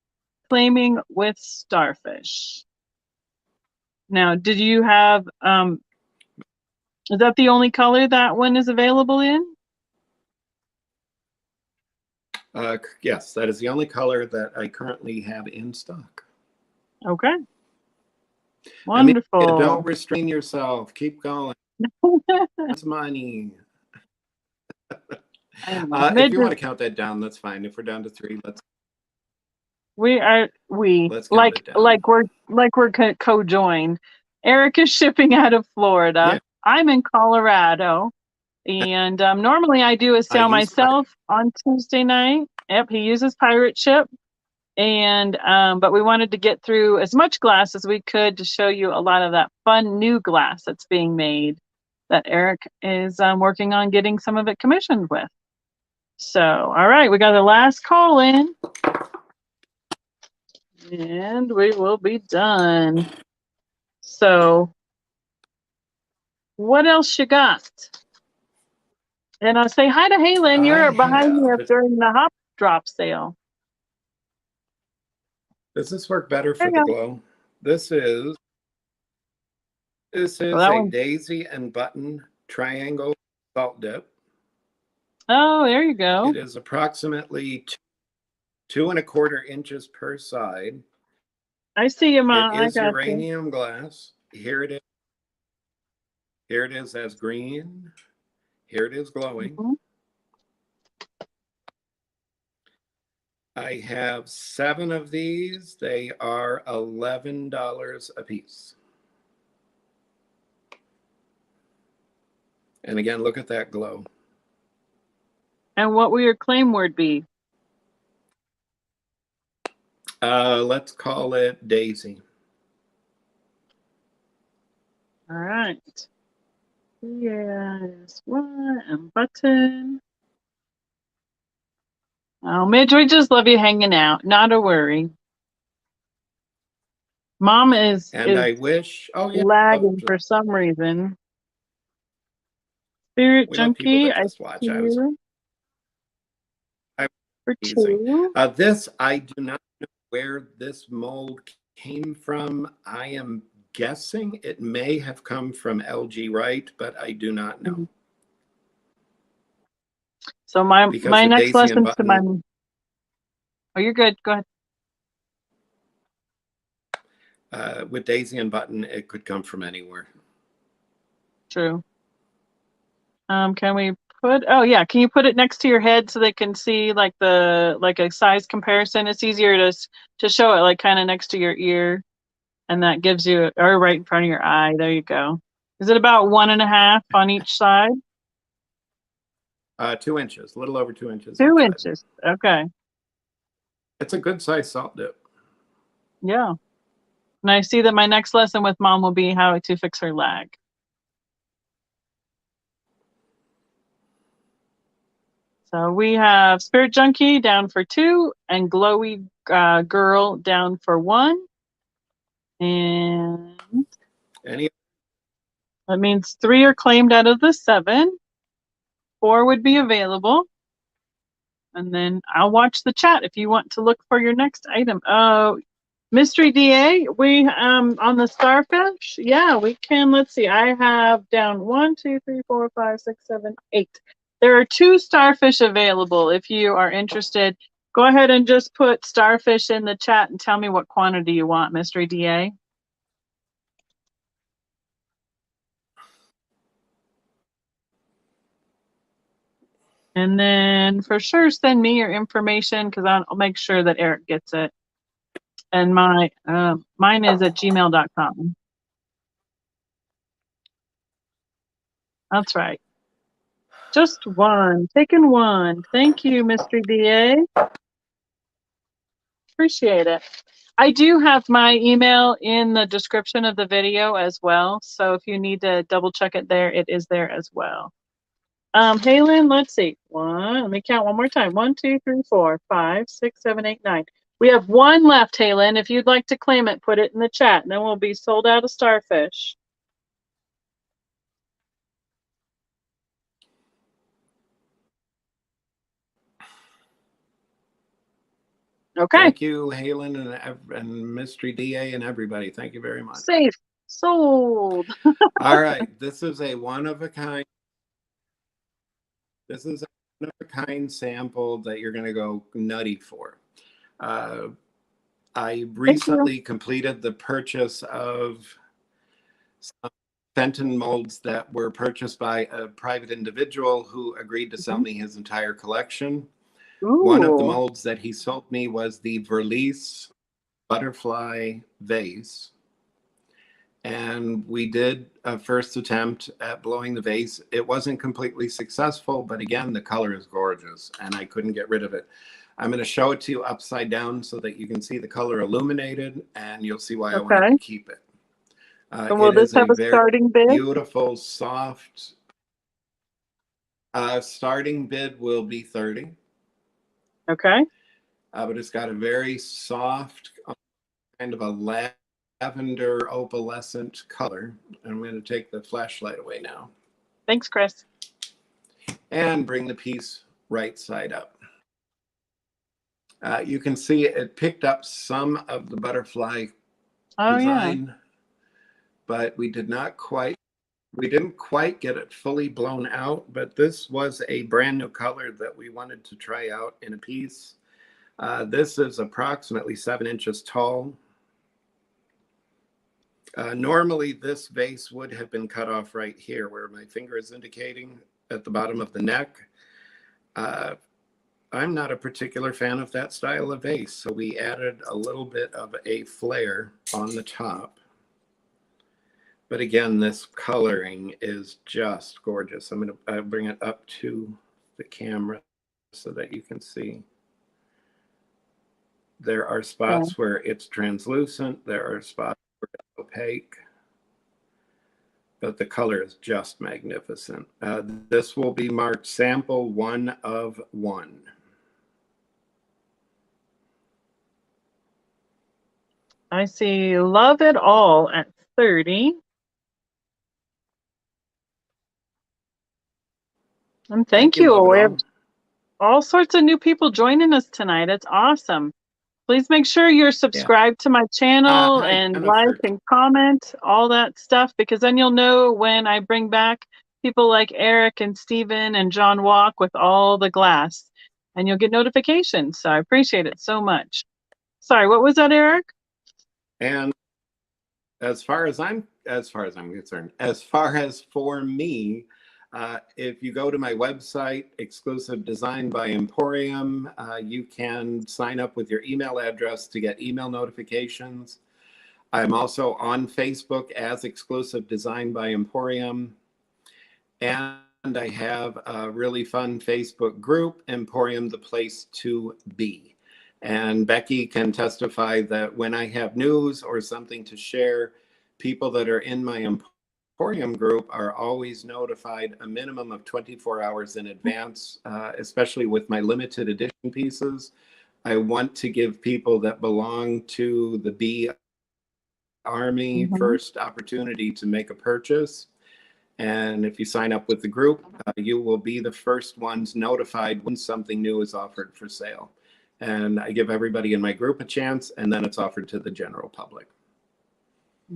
claiming with Starfish. Now, did you have, is that the only color that one is available in? Yes, that is the only color that I currently have in stock. Okay. Wonderful. I mean, don't restrain yourself. Keep going. That's money. If you want to count that down, that's fine. If we're down to 3, let's count it down. like we're co-joined. Eric is shipping out of Florida. Yeah. I'm in Colorado, and normally I do a sale myself on Tuesday night. Yep, he uses pirate ship, and but we wanted to get through as much glass as we could to show you a lot of that fun new glass that's being made that Eric is working on getting some of it commissioned with. So, all right, we got the last call in. And we will be done. So, what else you got? And I'll say hi to Halen. You're behind me during the hop drop sale. Does this work better for the glow? This is a daisy and button triangle salt dip. Oh, there you go. It is approximately 2 1/4 inches per side. I see you, Mom. It is uranium glass. Here it is. Here it is as green. Here it is glowing. Mm-hmm. I have 7 of these. They are $11 a piece. And again, look at that glow. And what will your claim word be? Let's call it Daisy. All right. Yes, one and button. Oh, Midge, we just love you hanging out. Not a worry. Mom is I wish. Oh yeah, lagging for some reason. Spirit Junkie, I see you. For 2. This, I do not know where this mold came from. I am guessing it may have come from LG Wright, but I do not know. So my next lesson to my. Oh, you're good. Go ahead. With Daisy and Button, it could come from anywhere. True. Can we put? Oh yeah, can you put it next to your head so they can see like a size comparison? It's easier to show it like kind of next to your ear, and that gives you or right in front of your eye. There you go. Is it about 1.5 on each side? 2 inches, a little over 2 inches. 2 inches. Okay. It's a good size salt dip. Yeah. And I see that my next lesson with Mom will be how to fix her lag. So we have Spirit Junkie down for 2 and Glowy Girl down for 1. And that means 3 are claimed out of the 7. 4 would be available. And then I'll watch the chat if you want to look for your next item. Oh, Mystery DA, we on the Starfish, yeah, we can. Let's see, I have down 1, 2, 3, 4, 5, 6, 7, 8. There are 2 Starfish available. If you are interested, go ahead and just put Starfish in the chat and tell me what quantity you want, Mystery DA. And then for sure, send me your information because I'll make sure that Eric gets it. And my mine is at gmail.com. That's right. Just one. Taking one. Thank you, Mystery DA. Appreciate it. I do have my email in the description of the video as well. So if you need to double check it there, it is there as well. Halen, let's see. Let me count one more time. 1, 2, 3, 4, 5, 6, 7, 8, 9. We have one left, Halen. If you'd like to claim it, put it in the chat, and then we'll be sold out of starfish. Okay. Thank you, Halen and Mystery DA and everybody. Thank you very much. Safe. Sold. All right. This is a one-of-a-kind. This is a one-of-a-kind sample that you're going to go nutty for. I recently completed the purchase of some Fenton molds that were purchased by a private individual who agreed to sell me his entire collection. Ooh. One of the molds that he sold me was the Verlies butterfly vase. And we did a first attempt at blowing the vase. It wasn't completely successful, but again, the color is gorgeous and I couldn't get rid of it. I'm going to show it to you upside down so that you can see the color illuminated and you'll see why I wanted to keep it. And will this have a starting bid? Beautiful, soft. Starting bid will be $30. Okay. But it's got a very soft, kind of a lavender opalescent color. I'm going to take the flashlight away now. Thanks, Chris. And bring the piece right side up. You can see it picked up some of the butterfly design, but we didn't quite get it fully blown out, but this was a brand new color that we wanted to try out in a piece. This is approximately 7 inches tall. Normally this vase would have been cut off right here where my finger is indicating at the bottom of the neck. I'm not a particular fan of that style of vase, so we added a little bit of a flare on the top. But again, this coloring is just gorgeous. I'm going to bring it up to the camera so that you can see. There are spots where it's translucent. There are spots where it's opaque. But the color is just magnificent. This will be marked sample 1 of 1. I see Love It All at 30. And thank you. We have all sorts of new people joining us tonight. It's awesome. Please make sure you're subscribed to my channel and like and comment, all that stuff, because then you'll know when I bring back people like Eric and Steven and John Walk with all the glass, and you'll get notifications. So I appreciate it so much. Sorry, what was that, Eric? And as far as I'm concerned, as far as for me, if you go to my website, Exclusive Design by Emporium, you can sign up with your email address to get email notifications. I'm also on Facebook as Exclusive Design by Emporium. And I have a really fun Facebook group, Emporium, the place to be. And Becky can testify that when I have news or something to share, people that are in my Emporium group are always notified a minimum of 24 hours in advance, especially with my limited edition pieces. I want to give people that belong to the Bee Army first opportunity to make a purchase. And if you sign up with the group, you will be the first ones notified when something new is offered for sale. And I give everybody in my group a chance, and then it's offered to the general public.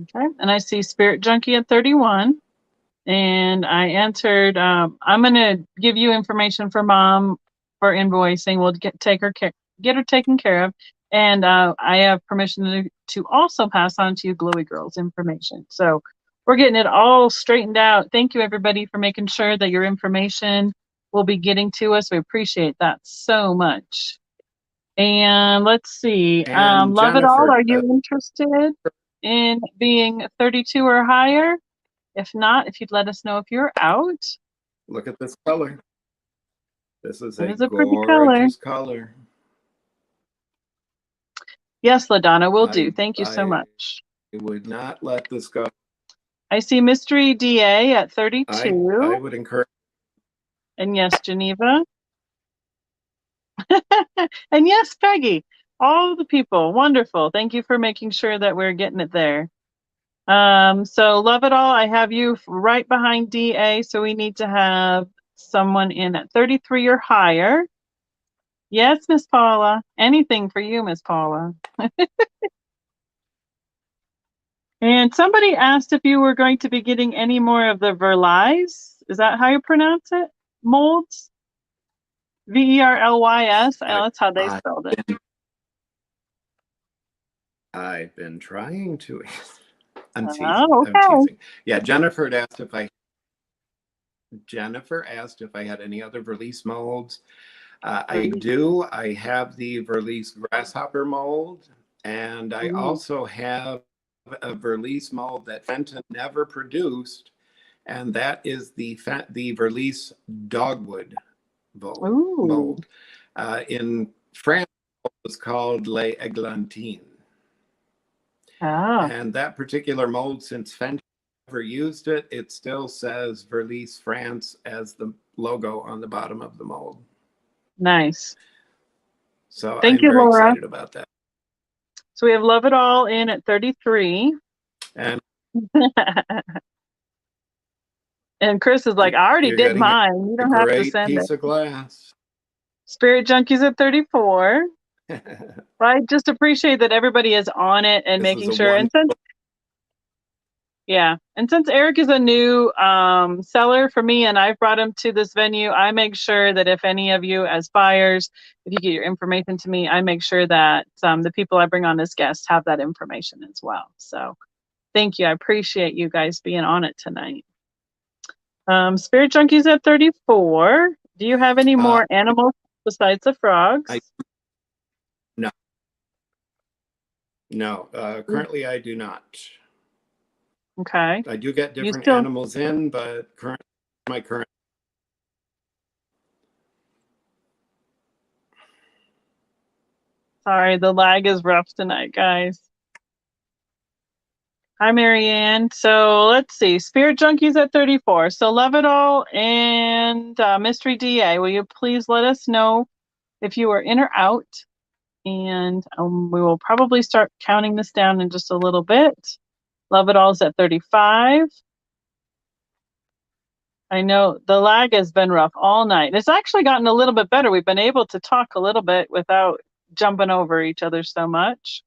Okay, and I see Spirit Junkie at 31. And I answered, I'm going to give you information for Mom for invoicing. We'll get her taken care of. And I have permission to also pass on to you Glowy Girls information. So we're getting it all straightened out. Thank you, everybody, for making sure that your information will be getting to us. We appreciate that so much. And let's see. And Love it all. Jennifer, Are you interested in being 32 or higher? If not, if you'd let us know if you're out. look at this color. This is It a is a pretty color. gorgeous color. Yes, LaDonna, will do. Thank you so much. I would not let this go. I see Mystery DA at 32. I would encourage. And yes, Geneva. And yes, Peggy. All the people. Wonderful. Thank you for making sure that we're getting it there. So love it all. I have you right behind DA. So we need to have someone in at 33 or higher. Yes, Miss Paula. Anything for you, Miss Paula. And somebody asked if you were going to be getting any more of the Verlys. Is that how you pronounce it? Molds? Verlys. That's how they spelled it. I've been trying to. I'm teasing. Oh, okay. I'm teasing. Yeah, Jennifer asked if I had any other Verlice molds. I do. I have the Verlice grasshopper mold, and I also have a Verlice mold that Fenton never produced, and that is the Verlice dogwood mold. In France, it was called Les Eglantines. And that particular mold, since Fenton never used it, it still says Verlice France as the logo on the bottom of the mold. Nice. So Thank I'm you, very Laura. excited about that. So we have Love It All in at 33. And and Chris is like, I already did mine. You don't have to send piece it. of glass. Spirit Junkies at 34. I just appreciate that everybody is on it and making sure. And since Eric is a new seller for me and I've brought him to this venue, I make sure that if any of you as buyers, if you get your information to me, I make sure that the people I bring on as guests have that information as well. So thank you. I appreciate you guys being on it tonight. Spirit Junkies at 34. Do you have any more animals besides the frogs? No, currently I do not. Okay. I do get different animals in, but my current. Sorry, the lag is rough tonight, guys. Hi, Marianne. So let's see. Spirit Junkies at 34. So Love It All and Mystery DA. Will you please let us know if you are in or out? And we will probably start counting this down in just a little bit. Love It All's at 35. I know the lag has been rough all night. It's actually gotten a little bit better. We've been able to talk a little bit without jumping over each other so much.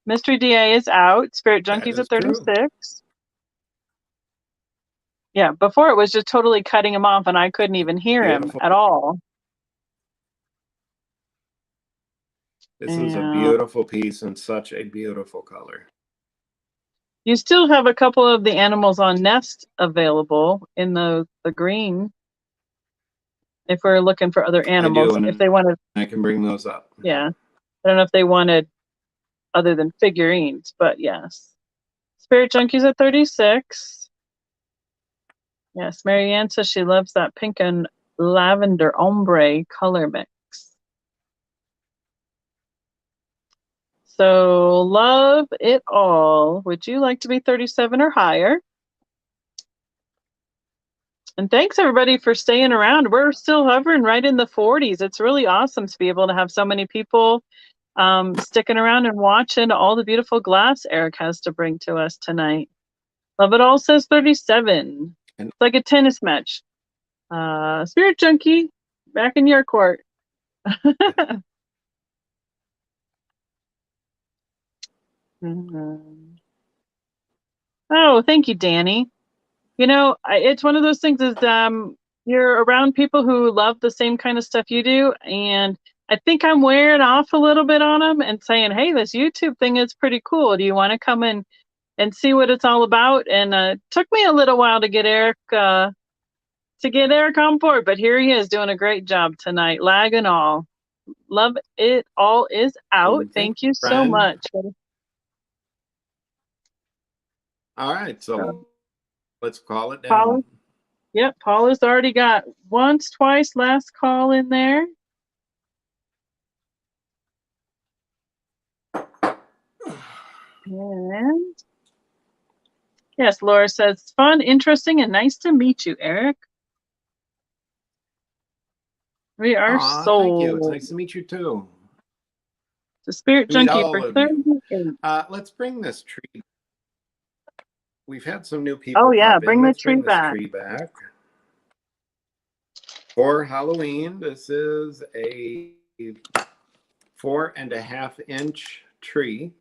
Mystery DA is out. Spirit Junkies at 36. True. Yeah, before it was just totally cutting him off and I couldn't even hear him at all. This is a beautiful piece and such a beautiful color. You still have a couple of the animals on Nest available in the green. If we're looking for other animals, if they wanted, I can bring those up. Yeah, I don't know if they wanted other than figurines, but yes. Spirit Junkies at 36. Yes, Marianne says she loves that pink and lavender ombre color mix. So Love It All. Would you like to be 37 or higher? And thanks everybody for staying around. We're still hovering right in the 40s. It's really awesome to be able to have so many people sticking around and watching all the beautiful glass Eric has to bring to us tonight. Love It All says 37. It's like a tennis match. Spirit Junkie, back in your court. Oh, thank you, Danny. You know, it's one of those things is you're around people who love the same kind of stuff you do, and I think I'm wearing off a little bit on them and saying, hey, this YouTube thing is pretty cool. Do you want to come in and see what it's all about? And it took me a little while to get Eric on board, but here he is doing a great job tonight, lag and all. Love it all is out. Thank you so friend. much. All right, so let's call it Paula, down. yep, Paula's already got once, twice, last call in there. And yes, Laura says, fun, interesting, and nice to meet you, Eric. We are Thank you. It's sold. nice to meet you too. The Spirit To meet Junkie all for of you. 38. Let's bring this tree. We've had some new people. Oh yeah, pop in. bring the Let's tree bring this back. tree back. For Halloween, this is a 4.5-inch tree.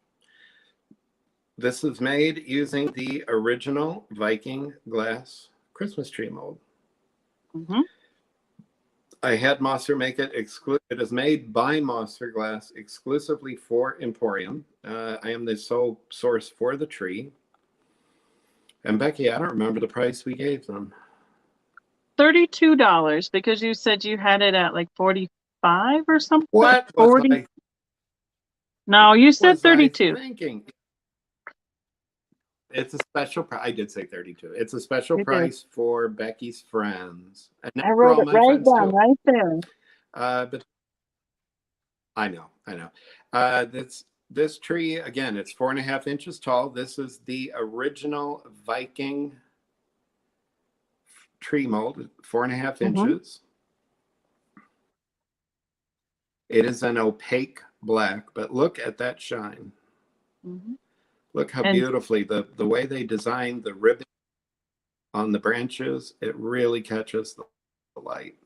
This is made using the original Viking glass Christmas tree mold. Mm-hmm. I had Mosser make it exclusive. It is made by Mosser Glass exclusively for Emporium. I am the sole source for the tree. And Becky, I don't remember the price we gave them. $32 because you said you had it at like 45 or something. What 40? was I? No, you said Was I 32. thinking? It's a special price. I did say 32. It's a special You did. price for Becky's friends. And I wrote it right down, right there. But I know. This tree, again, it's 4.5 inches tall. This is the original Viking tree mold, 4.5 inches. It is an opaque black, but look at that shine. Look how beautifully the way they designed the ribbon on the branches, it really catches the light.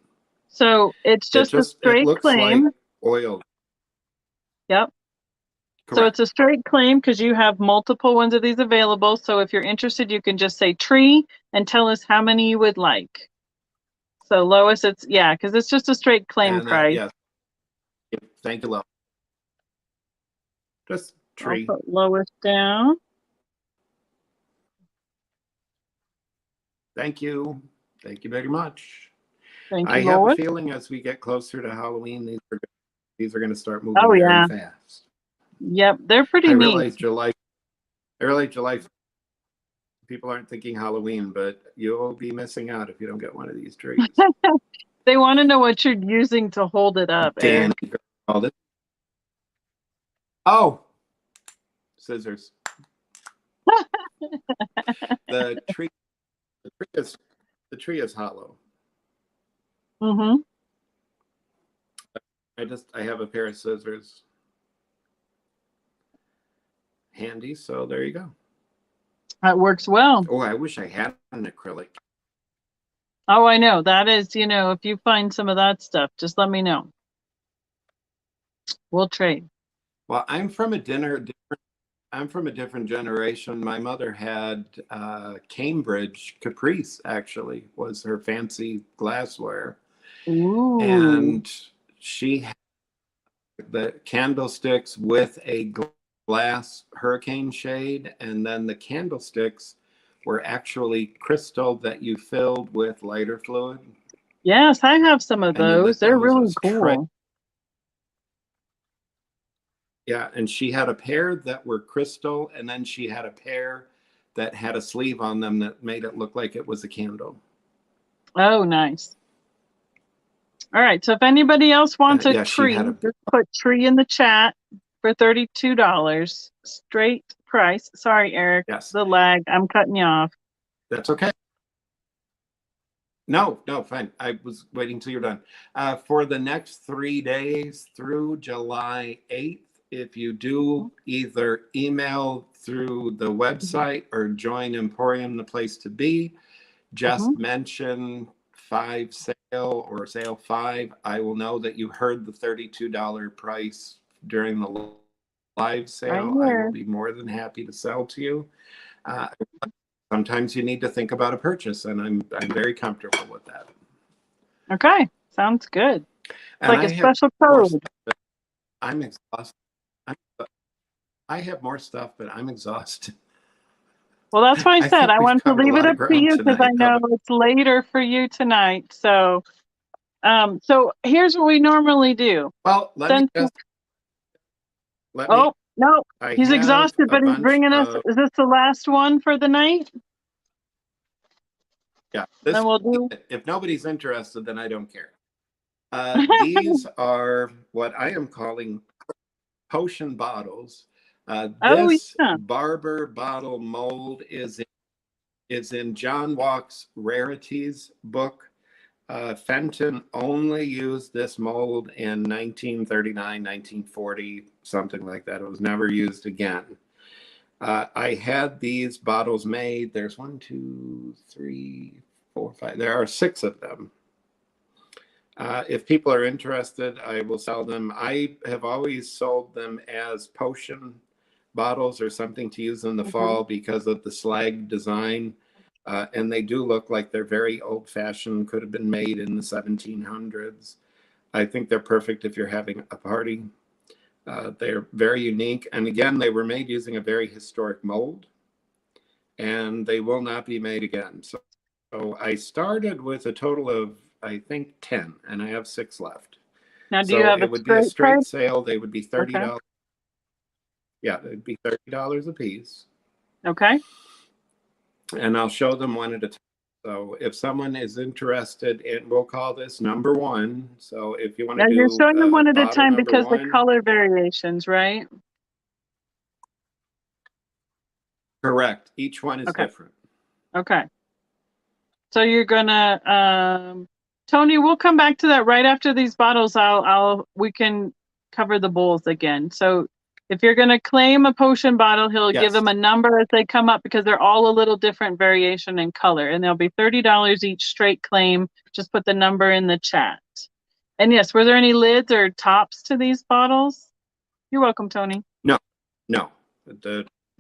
So it's just a straight it looks claim. like oil. Yep. Correct. So it's a straight claim because you have multiple ones of these available. So if you're interested, you can just say tree and tell us how many you would like. So Lois, because it's just a straight claim price. Yes. Thank you, Lois. Just tree. I'll put Lois down. Thank you. Thank you very much. Thank you, I have Lois. a feeling as we get closer to Halloween, these are going to start moving very fast. Yep, they're pretty neat. I realize July. People aren't thinking Halloween, but you'll be missing out if you don't get one of these trees. They want to know what you're using to hold it up. Danny called it. Oh, scissors. The tree is hollow. Mm-hmm. I have a pair of scissors handy, so there you go. That works well. Oh, I wish I had an acrylic. Oh, I know. That is, if you find some of that stuff, just let me know. We'll trade. Well, I'm from a different generation. My mother had Cambridge Caprice, actually, was her fancy glassware. Ooh. And she had the candlesticks with a glass hurricane shade, and then the candlesticks were actually crystal that you filled with lighter fluid. Yes, I have some of those. They're really cool. Yeah, and she had a pair that were crystal, and then she had a pair that had a sleeve on them that made it look like it was a candle. Oh, nice. All right, so if anybody else wants a tree, just put tree in the chat for $32. Straight price. Sorry, Eric. Yes. The lag. I'm cutting you off. That's okay. No, fine. I was waiting till you're done. For the next 3 days through July 8th, if you do either email through the website or join Emporium, the place to be, just mention 5 sale or sale 5. I will know that you heard the $32 price during the live sale. I will be more than happy to sell to you. Sometimes you need to think about a purchase, and I'm very comfortable with that. Okay, sounds good. It's like a special code. I'm exhausted. I have more stuff, but I'm exhausted. Well, that's why I said I want to leave it up to you because I know it's later for you tonight. So So here's what we normally do. Well, let me Since, let me. oh, no, I he's have exhausted, a but he's bunch bringing us, of, is this the last one for the night? yeah. Then we'll do. If nobody's interested, then I don't care. These are what I am calling potion bottles. Oh, This yeah. barber bottle mold is in John Walk's Rarities book. Fenton only used this mold in 1939, 1940, something like that. It was never used again. I had these bottles made. There's 1, 2, 3, 4, 5. There are 6 of them. If people are interested, I will sell them. I have always sold them as potion bottles or something to use in the fall because of the slag design. And they do look like they're very old-fashioned, could have been made in the 1700s. I think they're perfect if you're having a party. They're very unique. And again, they were made using a very historic mold, and they will not be made again. So I started with a total of, I think, 10, and I have 6 left. Now, do you So have it a would be a straight straight price? sale. They would be $30. Okay. Yeah, it'd be $30 a piece. Okay. And I'll show them one at a time. So if someone is interested in, we'll call this number 1. So if you want Now to you're do showing them one at a bottle time number because the 1, color variations, right? correct. Each one is Okay. different. Okay. So you're gonna, Tony, we'll come back to that right after these bottles. We can cover the bowls again. So if you're gonna claim a potion bottle, he'll give Yes. them a number as they come up because they're all a little different variation in color, and they'll be $30 each straight claim. Just put the number in the chat. And yes, were there any lids or tops to these bottles? You're welcome, Tony. No.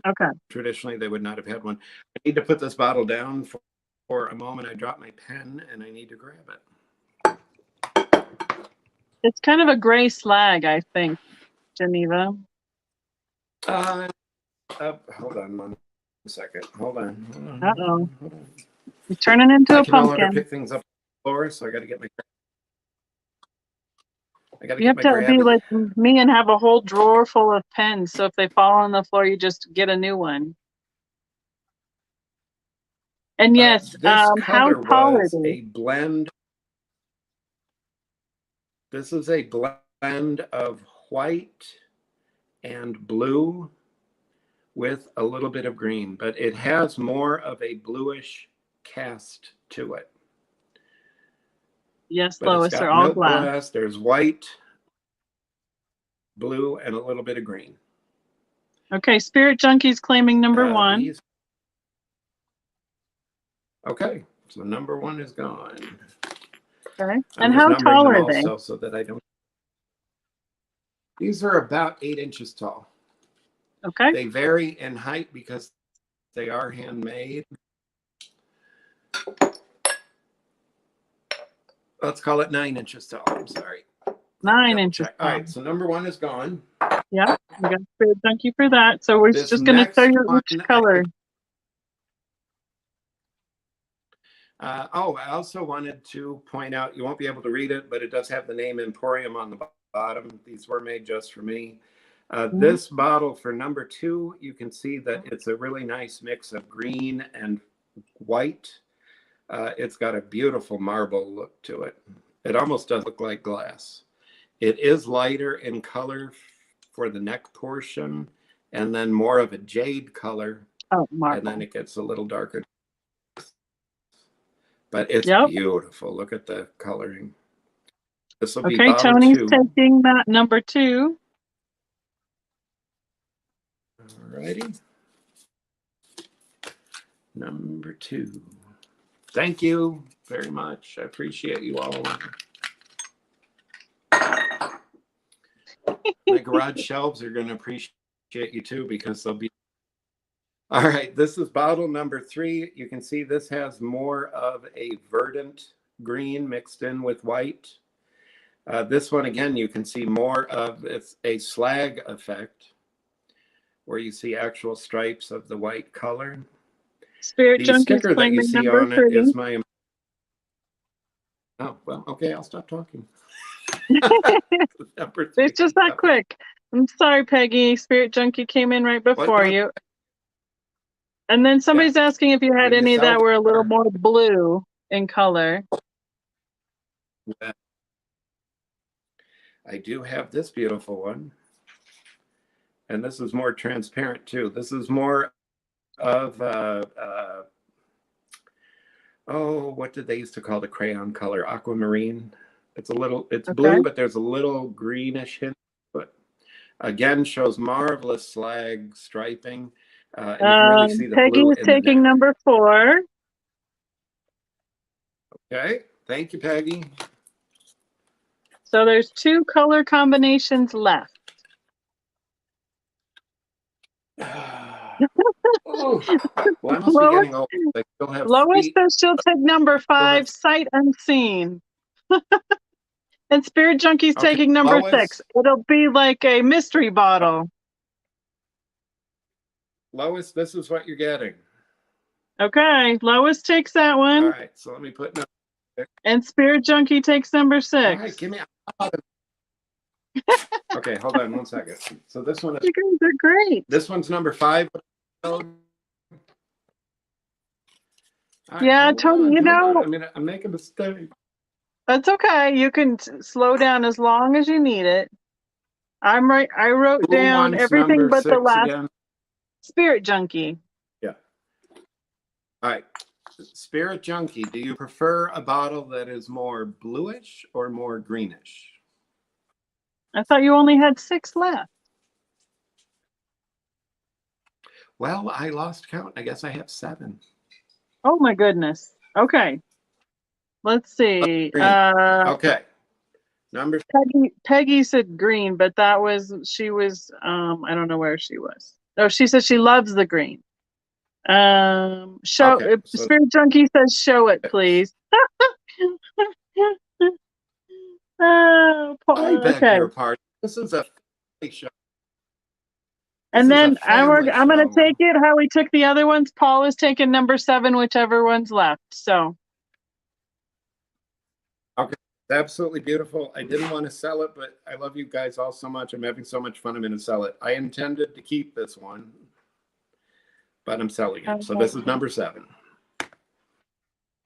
Okay. Traditionally, they would not have had one. I need to put this bottle down for a moment. I dropped my pen and I need to grab it. It's kind of a gray slag, I think, Geneva. Hold on 1 second. Hold on. Uh-oh. He's turning into I a can no longer pumpkin. pick things up on the floor, so I got to get my. You have to be like me and have a whole drawer full of pens. So if they fall on the floor, you just get a new one. And yes, This how color tall are was they? a blend. This is a blend of white and blue with a little bit of green, but it has more of a bluish cast to it. Yes, But Lois, it's they're got all milk glass. glass. There's white, blue, and a little bit of green. Okay, Spirit Junkie's claiming number 1. Okay, so number 1 is gone. Okay, I'm and just how numbering tall them are they? also so that I don't. These are about 8 inches tall. Okay. They vary in height because they are handmade. Let's call it 9 inches tall. I'm sorry. 9 inches All tall. right, so number 1 is gone. Yep, we got Spirit Junkie for that. So we're This just going to show next you one, each color. I also wanted to point out, you won't be able to read it, but it does have the name Emporium on the bottom. These were made just for me. This bottle for number 2, you can see that it's a really nice mix of green and white. It's got a beautiful marble look to it. It almost does look like glass. It is lighter in color for the neck portion, and then more of a jade color. Oh, marble. And then it gets a little darker. But it's beautiful. Look at the coloring. This will be bottle Tony's 2. taking that number 2. All righty. Number 2. Thank you very much. I appreciate you all. My garage shelves are going to appreciate you too, because they'll be. All right, this is bottle number 3. You can see this has more of a verdant green mixed in with white. This one, again, you can see more of it's a slag effect where you see actual stripes of the white color. Spirit The Junkie's sticker that you claiming see number on it 3. is my Oh, well, okay, I'll stop talking. It's just that quick. I'm sorry, Peggy. Spirit Junkie came in right before you. And then somebody's asking if you had any that were a little more blue in color. I do have this beautiful one. And this is more transparent too. This is more of, oh, what did they used to call the crayon color? Aquamarine. It's a little, it's blue, but there's a little greenish hint. But again, shows marvelous slag striping. And you can really see the Peggy blue is in taking the neck. number 4. Okay, thank you, Peggy. So there's 2 color combinations left. Oh, well, I must be getting old. I still have Lois says she'll take number 5, Sight Unseen. And Spirit Junkie's taking number 6. It'll be like a mystery bottle. Lois, this is what you're getting. Okay, Lois takes that one. All right, so let me put number 6. And Spirit Junkie takes number 6. All right, give me. Okay, hold on 1 second. So this one is. You guys are great. This one's number 5. Right, yeah, Tony, you know. I mean, I'm making a mistake. That's okay. You can slow down as long as you need it. I'm right. I wrote down everything but the last again? Spirit Junkie. Yeah. All right. Spirit Junkie, do you prefer a bottle that is more bluish or more greenish? I thought you only had 6 left. Well, I lost count. I guess I have 7. Oh my goodness. Okay. Let's see. Okay. Number Peggy said green, but that was she was I don't know where she was. Oh, she says she loves the green. Spirit Junkie says show it, please. I beg your pardon. This is a family show. And then I'm going to take it how we took the other ones. Paul is taking number 7, whichever one's left. So. Okay. Absolutely beautiful. I didn't want to sell it, but I love you guys all so much. I'm having so much fun. I'm going to sell it. I intended to keep this one, but I'm selling it. Okay. So this is number 7.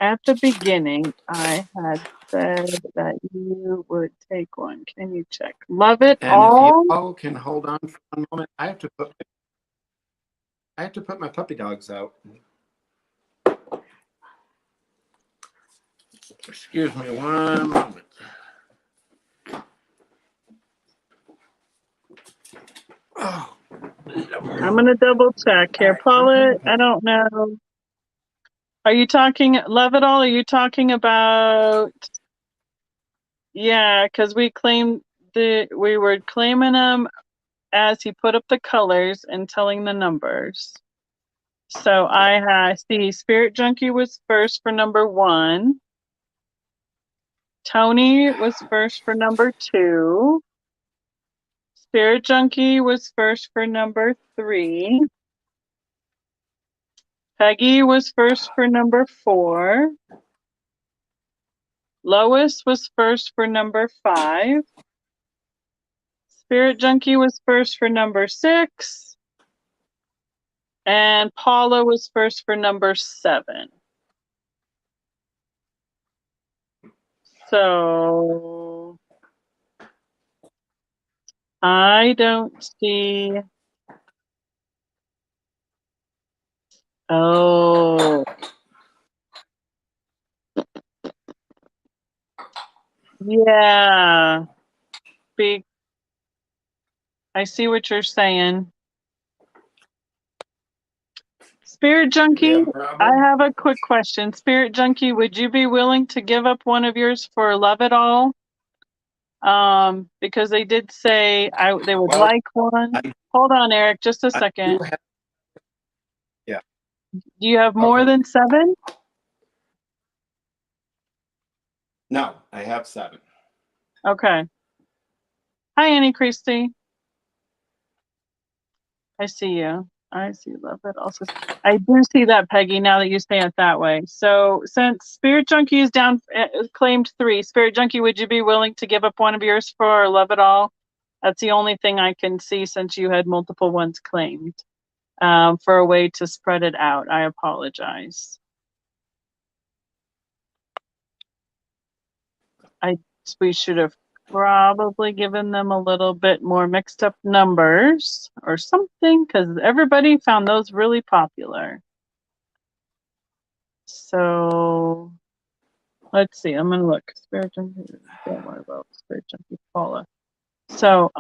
At the beginning, I had said that you would take one. Can you check? Love it and all. And if you all can hold on for 1 moment, I have to put my puppy dogs out. Excuse me 1 moment. Oh. I'm going to double check here. Right. Paula, I don't know. Are you talking Love It All? Are you talking about? Yeah, because we were claiming them as he put up the colors and telling the numbers. So I see Spirit Junkie was first for number 1. Tony was first for number 2. Spirit Junkie was first for number 3. Peggy was first for number 4. Lois was first for number 5. Spirit Junkie was first for number 6. And Paula was first for number 7. So I don't see. Oh. Yeah. I see what you're saying. Spirit Junkie, I have a quick question. Spirit Junkie, would you be willing to give up one of yours for Love It All? Because they did say they would like one. Hold on, Eric, just a second. Yeah. Do you have more than 7? No, I have 7. Okay. Hi, Annie Christie. I see you. I see. Love it. Also, I do see that, Peggy. Now that you say it that way. So, since Spirit Junkie is down, claimed 3. Spirit Junkie, would you be willing to give up one of yours for Love It All? That's the only thing I can see since you had multiple ones claimed. For a way to spread it out. I apologize. We should have probably given them a little bit more mixed up numbers or something, because everybody found those really popular. So let's see. I'm gonna look. Spirit Junkie. Don't worry about Spirit Junkie Paula. So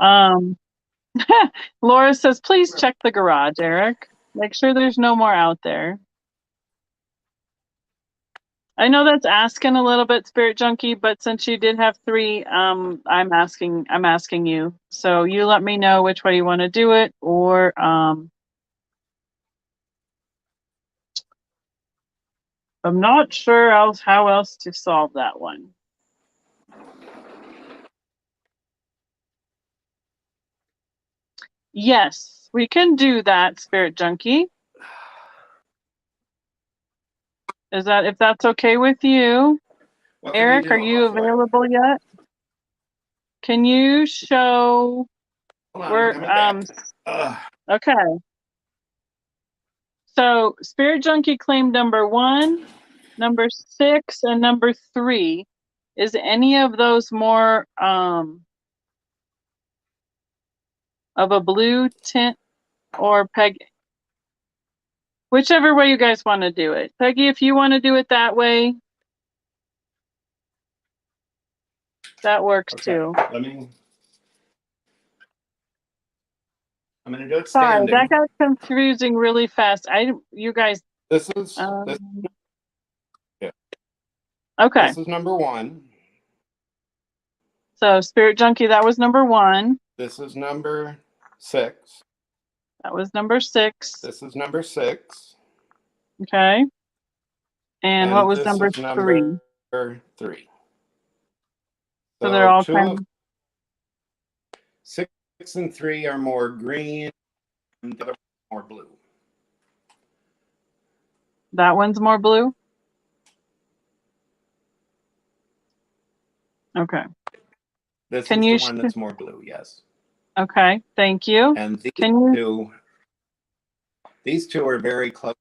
Laura says, please check the garage, Eric. Make sure there's no more out there. I know that's asking a little bit, Spirit Junkie, but since you did have 3, I'm asking you. So you let me know which way you want to do it, or I'm not sure how else to solve that one. Yes, we can do that, Spirit Junkie. If that's okay with you? Eric, are you available yet? Can you show where okay. So Spirit Junkie claimed number 1, number 6, and number 3. Is any of those more of a blue tint, or Peggy? Whichever way you guys want to do it. Peggy, if you want to do it that way, that works too. I'm going to do it standing. Sorry, that got confusing really fast. You guys. This is yeah. Okay. This is number 1. So Spirit Junkie, that was number 1. This is number 6. That was number 6. This is number 6. Okay. And what was number 3? Number 3. So they're all 6 and 3 are more green, and the other more blue. That one's more blue? Okay. This is the one that's more blue, yes. Okay, thank you. And these two are very close.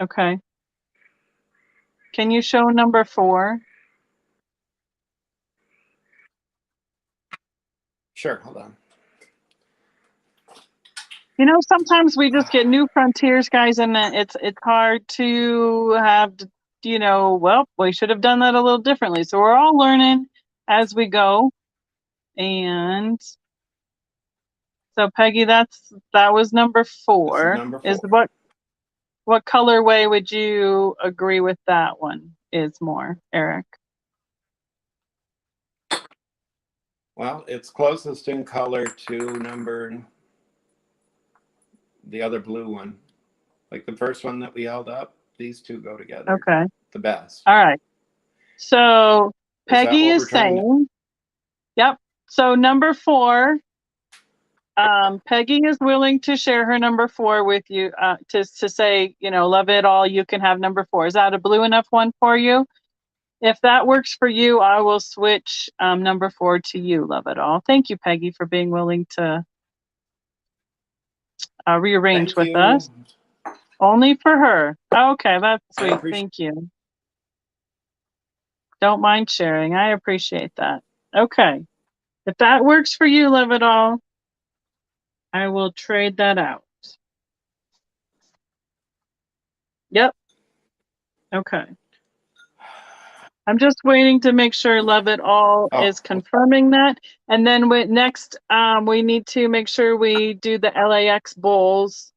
Okay. Can you show number 4? Sure, hold on. You know, sometimes we just get new frontiers, guys, and it's hard to have, well, we should have done that a little differently. So we're all learning as we go. And so Peggy, that was number 4. Number 4. What colorway would you agree with that one is more, Eric? Well, it's closest in color to the other blue one. Like the first one that we held up, these two go together. Okay. The best. All right. So Peggy is saying, yep. So number 4, Peggy is willing to share her number 4 with you, to say, love it all, you can have number 4. Is that a blue enough one for you? If that works for you, I will switch number 4 to you, love it all. Thank you, Peggy, for being willing to rearrange with us. Only for her. Okay, that's sweet. Thank you. Don't mind sharing. I appreciate that. Okay. If that works for you, love it all, I will trade that out. Yep. Okay. I'm just waiting to make sure Love It All is confirming that. And then next, we need to make sure we do the LAX bowls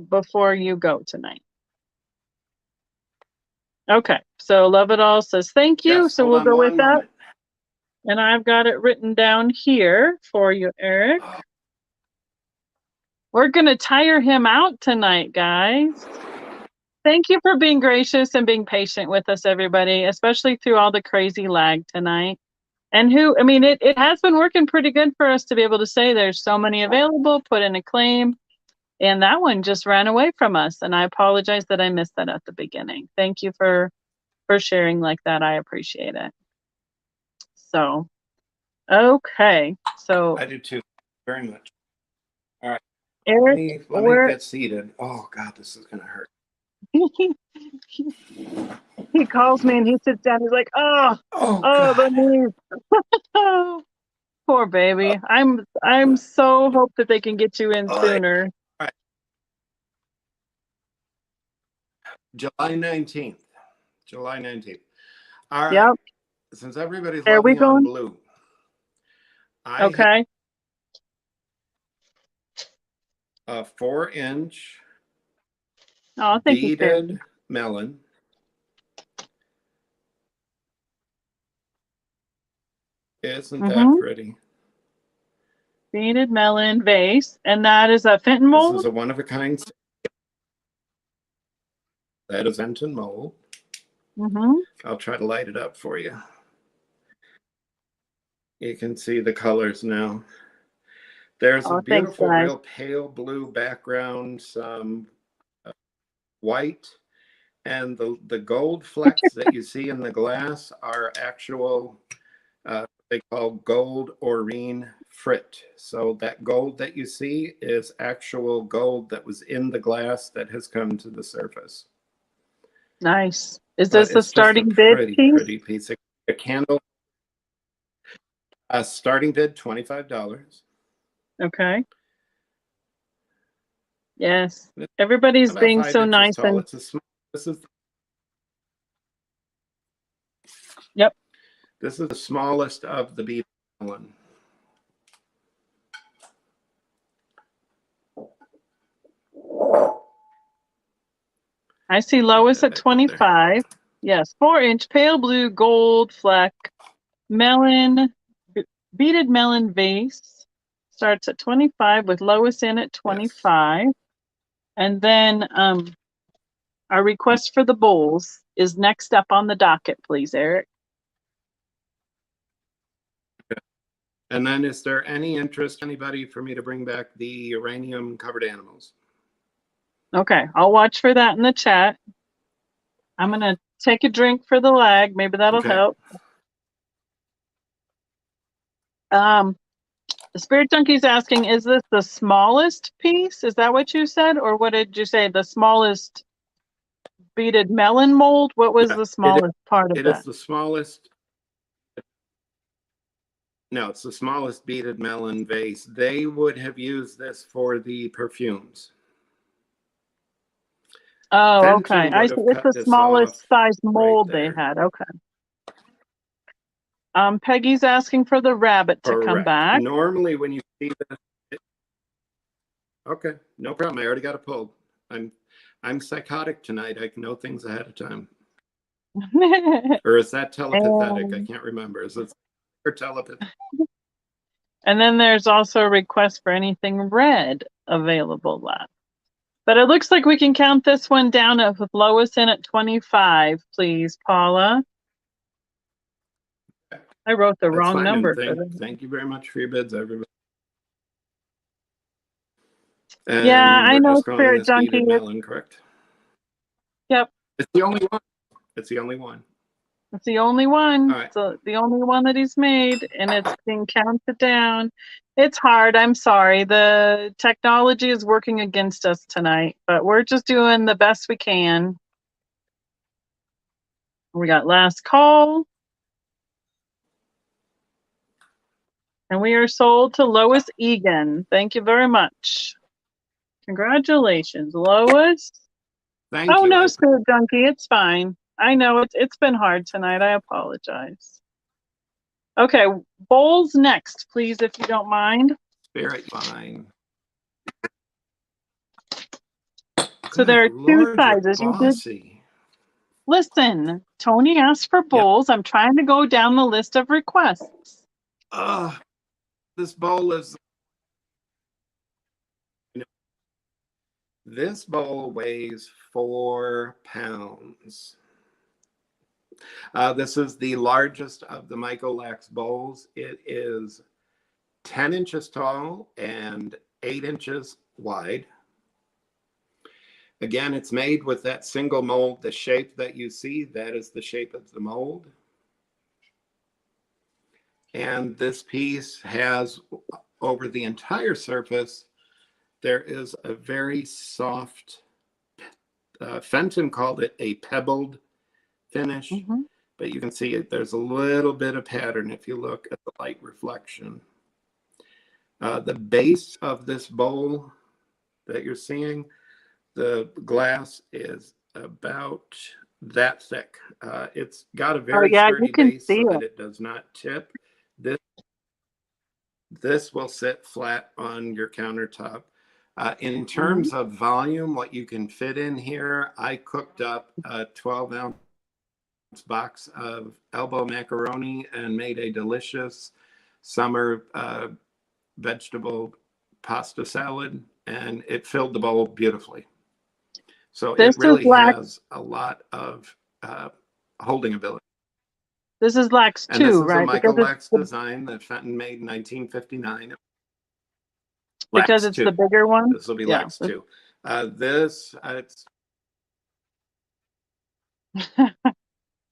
before you go tonight. Okay, so Love It All says thank you. So we'll go with that. And I've got it written down here for you, Eric. We're going to tire him out tonight, guys. Thank you for being gracious and being patient with us, everybody, especially through all the crazy lag tonight. And it has been working pretty good for us to be able to say there's so many available, put in a claim. And that one just ran away from us. And I apologize that I missed that at the beginning. Thank you for sharing like that. I appreciate it. So, okay. So I do too. Very much. All right. Eric, Let me get seated. Oh God, this is gonna hurt. he calls me and he sits down. He's like, oh, Oh the God. knees. Oh, poor baby. I'm so hope that they can get you in All sooner. right. July 19th. July 19th. All right. Yep. Since everybody's There we loving on go. blue, I have Okay. a 4-inch Oh, thank you, Sarah. beaded melon. Isn't that pretty? Beaded melon vase, and that is a Fenton This mold. is a one-of-a-kind. That is Fenton mold. I'll try to light it up for you. You can see the colors now. There's a beautiful, real pale blue background, some white, and the gold flecks that you see in the glass are actual, they call gold Orine frit. So that gold that you see is actual gold that was in the glass that has come to the surface. Nice. Is this a starting bid pretty piece. A candle. Starting bid $25. Okay. Yes. Everybody's being so nice and. It's a small. This is. Yep. This is the smallest of the beaded melon. I see Lois at 25. Yes, 4-inch pale blue gold fleck melon, beaded melon vase starts at 25 with Lois in at 25. Yes. And then our request for the bowls is next up on the docket, please, Eric. And then is there any interest, anybody, for me to bring back the uranium covered animals? Okay, I'll watch for that in the chat. I'm going to take a drink for the lag. Maybe that'll help. The Spirit Junkie's asking, is this the smallest piece? Is that what you said? Or what did you say? The smallest beaded melon mold? What was the smallest part of that? It is the smallest. No, it's the smallest beaded melon vase. They would have used this for the perfumes. Oh, okay. I see. It's the smallest size mold they had. Okay. Peggy's asking for the rabbit to come back. Normally, when you see this, okay, no problem. I already got it pulled. I'm psychotic tonight. I can know things ahead of time. Or is that telepathic? I can't remember. Is it or telepathic? And then there's also a request for anything red available left. But it looks like we can count this one down with Lois in at 25, please, Paula. I wrote the wrong number. Thank you very much for your bids, everybody. And yeah, I know Spirit Junkie. Melon, correct? Yep. It's the only one. It's the only one. It's the only one. All right. It's the only one that he's made, and it's being counted down. It's hard. I'm sorry. The technology is working against us tonight, but we're just doing the best we can. We got last call. And we are sold to Lois Egan. Thank you very much. Congratulations, Lois. Thank you. Oh, no, Spirit Junkie. It's fine. I know it's been hard tonight. I apologize. Okay, bowls next, please, if you don't mind. Spirit, fine. So there are two sizes. You did. Listen, Tony asked for bowls. Yep. I'm trying to go down the list of requests. This bowl is. This bowl weighs 4 pounds. This is the largest of the Mycolax bowls. It is 10 inches tall and 8 inches wide. Again, it's made with that single mold. The shape that you see, that is the shape of the mold. And this piece has, over the entire surface, there is a very soft, Fenton called it a pebbled finish, but you can see it. There's a little bit of pattern if you look at the light reflection. The base of this bowl that you're seeing, the glass is about that thick. It's got a very sturdy base so that it does not tip. This will sit flat on your countertop. In terms of volume, what you can fit in here, I cooked up a 12-ounce box of elbow macaroni and made a delicious summer vegetable pasta salad, and it filled the bowl beautifully. So it really has a lot of holding ability. This is Lax 2, right? And this is a Michael Lax design that Fenton made in 1959. Because it's the bigger one? This will be Lax 2. It's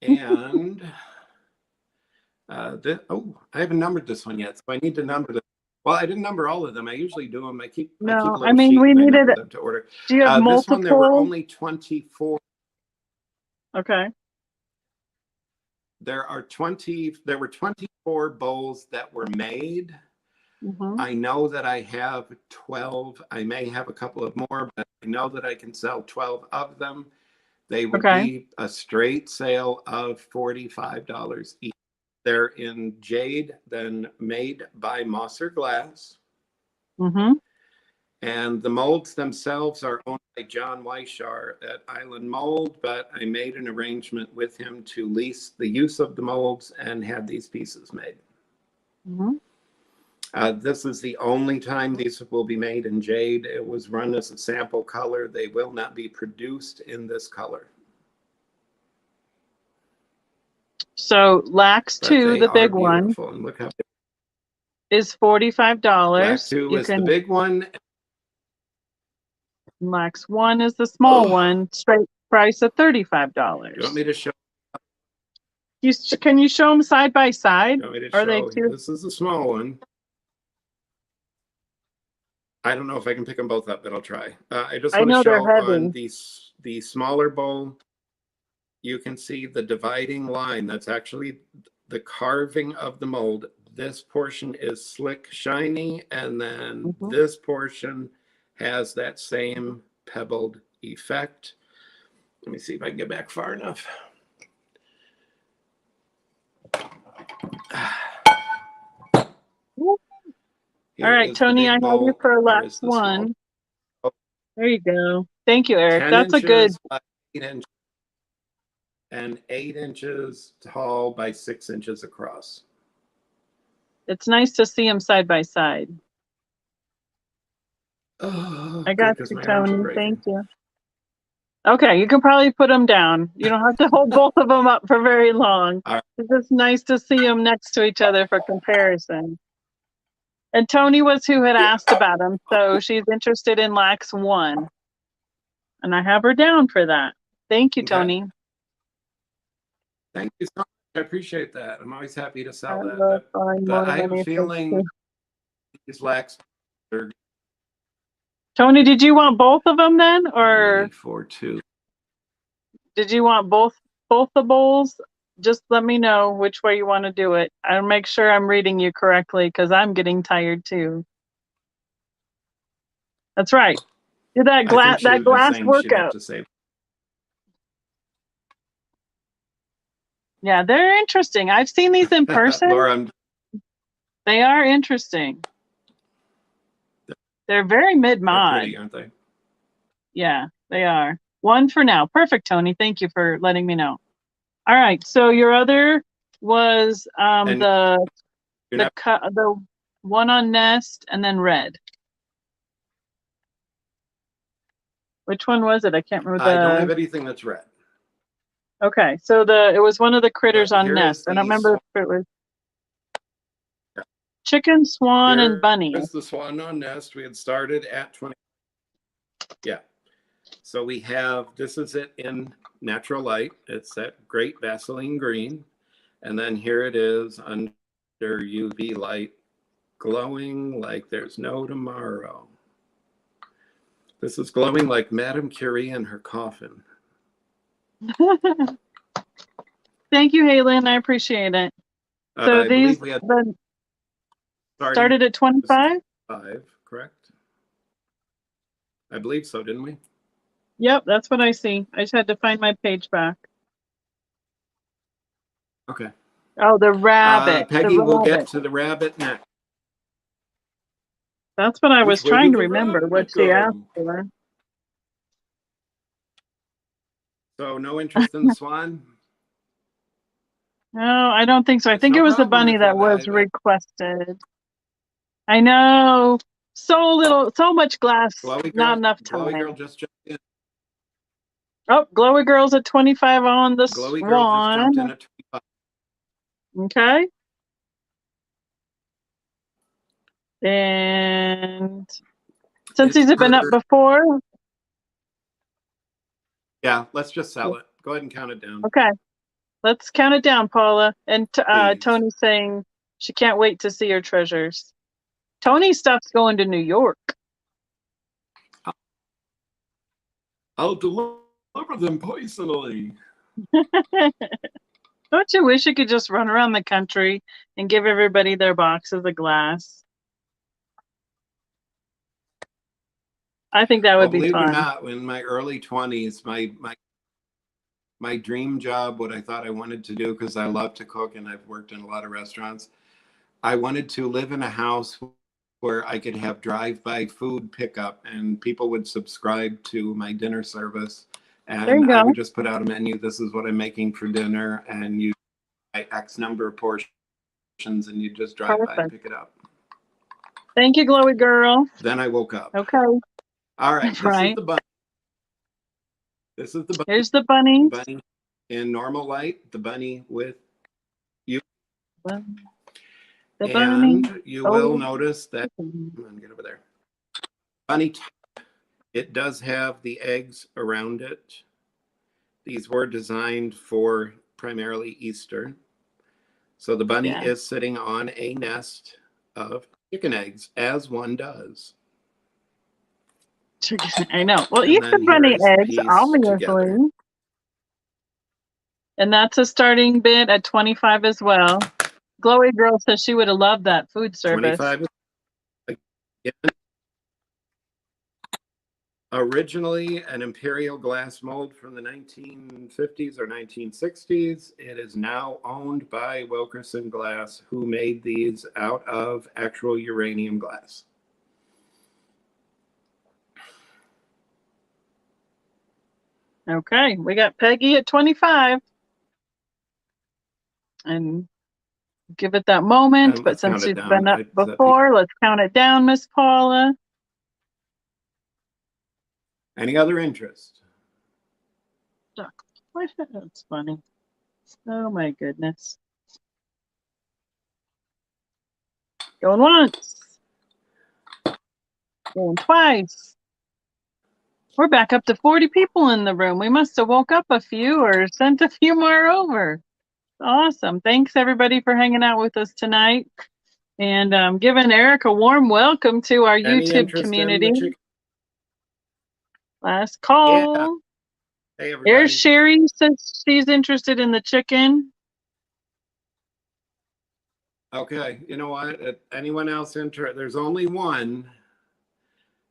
and I haven't numbered this one yet, so I need to number them. Well, I didn't number all of them. I usually do them. I keep a little sheet we needed them to order. Do you have multiple? This one, there were only 24. Okay. There were 24 bowls that were made. I know that I have 12. I may have a couple of more, but I know that I can sell 12 of them. They would be a straight sale of $45 each. They're in jade, then made by Mosser Glass. And the molds themselves are owned by John Weishar at Island Mold, but I made an arrangement with him to lease the use of the molds and have these pieces made. This is the only time these will be made in jade. It was run as a sample color. They will not be produced in this color. So Lax 2, the big one, and look how is $45. Lax 2 is the big one. Lax 1 is the small one, straight price of $35. You want me to show? Can you show them side by side? You want me to show? This is the small one. I don't know if I can pick them both up, but I'll try. I just want to show on the smaller bowl. You can see the dividing line. That's actually the carving of the mold. This portion is slick, shiny, and then this portion has that same pebbled effect. Let me see if I can get back far enough. All right, Tony, I have you for Lax 1. There you go. Thank you, Eric. That's a good. 8 inches and 8 inches tall by 6 inches across. It's nice to see them side by side. I got you, Tony. Thank you. Okay, you can probably put them down. You don't have to hold both of them up for very long. It's just nice to see them next to each other for comparison. And Tony was who had asked about them, so she's interested in Lax 1. And I have her down for that. Thank you, Tony. Thank you so much. I appreciate that. I'm always happy to sell that. I have a feeling these Lax are... Tony, did you want both of them then, or did you want both the bowls? Just let me know which way you want to do it. I'll make sure I'm reading you correctly because I'm getting tired too. That's right. Do that glass workout. Yeah, they're interesting. I've seen these in person. Laura, they are interesting. They're very mid-mod. Pretty, aren't they? Yeah, they are. 1 for now. Perfect, Tony. Thank you for letting me know. All right. So your other was the one on Nest and then red. Which one was it? I can't remember. I don't have anything that's red. Okay, so it was one of the critters on Nest. I don't remember if it was chicken, swan, and bunny. It's the swan on Nest. We had started at 20. Yeah. So we have, this is it in natural light. It's that great Vaseline green. And then here it is under UV light, glowing like there's no tomorrow. This is glowing like Madame Curie in her coffin. Thank you, Halen. I appreciate it. So I these believe we had started at 25? 5, correct? I believe so, didn't we? Yep, that's what I see. I just had to find my page back. Okay. Oh, the rabbit. Peggy, the we'll rabbit. get to the rabbit next. That's what I was Which way trying did to the remember, what rabbit she go? asked for. So no interest in the swan? No, I don't think so. I It's think no it was the problem bunny if that was I requested. I know. So much glass, Glowy not girl, enough Glowy girl time. just jumped in. Oh, Glowy Girl's at 25 on the Glowy girl just jumped in swan. at 25. Okay. And since It's these have been up for, before, yeah, let's just sell it. Go ahead and count it down. okay. Let's count it down, Paula. And Please. Tony's saying she can't wait to see her treasures. Tony's stuff's going to New York. I'll deliver them personally. Don't you wish you could just run around the country and give everybody their boxes of glass? I think that would be Believe it or fun. not, in my early 20s, my dream job, what I thought I wanted to do, because I love to cook and I've worked in a lot of restaurants, I wanted to live in a house where I could have drive-by food pickup and people would subscribe to my dinner service. There you And I go. would just put out a menu. This is what I'm making for dinner. And you buy X number of portions and you just drive by and Perfect. pick it up. Thank you, Glowy Girl. Then I woke up. Okay. All right. This Right. is the bunny. This is the bunny. Here's the bunny. The bunny in normal light. The bunny with you. The And bunny. you will notice that, come on, get over there. Bunny top, it does have the eggs around it. These were designed for primarily Easter. So the bunny is sitting on a nest of chicken eggs, as one does. Chicken, I know. Well, And Easter then bunny here is the eggs, piece obviously. together. And that's a starting bid at 25 as well. Glowy Girl says she would have loved that food service. 25. Again, originally an imperial glass mold from the 1950s or 1960s. It is now owned by Wilkerson Glass, who made these out of actual uranium glass. Okay, we got Peggy at 25. And give it that moment, but since it's been up before, let's count it down, Miss Paula. Any other interest? That's funny. Oh my goodness. Going once. Going twice. We're back up to 40 people in the room. We must have woke up a few or sent a few more over. Awesome. Thanks everybody for hanging out with us tonight. And giving Eric a warm welcome to our YouTube community. Last call. Yeah. Hey, everybody. There's Sherry says she's interested in the chicken. Okay, you know what? Anyone else interested? There's only one.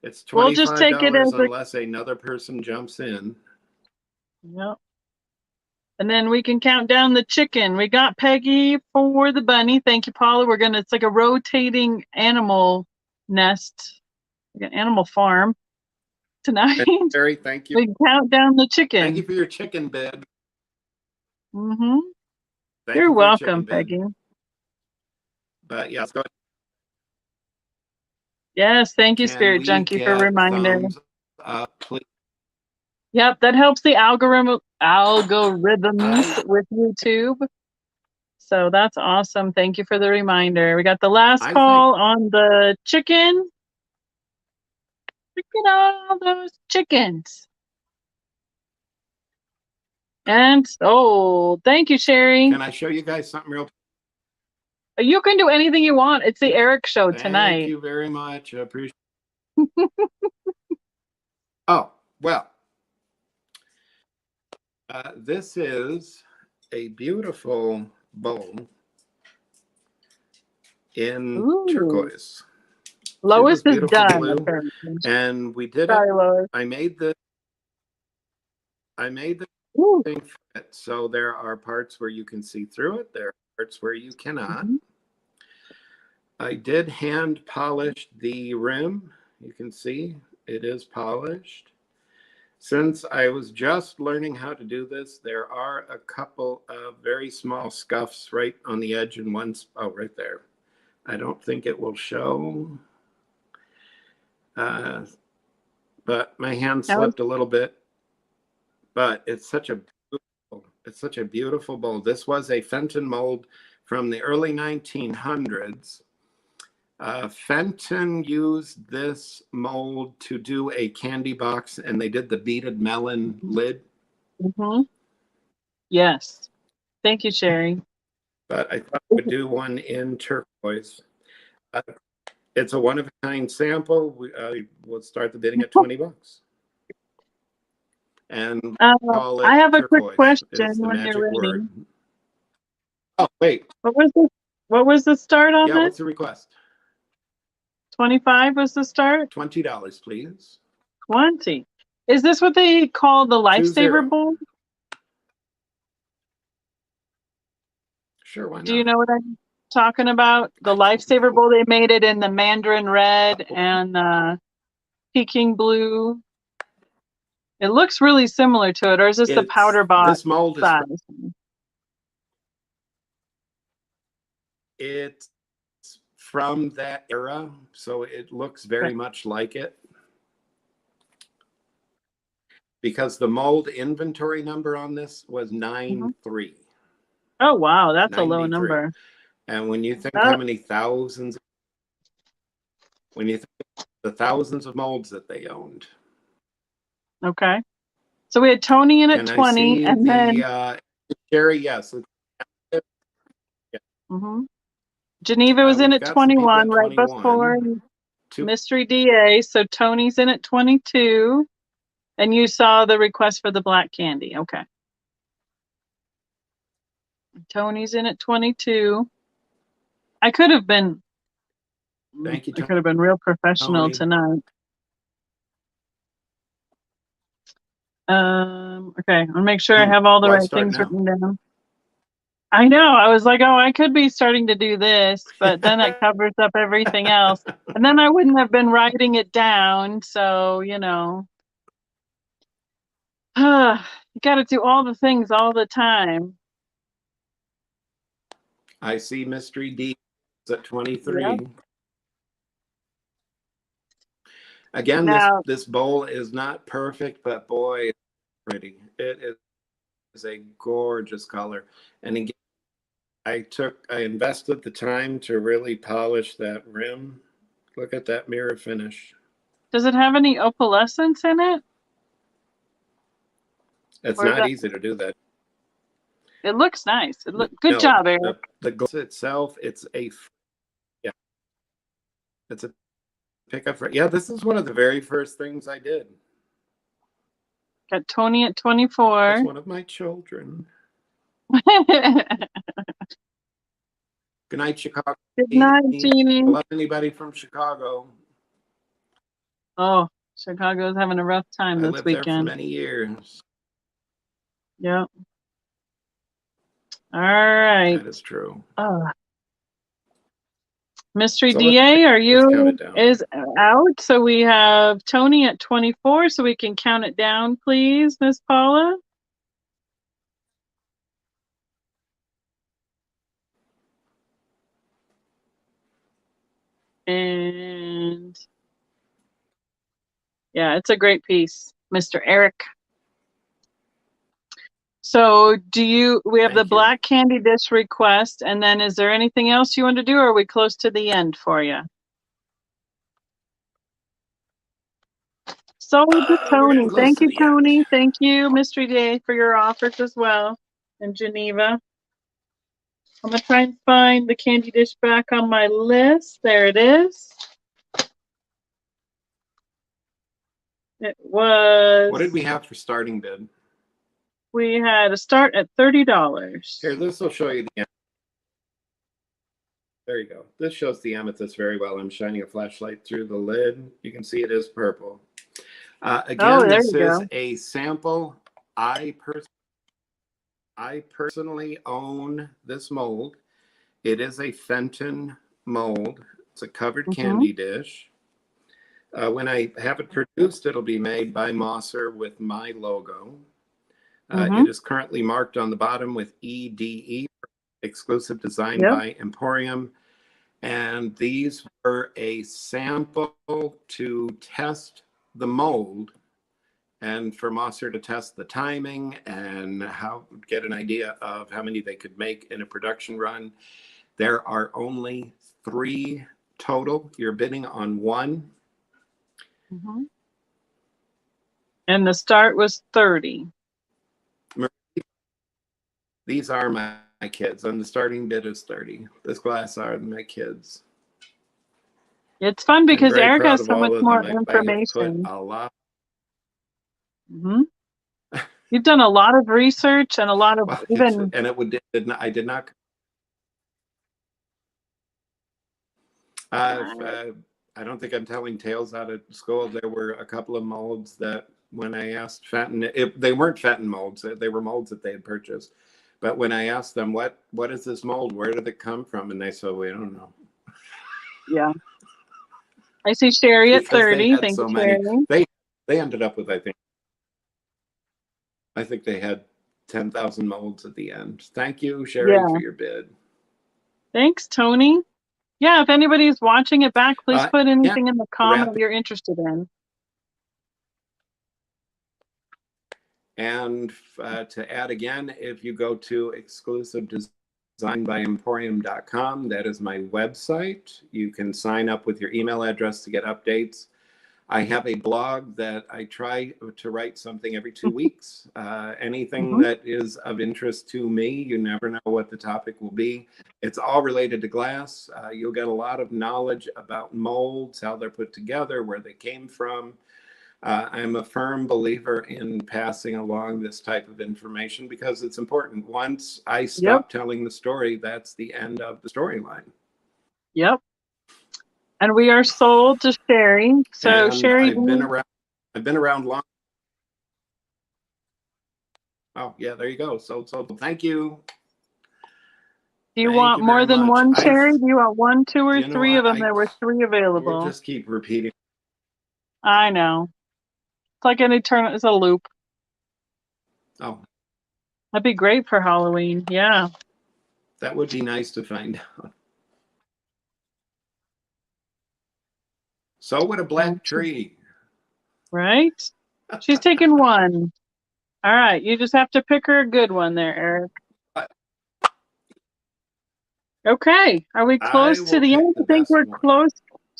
It's $25 we'll just take it as unless another person jumps in. Yep. And then we can count down the chicken. We got Peggy for the bunny. Thank you, Paula. It's like a rotating animal nest, like an animal farm tonight. Terry, thank you. We count down the chicken. Thank you for your chicken bed. Mm-hmm. You're welcome, Peggy. But yes, go ahead. Yes, thank you, Spirit Junkie, for reminding. Please. Yep, that helps the algorithms with YouTube. So that's awesome. Thank you for the reminder. We got the last call on the chicken. Look at all those chickens. And oh, thank you, Sherry. Can I show you guys something real? You can do anything you want. It's the Eric show Thank tonight. you very much. I appreciate. Oh, well, this is a beautiful bowl in Ooh. turquoise. Lois is beautiful done. blue, Apparently. and we did Sorry, it. Lois. I made the Ooh. thing fit. So there are parts where you can see through it. There are parts where you cannot. Mm-hmm. I did hand polish the rim. You can see it is polished. Since I was just learning how to do this, there are a couple of very small scuffs right on the edge and one, oh, right there. I don't think it will show. But my hand slipped a little bit. But it's such a beautiful bowl. This was a Fenton mold from the early 1900s. Fenton used this mold to do a candy box, and they did the beaded melon lid. Mm-hmm. Yes. Thank you, Sherry. But I thought I would do one in turquoise. It's a one-of-a-kind sample. We'll start the bidding at $20. And call it I have a turquoise. quick question It's the when magic you're ready. word. Oh, wait. What was the start on Yeah, this? what's the request? 25 was the start? $20, please. 20. Is this what they call the Lifesaver 20. Bowl? Sure, why not? Do you know what I'm talking about? The Lifesaver Bowl, they made it in the Mandarin Red and Peking Blue. It looks really similar to it, or is this the powder box this mold size? It's from that era, so it looks very much like it. Because the mold inventory number on this was 93. Oh, wow, that's 93. a low number. And when you think how many thousands, when you think the thousands of molds that they owned. Okay. So we had Tony in at Can 20, and then Sherry, yes. Yeah. Geneva was in at 21, right 21. before Mystery DA. So Tony's in at 22, and you saw the request for the black candy. Okay. Tony's in at 22. I could have been. Thank you, I could have been real professional Tony. tonight. Okay, I'll make sure I have all the right things written down. I know. I was like, oh, I could be starting to do this, but then it covers up everything else. And then I wouldn't have been writing it down. So, you know, you got to do all the things all the time. I see Mystery D is at 23. Yep. Again, this bowl is not perfect, but boy, it's pretty. It is a gorgeous color. And again, I invested the time to really polish that rim. Look at that mirror finish. Does it have any opalescence in it? It's not easy to do that. It looks nice. Good job, Eric. The glass itself, it's a pickup for, yeah, this is one of the very first things I did. Got Tony at 24. That's one of my children. Good night, Chicago. Good night, Jeannie. Love anybody from Chicago. Oh, Chicago's having a rough time this weekend. There for many years. Yep. All right. That is true. Mystery DA, are you is out? So we have Tony at 24, so we can count it down, please, Miss Paula. And yeah, it's a great piece, Mr. Eric. So we have the black candy dish request, and then is there anything else you want to do, or are we close to the end for you? Sold to We're getting Tony. close Thank to you, the end. Tony. Thank you, Mystery Day, for your offers as well in Geneva. I'm going to try and find the candy dish back on my list. There it is. It was. What did we have for starting bid? We had a start at $30. Here, this will show you the. There you go. This shows the amethyst very well. I'm shining a flashlight through the lid. You can see it is purple. Again, There this you is go. a sample. I personally own this mold. It is a Fenton mold. It's a covered candy dish. When I have it produced, it'll be made by Mosser with my logo. It is currently marked on the bottom with EDE, exclusive design by Emporium. And these were a sample to test the mold and for Mosser to test the timing and get an idea of how many they could make in a production run. There are only 3 total. You're bidding on 1. And the start was 30. These are my kids, and the starting bid is 30. This glass are my kids. It's fun because Eric has so much more I have information. put a lot. You've done a lot of research and a lot of even. And I did not. I don't think I'm telling tales out of school. There were a couple of molds that when I asked Fenton, they weren't Fenton molds. They were molds that they had purchased. But when I asked them, what is this mold? Where did it come from? And they said, we don't know. Yeah. I see Sherry at 30. Thank you, Sherry. They ended up with, I think they had 10,000 molds at the end. Thank you, Sherry, for your bid. Thanks, Tony. Yeah, if anybody's watching it back, please put anything in the comment you're interested in. And to add again, if you go to exclusivedesignbyemporium.com, that is my website. You can sign up with your email address to get updates. I have a blog that I try to write something every 2 weeks. Anything that is of interest to me, you never know what the topic will be. It's all related to glass. You'll get a lot of knowledge about molds, how they're put together, where they came from. I'm a firm believer in passing along this type of information because it's important. Once I stop telling the story, that's the end of the storyline. Yep. And we are sold to Sherry. So and Sherry, I've been around long. Oh yeah, there you go. So thank you. Do you want more than one, Sherry? Do you want 1, 2, or 3 of them? There were 3 available. We'll just keep repeating. I know. It's like an eternal. It's a loop. Oh. That'd be great for Halloween. Yeah. That would be nice to find out. So would a black tree. Right? She's taking 1. All right. You just have to pick her a good one there, Eric. Okay. Are we close to the end? I think we're close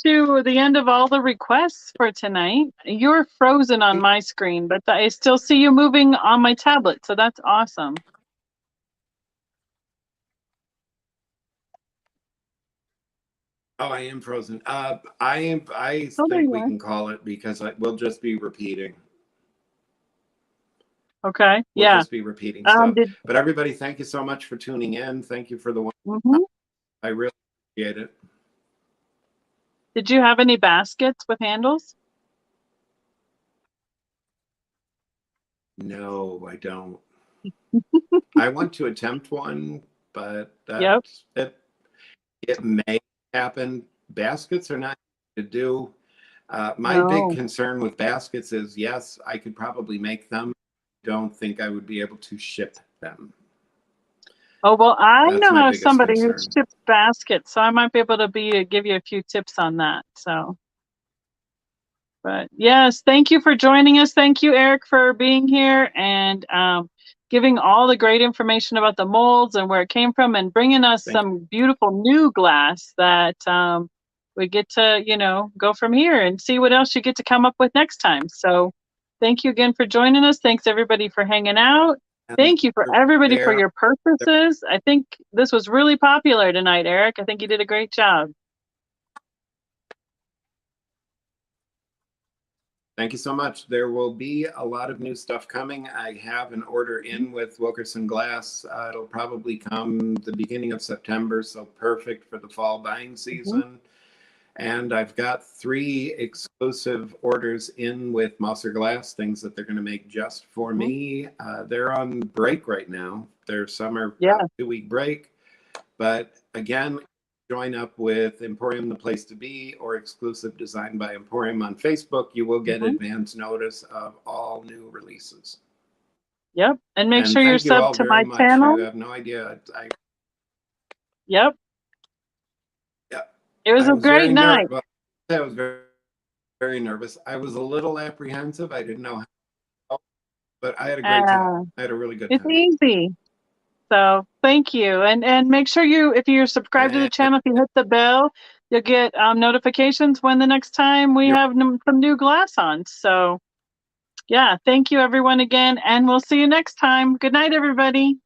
to the end of all the requests for tonight. You're frozen on my screen, but I still see you moving on my tablet. So that's awesome. Oh, I am frozen. I think we can call it because we'll just be repeating. Okay. We'll just be repeating stuff. But everybody, thank you so much for tuning in. Thank you for the one. I really appreciate it. Did you have any baskets with handles? No, I don't. I want to attempt one, but it may happen. Baskets are not to do. My big concern with baskets is, yes, I could probably make them. Don't think I would be able to ship them. Oh, well, I know how somebody who ships baskets, so I might be able to give you a few tips on that. So, but yes, thank you for joining us. Thank you, Eric, for being here and giving all the great information about the molds and where it came from and bringing us some beautiful new glass that we get to, you know, go from here and see what else you get to come up with next time. So thank you again for joining us. Thanks everybody for hanging out. And Thank you for everybody for there, your purchases. I think this was really popular tonight, Eric. I think you did a great job. thank you so much. There will be a lot of new stuff coming. I have an order in with Wilkerson Glass. It'll probably come the beginning of September, so perfect for the fall buying season. And I've got 3 exclusive orders in with Mosser Glass, things that they're going to make just for me. They're on break right now. Their summer 2-week break. But again, join up with Emporium, the place to be, or Exclusive Design by Emporium on Facebook. You will get advance notice of all new releases. Yep. And make And sure you're thank you all subbed to very my much. channel. You have no idea. Yep. Yeah. It was a great night. I was very, very nervous. I was a little apprehensive. I didn't know how, but I had a great time. I had a really good time. It's easy. So thank you. And make sure you, if you're subscribed to the channel, if you hit the bell, you'll get notifications when the next time we have some new glass on. So yeah, thank you everyone again, and we'll see you next time. Good night, everybody.